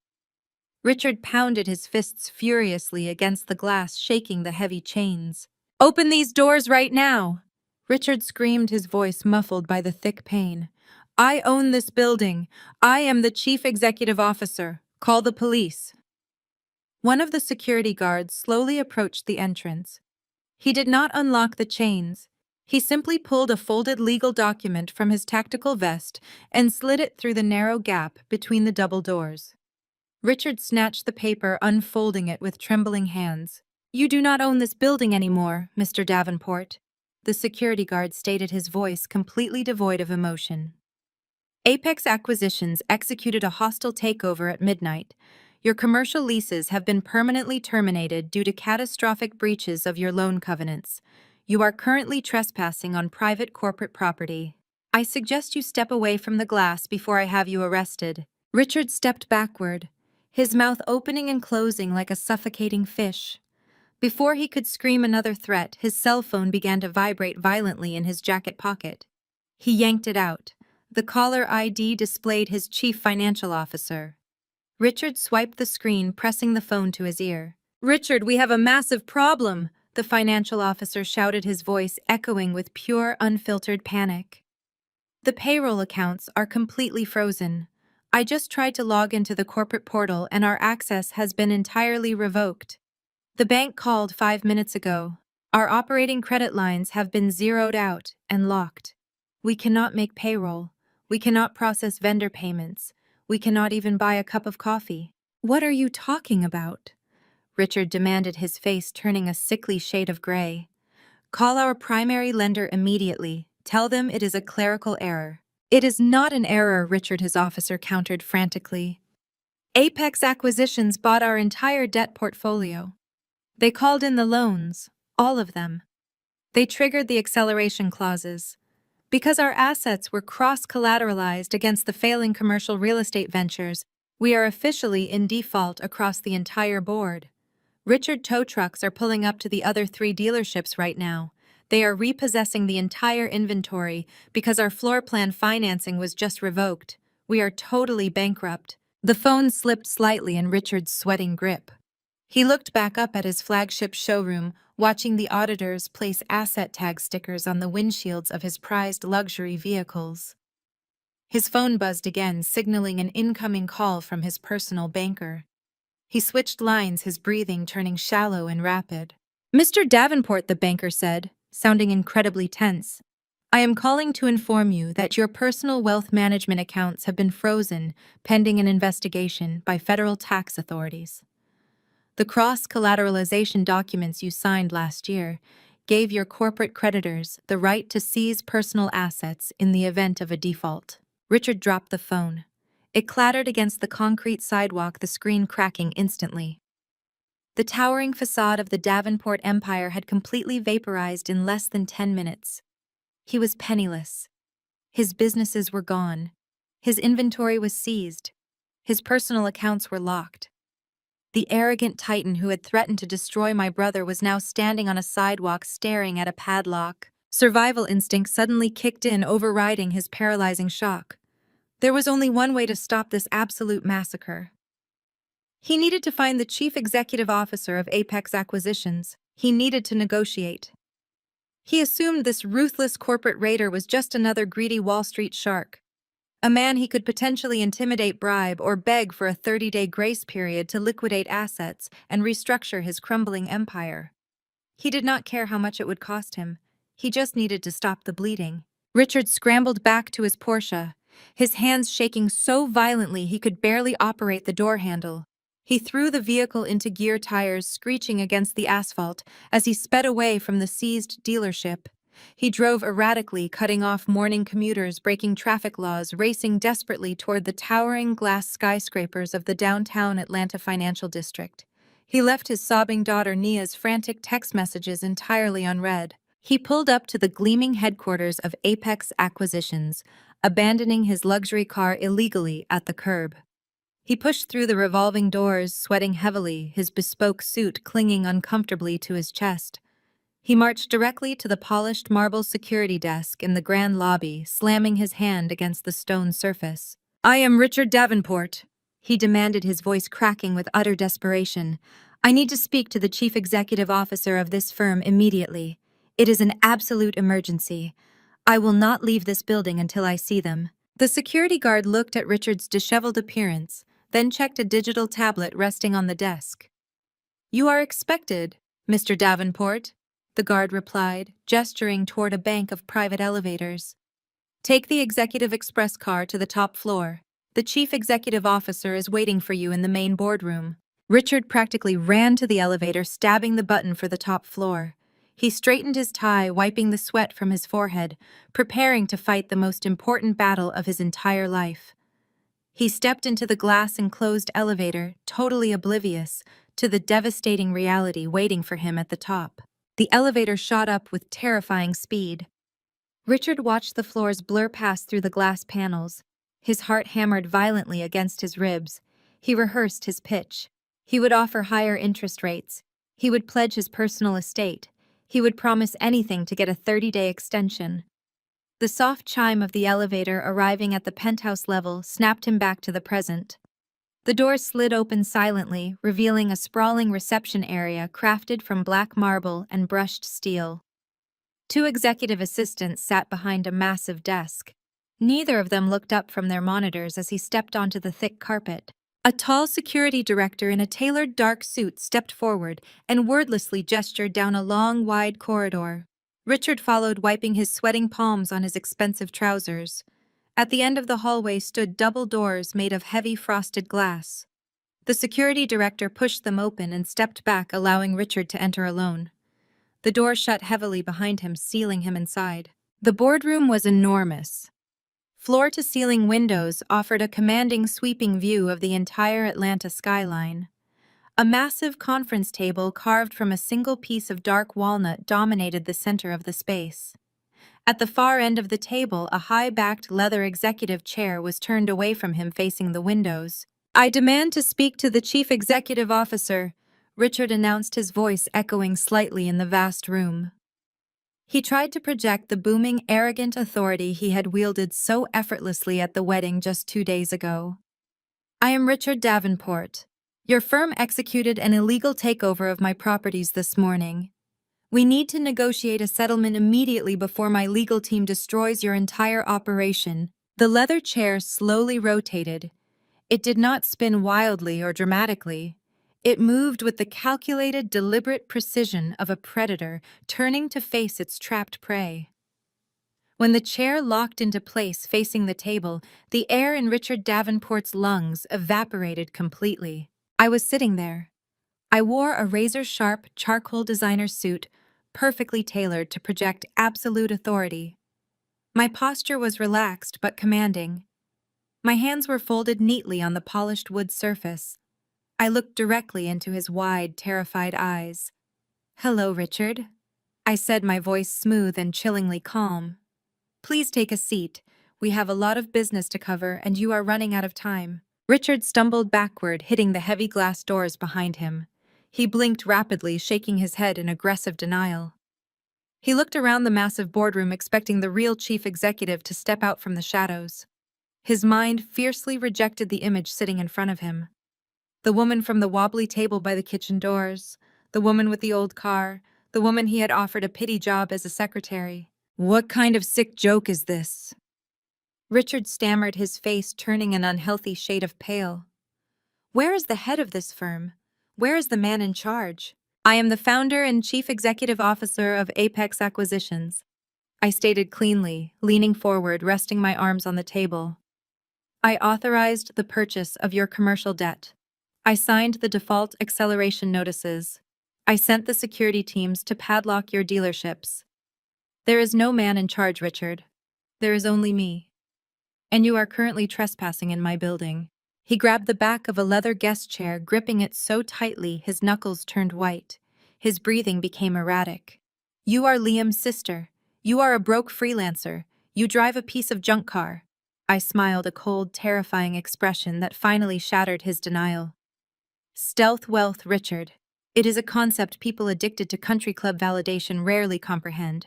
Richard pounded his fists furiously against the glass, shaking the heavy chains. "Open these doors right now!" Richard screamed, his voice muffled by the thick pain. "I own this building. I am the chief executive officer. Call the police." One of the security guards slowly approached the entrance. He did not unlock the chains. He simply pulled a folded legal document from his tactical vest and slid it through the narrow gap between the double doors. Richard snatched the paper, unfolding it with trembling hands. "You do not own this building anymore, Mr. Davenport," the security guard stated, his voice completely devoid of emotion. "Apex Acquisitions executed a hostile takeover at midnight. Your commercial leases have been permanently terminated due to catastrophic breaches of your loan covenants. You are currently trespassing on private corporate property. I suggest you step away from the glass before I have you arrested." Richard stepped backward, his mouth opening and closing like a suffocating fish. Before he could scream another threat, his cell phone began to vibrate violently in his jacket pocket. He yanked it out. The caller ID displayed his chief financial officer. Richard swiped the screen, pressing the phone to his ear. "Richard, we have a massive problem," the financial officer shouted, his voice echoing with pure, unfiltered panic. "The payroll accounts are completely frozen. I just tried to log into the corporate portal and our access has been entirely revoked. The bank called 5 minutes ago. Our operating credit lines have been zeroed out and locked. We cannot make payroll. We cannot process vendor payments. We cannot even buy a cup of coffee." "What are you talking about?" Richard demanded, his face turning a sickly shade of gray. "Call our primary lender immediately. Tell them it is a clerical error." "It is not an error," Richard, his officer, countered frantically. "Apex Acquisitions bought our entire debt portfolio. They called in the loans, all of them. They triggered the acceleration clauses. Because our assets were cross-collateralized against the failing commercial real estate ventures, we are officially in default across the entire board. Richard, tow trucks are pulling up to the other 3 dealerships right now. They are repossessing the entire inventory because our floor plan financing was just revoked. We are totally bankrupt." The phone slipped slightly in Richard's sweating grip. He looked back up at his flagship showroom, watching the auditors place asset tag stickers on the windshields of his prized luxury vehicles. His phone buzzed again, signaling an incoming call from his personal banker. He switched lines, his breathing turning shallow and rapid. "Mr. Davenport," the banker said, sounding incredibly tense, "I am calling to inform you that your personal wealth management accounts have been frozen pending an investigation by federal tax authorities. The cross-collateralization documents you signed last year gave your corporate creditors the right to seize personal assets in the event of a default." Richard dropped the phone. It clattered against the concrete sidewalk, the screen cracking instantly. The towering facade of the Davenport empire had completely vaporized in less than 10 minutes. He was penniless. His businesses were gone. His inventory was seized. His personal accounts were locked. The arrogant titan who had threatened to destroy my brother was now standing on a sidewalk staring at a padlock. Survival instinct suddenly kicked in, overriding his paralyzing shock. There was only one way to stop this absolute massacre. He needed to find the chief executive officer of Apex Acquisitions. He needed to negotiate. He assumed this ruthless corporate raider was just another greedy Wall Street shark. A man he could potentially intimidate, bribe, or beg for a 30-day grace period to liquidate assets and restructure his crumbling empire. He did not care how much it would cost him. He just needed to stop the bleeding. Richard scrambled back to his Porsche, his hands shaking so violently he could barely operate the door handle. He threw the vehicle into gear, tires screeching against the asphalt as he sped away from the seized dealership. He drove erratically, cutting off morning commuters, breaking traffic laws, racing desperately toward the towering glass skyscrapers of the downtown Atlanta financial district. He left his sobbing daughter Nia's frantic text messages entirely unread. He pulled up to the gleaming headquarters of Apex Acquisitions, abandoning his luxury car illegally at the curb. He pushed through the revolving doors, sweating heavily, his bespoke suit clinging uncomfortably to his chest. He marched directly to the polished marble security desk in the grand lobby, slamming his hand against the stone surface. "I am Richard Davenport," he demanded, his voice cracking with utter desperation. "I need to speak to the chief executive officer of this firm immediately. It is an absolute emergency. I will not leave this building until I see them." The security guard looked at Richard's disheveled appearance, then checked a digital tablet resting on the desk. "You are expected, Mr. Davenport," the guard replied, gesturing toward a bank of private elevators. "Take the executive express car to the top floor. The chief executive officer is waiting for you in the main boardroom." Richard practically ran to the elevator, stabbing the button for the top floor. He straightened his tie, wiping the sweat from his forehead, preparing to fight the most important battle of his entire life. He stepped into the glass-enclosed elevator, totally oblivious to the devastating reality waiting for him at the top. The elevator shot up with terrifying speed. Richard watched the floors blur past through the glass panels. His heart hammered violently against his ribs. He rehearsed his pitch. He would offer higher interest rates. He would pledge his personal estate. He would promise anything to get a 30-day extension. The soft chime of the elevator arriving at the penthouse level snapped him back to the present. The doors slid open silently, revealing a sprawling reception area crafted from black marble and brushed steel. Two executive assistants sat behind a massive desk. Neither of them looked up from their monitors as he stepped onto the thick carpet. A tall security director in a tailored dark suit stepped forward and wordlessly gestured down a long, wide corridor. Richard followed, wiping his sweating palms on his expensive trousers. At the end of the hallway stood double doors made of heavy frosted glass. The security director pushed them open and stepped back, allowing Richard to enter alone. The door shut heavily behind him, sealing him inside. The boardroom was enormous. Floor-to-ceiling windows offered a commanding, sweeping view of the entire Atlanta skyline. A massive conference table carved from a single piece of dark walnut dominated the center of the space. At the far end of the table, a high-backed leather executive chair was turned away from him, facing the windows. "I demand to speak to the chief executive officer," Richard announced, his voice echoing slightly in the vast room. He tried to project the booming, arrogant authority he had wielded so effortlessly at the wedding just 2 days ago. "I am Richard Davenport. Your firm executed an illegal takeover of my properties this morning. We need to negotiate a settlement immediately before my legal team destroys your entire operation." The leather chair slowly rotated. It did not spin wildly or dramatically. It moved with the calculated, deliberate precision of a predator turning to face its trapped prey. When the chair locked into place facing the table, the air in Richard Davenport's lungs evaporated completely. I was sitting there. I wore a razor-sharp charcoal designer suit, perfectly tailored to project absolute authority. My posture was relaxed but commanding. My hands were folded neatly on the polished wood surface. I looked directly into his wide, terrified eyes. "Hello, Richard," I said, my voice smooth and chillingly calm. "Please take a seat. We have a lot of business to cover, and you are running out of time." Richard stumbled backward, hitting the heavy glass doors behind him. He blinked rapidly, shaking his head in aggressive denial. He looked around the massive boardroom, expecting the real chief executive to step out from the shadows. His mind fiercely rejected the image sitting in front of him. The woman from the wobbly table by the kitchen doors, the woman with the old car, the woman he had offered a pity job as a secretary. What kind of sick joke is this? Richard stammered, his face turning an unhealthy shade of pale. Where is the head of this firm? Where is the man in charge? I am the founder and chief executive officer of Apex Acquisitions, I stated cleanly, leaning forward, resting my arms on the table. I authorized the purchase of your commercial debt. I signed the default acceleration notices. I sent the security teams to padlock your dealerships. There is no man in charge, Richard. There is only me. And you are currently trespassing in my building. He grabbed the back of a leather guest chair, gripping it so tightly his knuckles turned white. His breathing became erratic. You are Liam's sister. You are a broke freelancer. You drive a piece of junk car. I smiled, a cold, terrifying expression that finally shattered his denial. Stealth wealth, Richard. It is a concept people addicted to country club validation rarely comprehend.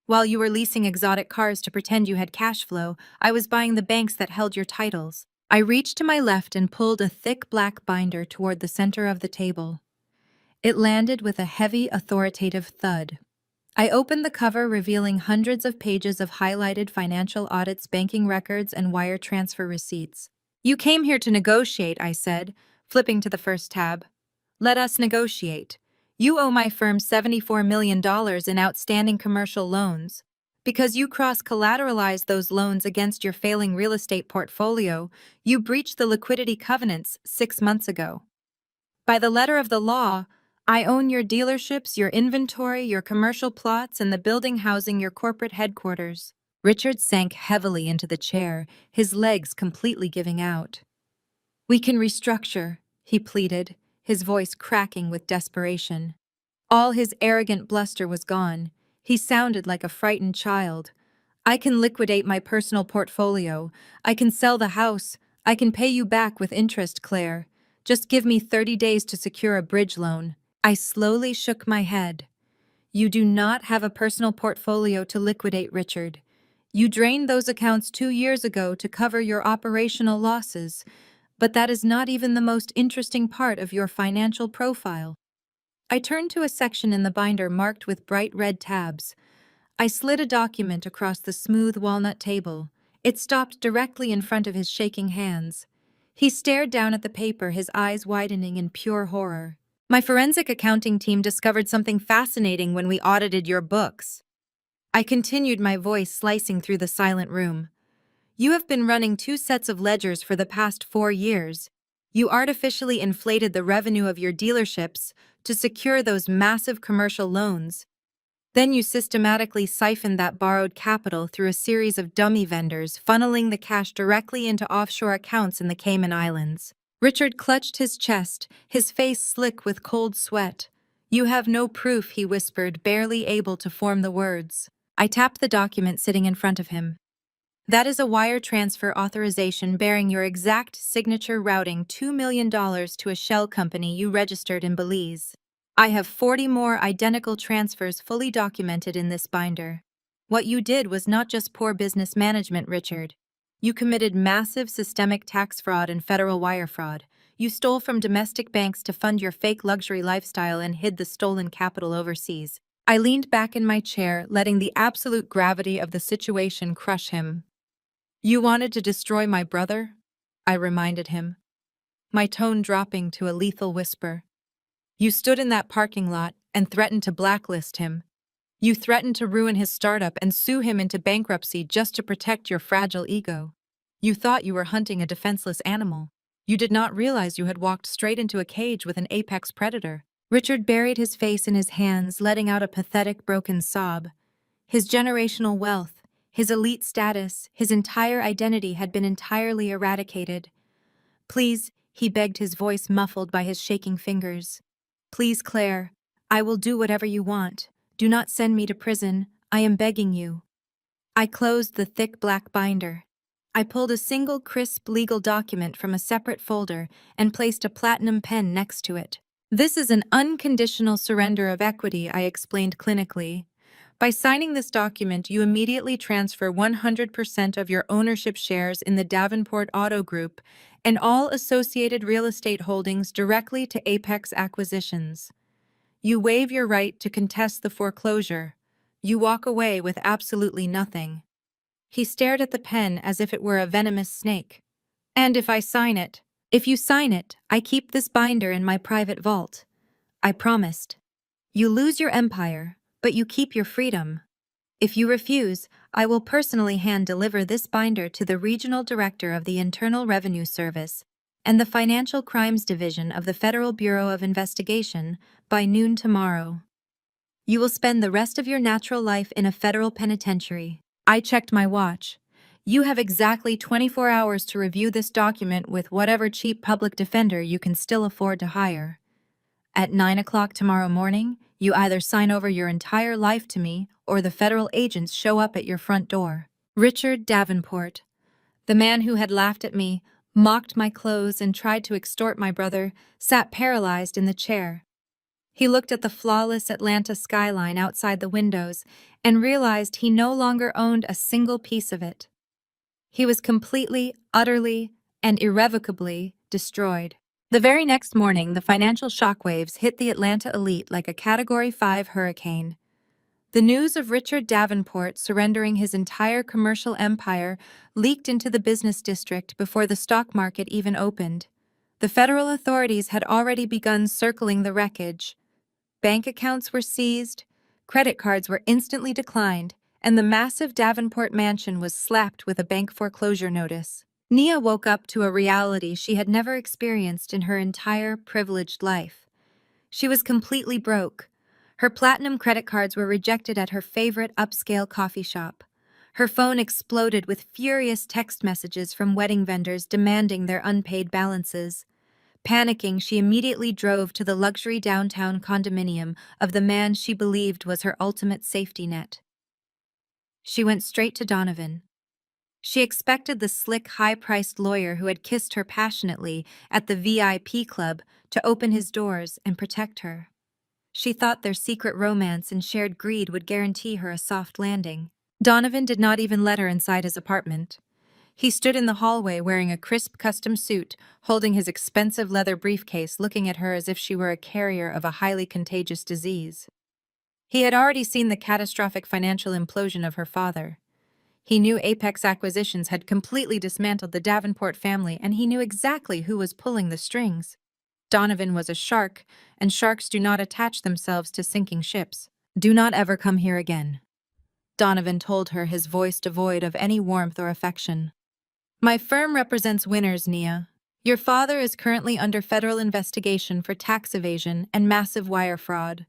While you were leasing exotic cars to pretend you had cash flow, I was buying the banks that held your titles. I reached to my left and pulled a thick black binder toward the center of the table. It landed with a heavy, authoritative thud. I opened the cover, revealing hundreds of pages of highlighted financial audits, banking records, and wire transfer receipts. You came here to negotiate, I said, flipping to the first tab. Let us negotiate. You owe my firm $74 million in outstanding commercial loans. Because you cross-collateralized those loans against your failing real estate portfolio, you breached the liquidity covenants 6 months ago. By the letter of the law, I own your dealerships, your inventory, your commercial plots, and the building housing your corporate headquarters. Richard sank heavily into the chair, his legs completely giving out. We can restructure, he pleaded, his voice cracking with desperation. All his arrogant bluster was gone. He sounded like a frightened child. I can liquidate my personal portfolio. I can sell the house. I can pay you back with interest, Claire. Just give me 30 days to secure a bridge loan. I slowly shook my head. You do not have a personal portfolio to liquidate, Richard. You drained those accounts 2 years ago to cover your operational losses, but that is not even the most interesting part of your financial profile. I turned to a section in the binder marked with bright red tabs. I slid a document across the smooth walnut table. It stopped directly in front of his shaking hands. He stared down at the paper, his eyes widening in pure horror. My forensic accounting team discovered something fascinating when we audited your books. I continued, my voice slicing through the silent room. You have been running 2 sets of ledgers for the past 4 years. You artificially inflated the revenue of your dealerships to secure those massive commercial loans. Then you systematically siphoned that borrowed capital through a series of dummy vendors, funneling the cash directly into offshore accounts in the Cayman Islands. Richard clutched his chest, his face slick with cold sweat. You have no proof, he whispered, barely able to form the words. I tapped the document sitting in front of him. That is a wire transfer authorization bearing your exact signature, routing $2 million to a shell company you registered in Belize. I have 40 more identical transfers fully documented in this binder. What you did was not just poor business management, Richard. You committed massive systemic tax fraud and federal wire fraud. You stole from domestic banks to fund your fake luxury lifestyle and hid the stolen capital overseas. I leaned back in my chair, letting the absolute gravity of the situation crush him. You wanted to destroy my brother? I reminded him, my tone dropping to a lethal whisper. You stood in that parking lot and threatened to blacklist him. You threatened to ruin his startup and sue him into bankruptcy just to protect your fragile ego. You thought you were hunting a defenseless animal. You did not realize you had walked straight into a cage with an apex predator. Richard buried his face in his hands, letting out a pathetic, broken sob. His generational wealth, his elite status, his entire identity had been entirely eradicated. Please, he begged, his voice muffled by his shaking fingers. Please, Claire, I will do whatever you want. Do not send me to prison. I am begging you. I closed the thick black binder. I pulled a single crisp legal document from a separate folder and placed a platinum pen next to it. This is an unconditional surrender of equity, I explained clinically. By signing this document, you immediately transfer 100% of your ownership shares in the Davenport Auto Group and all associated real estate holdings directly to Apex Acquisitions. You waive your right to contest the foreclosure. You walk away with absolutely nothing. He stared at the pen as if it were a venomous snake. "And if I sign it? If you sign it, I keep this binder in my private vault. I promised. You lose your empire, but you keep your freedom. If you refuse, I will personally hand-deliver this binder to the Regional Director of the Internal Revenue Service and the Financial Crimes Division of the Federal Bureau of Investigation by noon tomorrow. You will spend the rest of your natural life in a federal penitentiary." I checked my watch. "You have exactly 24 hours to review this document with whatever cheap public defender you can still afford to hire. At 9 o'clock tomorrow morning, you either sign over your entire life to me or the federal agents show up at your front door." Richard Davenport, the man who had laughed at me, mocked my clothes, and tried to extort my brother, sat paralyzed in the chair. He looked at the flawless Atlanta skyline outside the windows and realized he no longer owned a single piece of it. He was completely, utterly, and irrevocably destroyed. The very next morning, the financial shockwaves hit the Atlanta elite like a Category 5 hurricane. The news of Richard Davenport surrendering his entire commercial empire leaked into the business district before the stock market even opened. The federal authorities had already begun circling the wreckage. Bank accounts were seized, credit cards were instantly declined, and the massive Davenport mansion was slapped with a bank foreclosure notice. Nia woke up to a reality she had never experienced in her entire privileged life. She was completely broke. Her platinum credit cards were rejected at her favorite upscale coffee shop. Her phone exploded with furious text messages from wedding vendors demanding their unpaid balances. Panicking, she immediately drove to the luxury downtown condominium of the man she believed was her ultimate safety net. She went straight to Donovan. She expected the slick, high-priced lawyer who had kissed her passionately at the VIP club to open his doors and protect her. She thought their secret romance and shared greed would guarantee her a soft landing. Donovan did not even let her inside his apartment. He stood in the hallway wearing a crisp custom suit, holding his expensive leather briefcase, looking at her as if she were a carrier of a highly contagious disease. He had already seen the catastrophic financial implosion of her father. He knew Apex Acquisitions had completely dismantled the Davenport family, and he knew exactly who was pulling the strings. Donovan was a shark, and sharks do not attach themselves to sinking ships. "Do not ever come here again," Donovan told her, his voice devoid of any warmth or affection. "My firm represents winners, Nia. Your father is currently under federal investigation for tax evasion and massive wire fraud.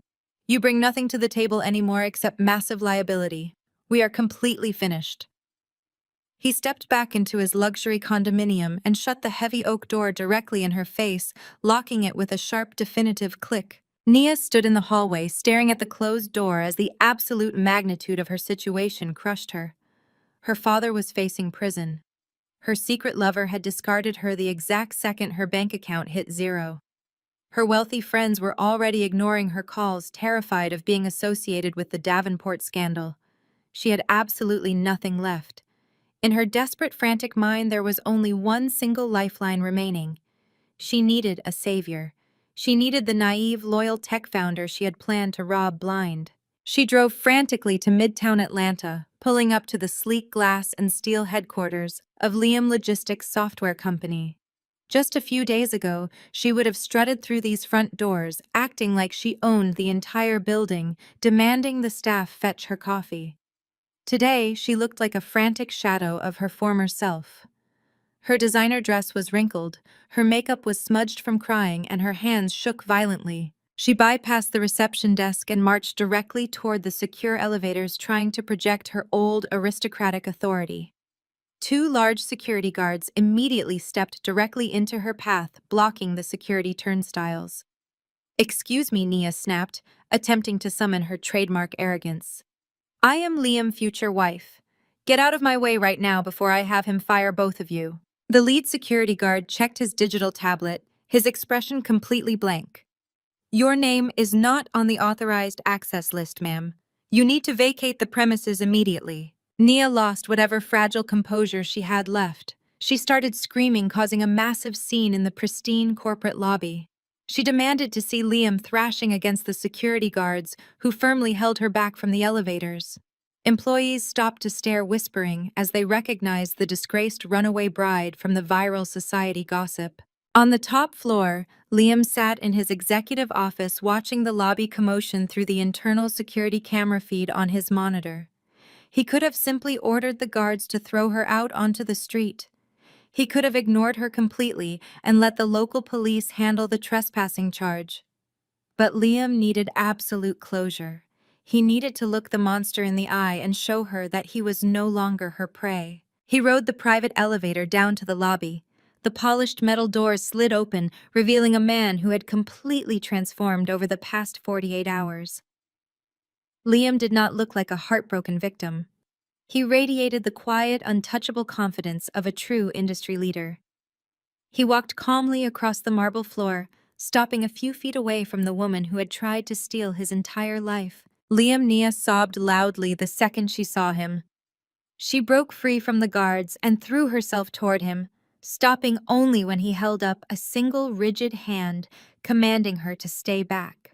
You bring nothing to the table anymore except massive liability. We are completely finished." He stepped back into his luxury condominium and shut the heavy oak door directly in her face, locking it with a sharp, definitive click. Nia stood in the hallway, staring at the closed door as the absolute magnitude of her situation crushed her. Her father was facing prison. Her secret lover had discarded her the exact second her bank account hit zero. Her wealthy friends were already ignoring her calls, terrified of being associated with the Davenport scandal. She had absolutely nothing left. In her desperate, frantic mind, there was only one single lifeline remaining. She needed a savior. She needed the naive, loyal tech founder she had planned to rob blind. She drove frantically to Midtown Atlanta, pulling up to the sleek glass and steel headquarters of Liam Logistics Software Company. Just a few days ago, she would have strutted through these front doors, acting like she owned the entire building, demanding the staff fetch her coffee. Today, she looked like a frantic shadow of her former self. Her designer dress was wrinkled, her makeup was smudged from crying, and her hands shook violently. She bypassed the reception desk and marched directly toward the secure elevators, trying to project her old, aristocratic authority. Two large security guards immediately stepped directly into her path, blocking the security turnstiles. "Excuse me," Nia snapped, attempting to summon her trademark arrogance. "I am Liam's future wife. Get out of my way right now before I have him fire both of you." The lead security guard checked his digital tablet, his expression completely blank. "Your name is not on the authorized access list, ma'am. You need to vacate the premises immediately." Nia lost whatever fragile composure she had left. She started screaming, causing a massive scene in the pristine corporate lobby. She demanded to see Liam thrashing against the security guards, who firmly held her back from the elevators. Employees stopped to stare, whispering, as they recognized the disgraced runaway bride from the viral society gossip. On the top floor, Liam sat in his executive office watching the lobby commotion through the internal security camera feed on his monitor. He could have simply ordered the guards to throw her out onto the street. He could have ignored her completely and let the local police handle the trespassing charge. But Liam needed absolute closure. He needed to look the monster in the eye and show her that he was no longer her prey. He rode the private elevator down to the lobby. The polished metal doors slid open, revealing a man who had completely transformed over the past 48 hours. Liam did not look like a heartbroken victim. He radiated the quiet, untouchable confidence of a true industry leader. He walked calmly across the marble floor, stopping a few feet away from the woman who had tried to steal his entire life. Nia sobbed loudly the second she saw him. She broke free from the guards and threw herself toward him, stopping only when he held up a single rigid hand, commanding her to stay back.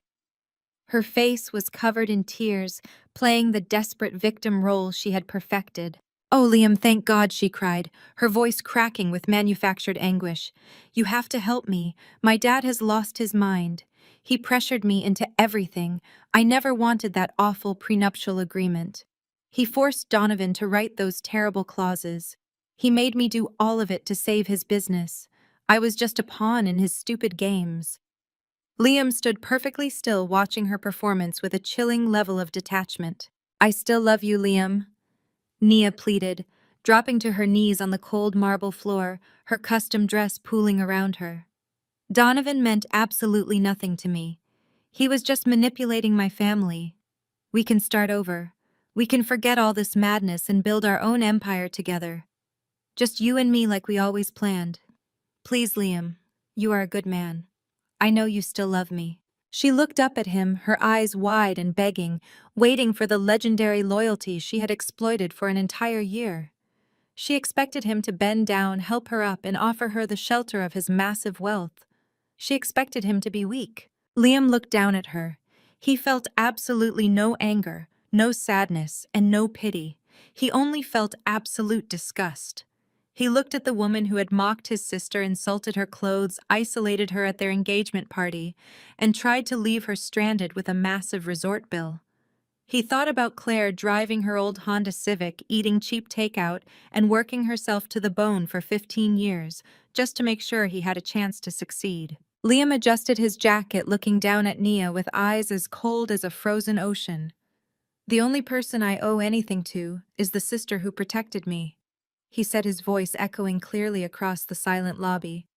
Her face was covered in tears, playing the desperate victim role she had perfected. "Oh, Liam, thank God," she cried, her voice cracking with manufactured anguish. "You have to help me. My dad has lost his mind. He pressured me into everything. I never wanted that awful prenuptial agreement. He forced Donovan to write those terrible clauses. He made me do all of it to save his business. I was just a pawn in his stupid games." Liam stood perfectly still, watching her performance with a chilling level of detachment. "I still love you, Liam," Nia pleaded, dropping to her knees on the cold marble floor, her custom dress pooling around her. "Donovan meant absolutely nothing to me. He was just manipulating my family. We can start over. We can forget all this madness and build our own empire together. Just you and me like we always planned. Please, Liam, you are a good man. I know you still love me." She looked up at him, her eyes wide and begging, waiting for the legendary loyalty she had exploited for an entire year. She expected him to bend down, help her up, and offer her the shelter of his massive wealth. She expected him to be weak. Liam looked down at her. He felt absolutely no anger, no sadness, and no pity. He only felt absolute disgust. He looked at the woman who had mocked his sister, insulted her clothes, isolated her at their engagement party, and tried to leave her stranded with a massive resort bill. He thought about Claire driving her old Honda Civic, eating cheap takeout, and working herself to the bone for 15 years, just to make sure he had a chance to succeed. Liam adjusted his jacket, looking down at Nia with eyes as cold as a frozen ocean. "The only person I owe anything to is the sister who protected me," he said, his voice echoing clearly across the silent lobby.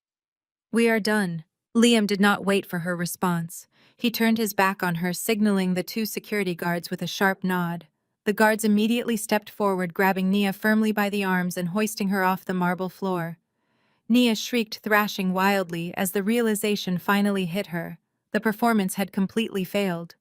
"We are done." Liam did not wait for her response. He turned his back on her, signaling the two security guards with a sharp nod. The guards immediately stepped forward, grabbing Nia firmly by the arms and hoisting her off the marble floor. Nia shrieked, thrashing wildly as the realization finally hit her. The performance had completely failed.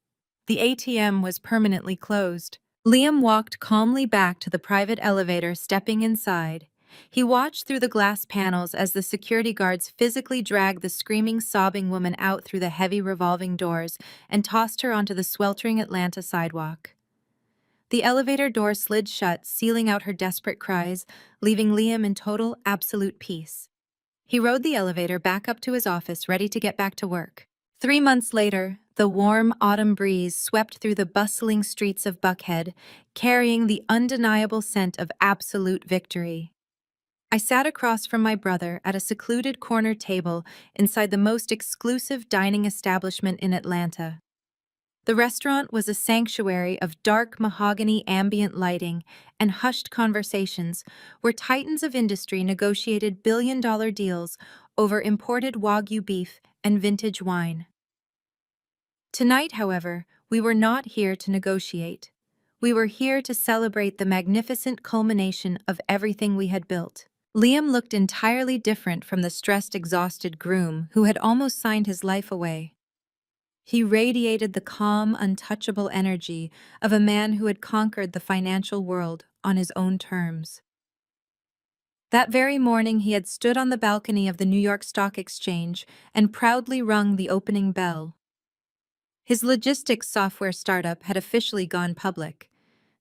The ATM was permanently closed. Liam walked calmly back to the private elevator, stepping inside. He watched through the glass panels as the security guards physically dragged the screaming, sobbing woman out through the heavy revolving doors and tossed her onto the sweltering Atlanta sidewalk. The elevator door slid shut, sealing out her desperate cries, leaving Liam in total, absolute peace. He rode the elevator back up to his office, ready to get back to work. 3 months later, the warm autumn breeze swept through the bustling streets of Buckhead, carrying the undeniable scent of absolute victory. I sat across from my brother at a secluded corner table inside the most exclusive dining establishment in Atlanta. The restaurant was a sanctuary of dark mahogany ambient lighting and hushed conversations where titans of industry negotiated billion-dollar deals over imported Wagyu beef and vintage wine. Tonight, however, we were not here to negotiate. We were here to celebrate the magnificent culmination of everything we had built. Liam looked entirely different from the stressed, exhausted groom who had almost signed his life away. He radiated the calm, untouchable energy of a man who had conquered the financial world on his own terms. That very morning, he had stood on the balcony of the New York Stock Exchange and proudly rung the opening bell. His logistics software startup had officially gone public.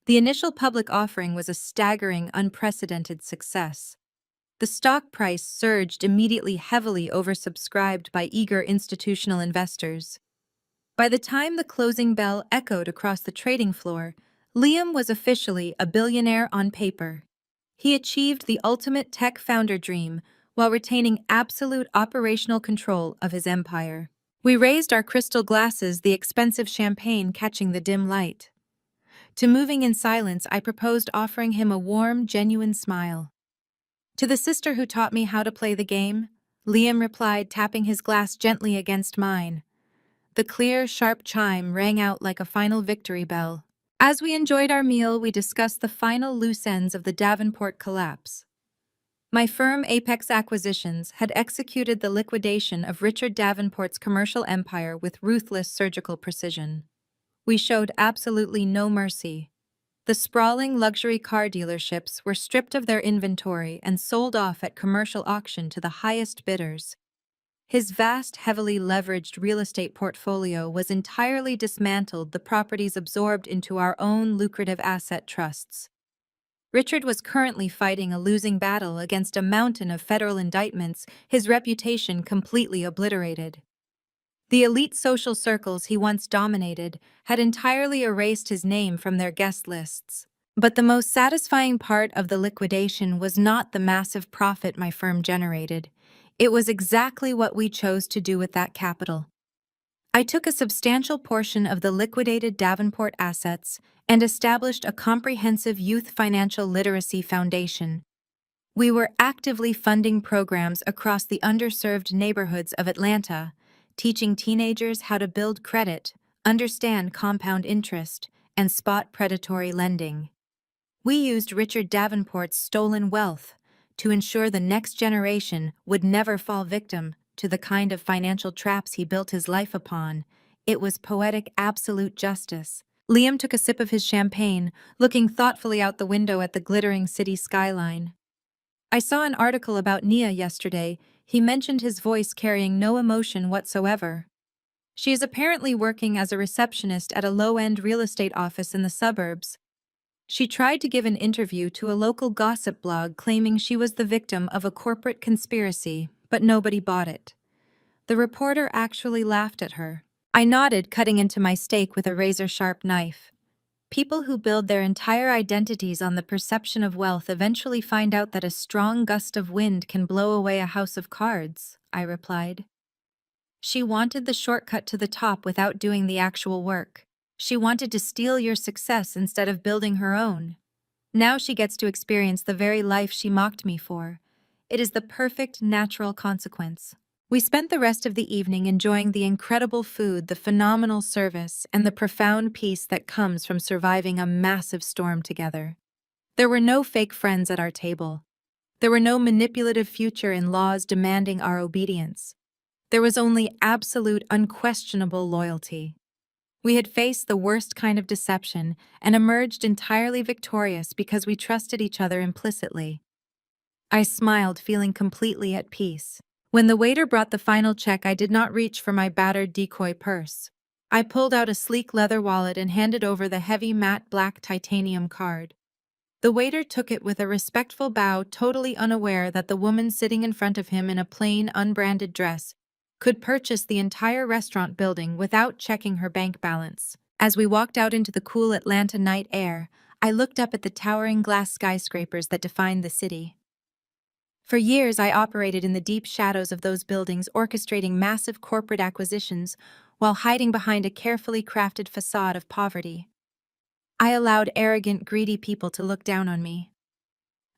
The initial public offering was a staggering, unprecedented success. The stock price surged immediately, heavily oversubscribed by eager institutional investors. By the time the closing bell echoed across the trading floor, Liam was officially a billionaire on paper. He achieved the ultimate tech founder dream while retaining absolute operational control of his empire. We raised our crystal glasses, the expensive champagne catching the dim light. To moving in silence, I proposed offering him a warm, genuine smile. To the sister who taught me how to play the game, Liam replied, tapping his glass gently against mine. The clear, sharp chime rang out like a final victory bell. As we enjoyed our meal, we discussed the final loose ends of the Davenport collapse. My firm, Apex Acquisitions, had executed the liquidation of Richard Davenport's commercial empire with ruthless surgical precision. We showed absolutely no mercy. The sprawling luxury car dealerships were stripped of their inventory and sold off at commercial auction to the highest bidders. His vast, heavily leveraged real estate portfolio was entirely dismantled, the properties absorbed into our own lucrative asset trusts. Richard was currently fighting a losing battle against a mountain of federal indictments, his reputation completely obliterated. The elite social circles he once dominated had entirely erased his name from their guest lists. But the most satisfying part of the liquidation was not the massive profit my firm generated. It was exactly what we chose to do with that capital. I took a substantial portion of the liquidated Davenport assets and established a comprehensive youth financial literacy foundation. We were actively funding programs across the underserved neighborhoods of Atlanta, teaching teenagers how to build credit, understand compound interest, and spot predatory lending. We used Richard Davenport's stolen wealth to ensure the next generation would never fall victim to the kind of financial traps he built his life upon. It was poetic, absolute justice. Liam took a sip of his champagne, looking thoughtfully out the window at the glittering city skyline. I saw an article about Nia yesterday. He mentioned his voice carrying no emotion whatsoever. She is apparently working as a receptionist at a low-end real estate office in the suburbs. She tried to give an interview to a local gossip blog claiming she was the victim of a corporate conspiracy, but nobody bought it. The reporter actually laughed at her. I nodded, cutting into my steak with a razor-sharp knife. People who build their entire identities on the perception of wealth eventually find out that a strong gust of wind can blow away a house of cards, I replied. She wanted the shortcut to the top without doing the actual work. She wanted to steal your success instead of building her own. Now she gets to experience the very life she mocked me for. It is the perfect, natural consequence. We spent the rest of the evening enjoying the incredible food, the phenomenal service, and the profound peace that comes from surviving a massive storm together. There were no fake friends at our table. There were no manipulative future-in-laws demanding our obedience. There was only absolute, unquestionable loyalty. We had faced the worst kind of deception and emerged entirely victorious because we trusted each other implicitly. I smiled, feeling completely at peace. When the waiter brought the final check, I did not reach for my battered decoy purse. I pulled out a sleek leather wallet and handed over the heavy matte black titanium card. The waiter took it with a respectful bow, totally unaware that the woman sitting in front of him in a plain, unbranded dress could purchase the entire restaurant building without checking her bank balance. As we walked out into the cool Atlanta night air, I looked up at the towering glass skyscrapers that defined the city. For years, I operated in the deep shadows of those buildings, orchestrating massive corporate acquisitions while hiding behind a carefully crafted facade of poverty. I allowed arrogant, greedy people to look down on me.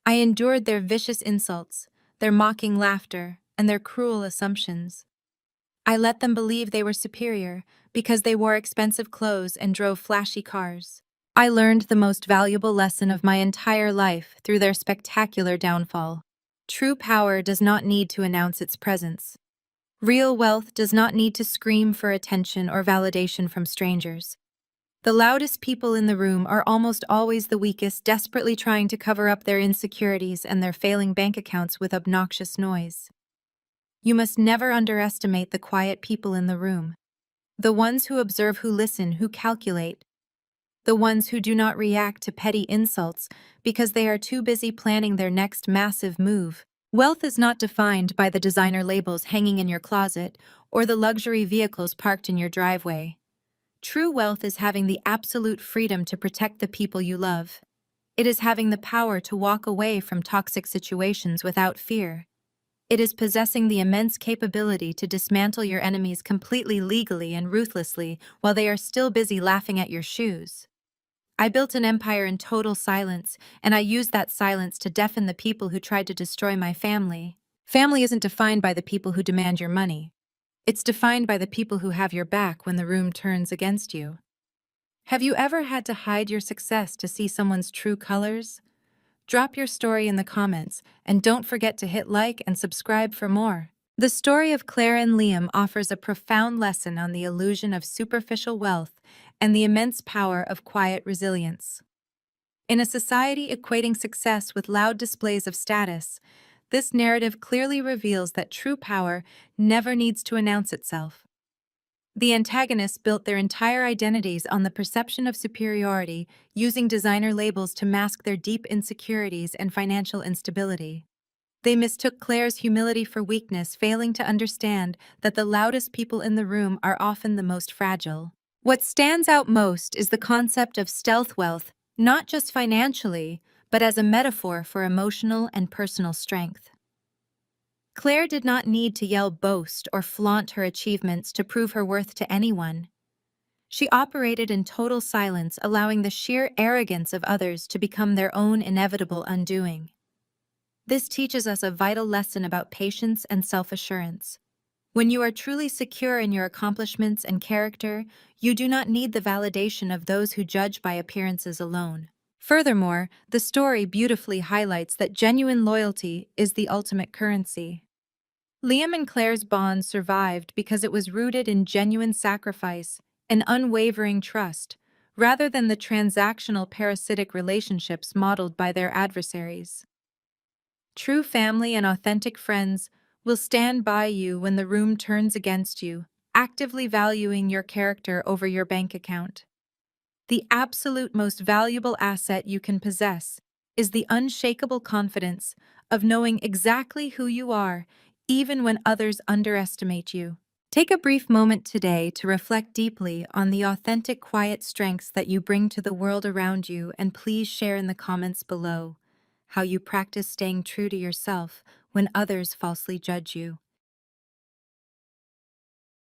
I endured their vicious insults, their mocking laughter, and their cruel assumptions. I let them believe they were superior because they wore expensive clothes and drove flashy cars. I learned the most valuable lesson of my entire life through their spectacular downfall. True power does not need to announce its presence. Real wealth does not need to scream for attention or validation from strangers. The loudest people in the room are almost always the weakest, desperately trying to cover up their insecurities and their failing bank accounts with obnoxious noise. You must never underestimate the quiet people in the room. The ones who observe, who listen, who calculate. the ones who do not react to petty insults because they are too busy planning their next massive move. Wealth is not defined by the designer labels hanging in your closet or the luxury vehicles parked in your driveway. True wealth is having the absolute freedom to protect the people you love. It is having the power to walk away from toxic situations without fear. It is possessing the immense capability to dismantle your enemies completely legally and ruthlessly while they are still busy laughing at your shoes. I built an empire in total silence, and I used that silence to deafen the people who tried to destroy my family. Family isn't defined by the people who demand your money. It's defined by the people who have your back when the room turns against you. Have you ever had to hide your success to see someone's true colors? Drop your story in the comments, and don't forget to hit like and subscribe for more. The story of Claire and Liam offers a profound lesson on the illusion of superficial wealth and the immense power of quiet resilience. In a society equating success with loud displays of status, this narrative clearly reveals that true power never needs to announce itself. The antagonists built their entire identities on the perception of superiority, using designer labels to mask their deep insecurities and financial instability. They mistook Claire's humility for weakness, failing to understand that the loudest people in the room are often the most fragile. What stands out most is the concept of stealth wealth, not just financially, but as a metaphor for emotional and personal strength. Claire did not need to yell boast or flaunt her achievements to prove her worth to anyone. She operated in total silence, allowing the sheer arrogance of others to become their own inevitable undoing. This teaches us a vital lesson about patience and self-assurance. When you are truly secure in your accomplishments and character, you do not need the validation of those who judge by appearances alone. Furthermore, the story beautifully highlights that genuine loyalty is the ultimate currency. Liam and Claire's bond survived because it was rooted in genuine sacrifice and unwavering trust, rather than the transactional parasitic relationships modeled by their adversaries. True family and authentic friends will stand by you when the room turns against you, actively valuing your character over your bank account. The absolute most valuable asset you can possess is the unshakable confidence of knowing exactly who you are, even when others underestimate you. Take a brief moment today to reflect deeply on the authentic, quiet strengths that you bring to the world around you, and please share in the comments below how you practice staying true to yourself when others falsely judge you.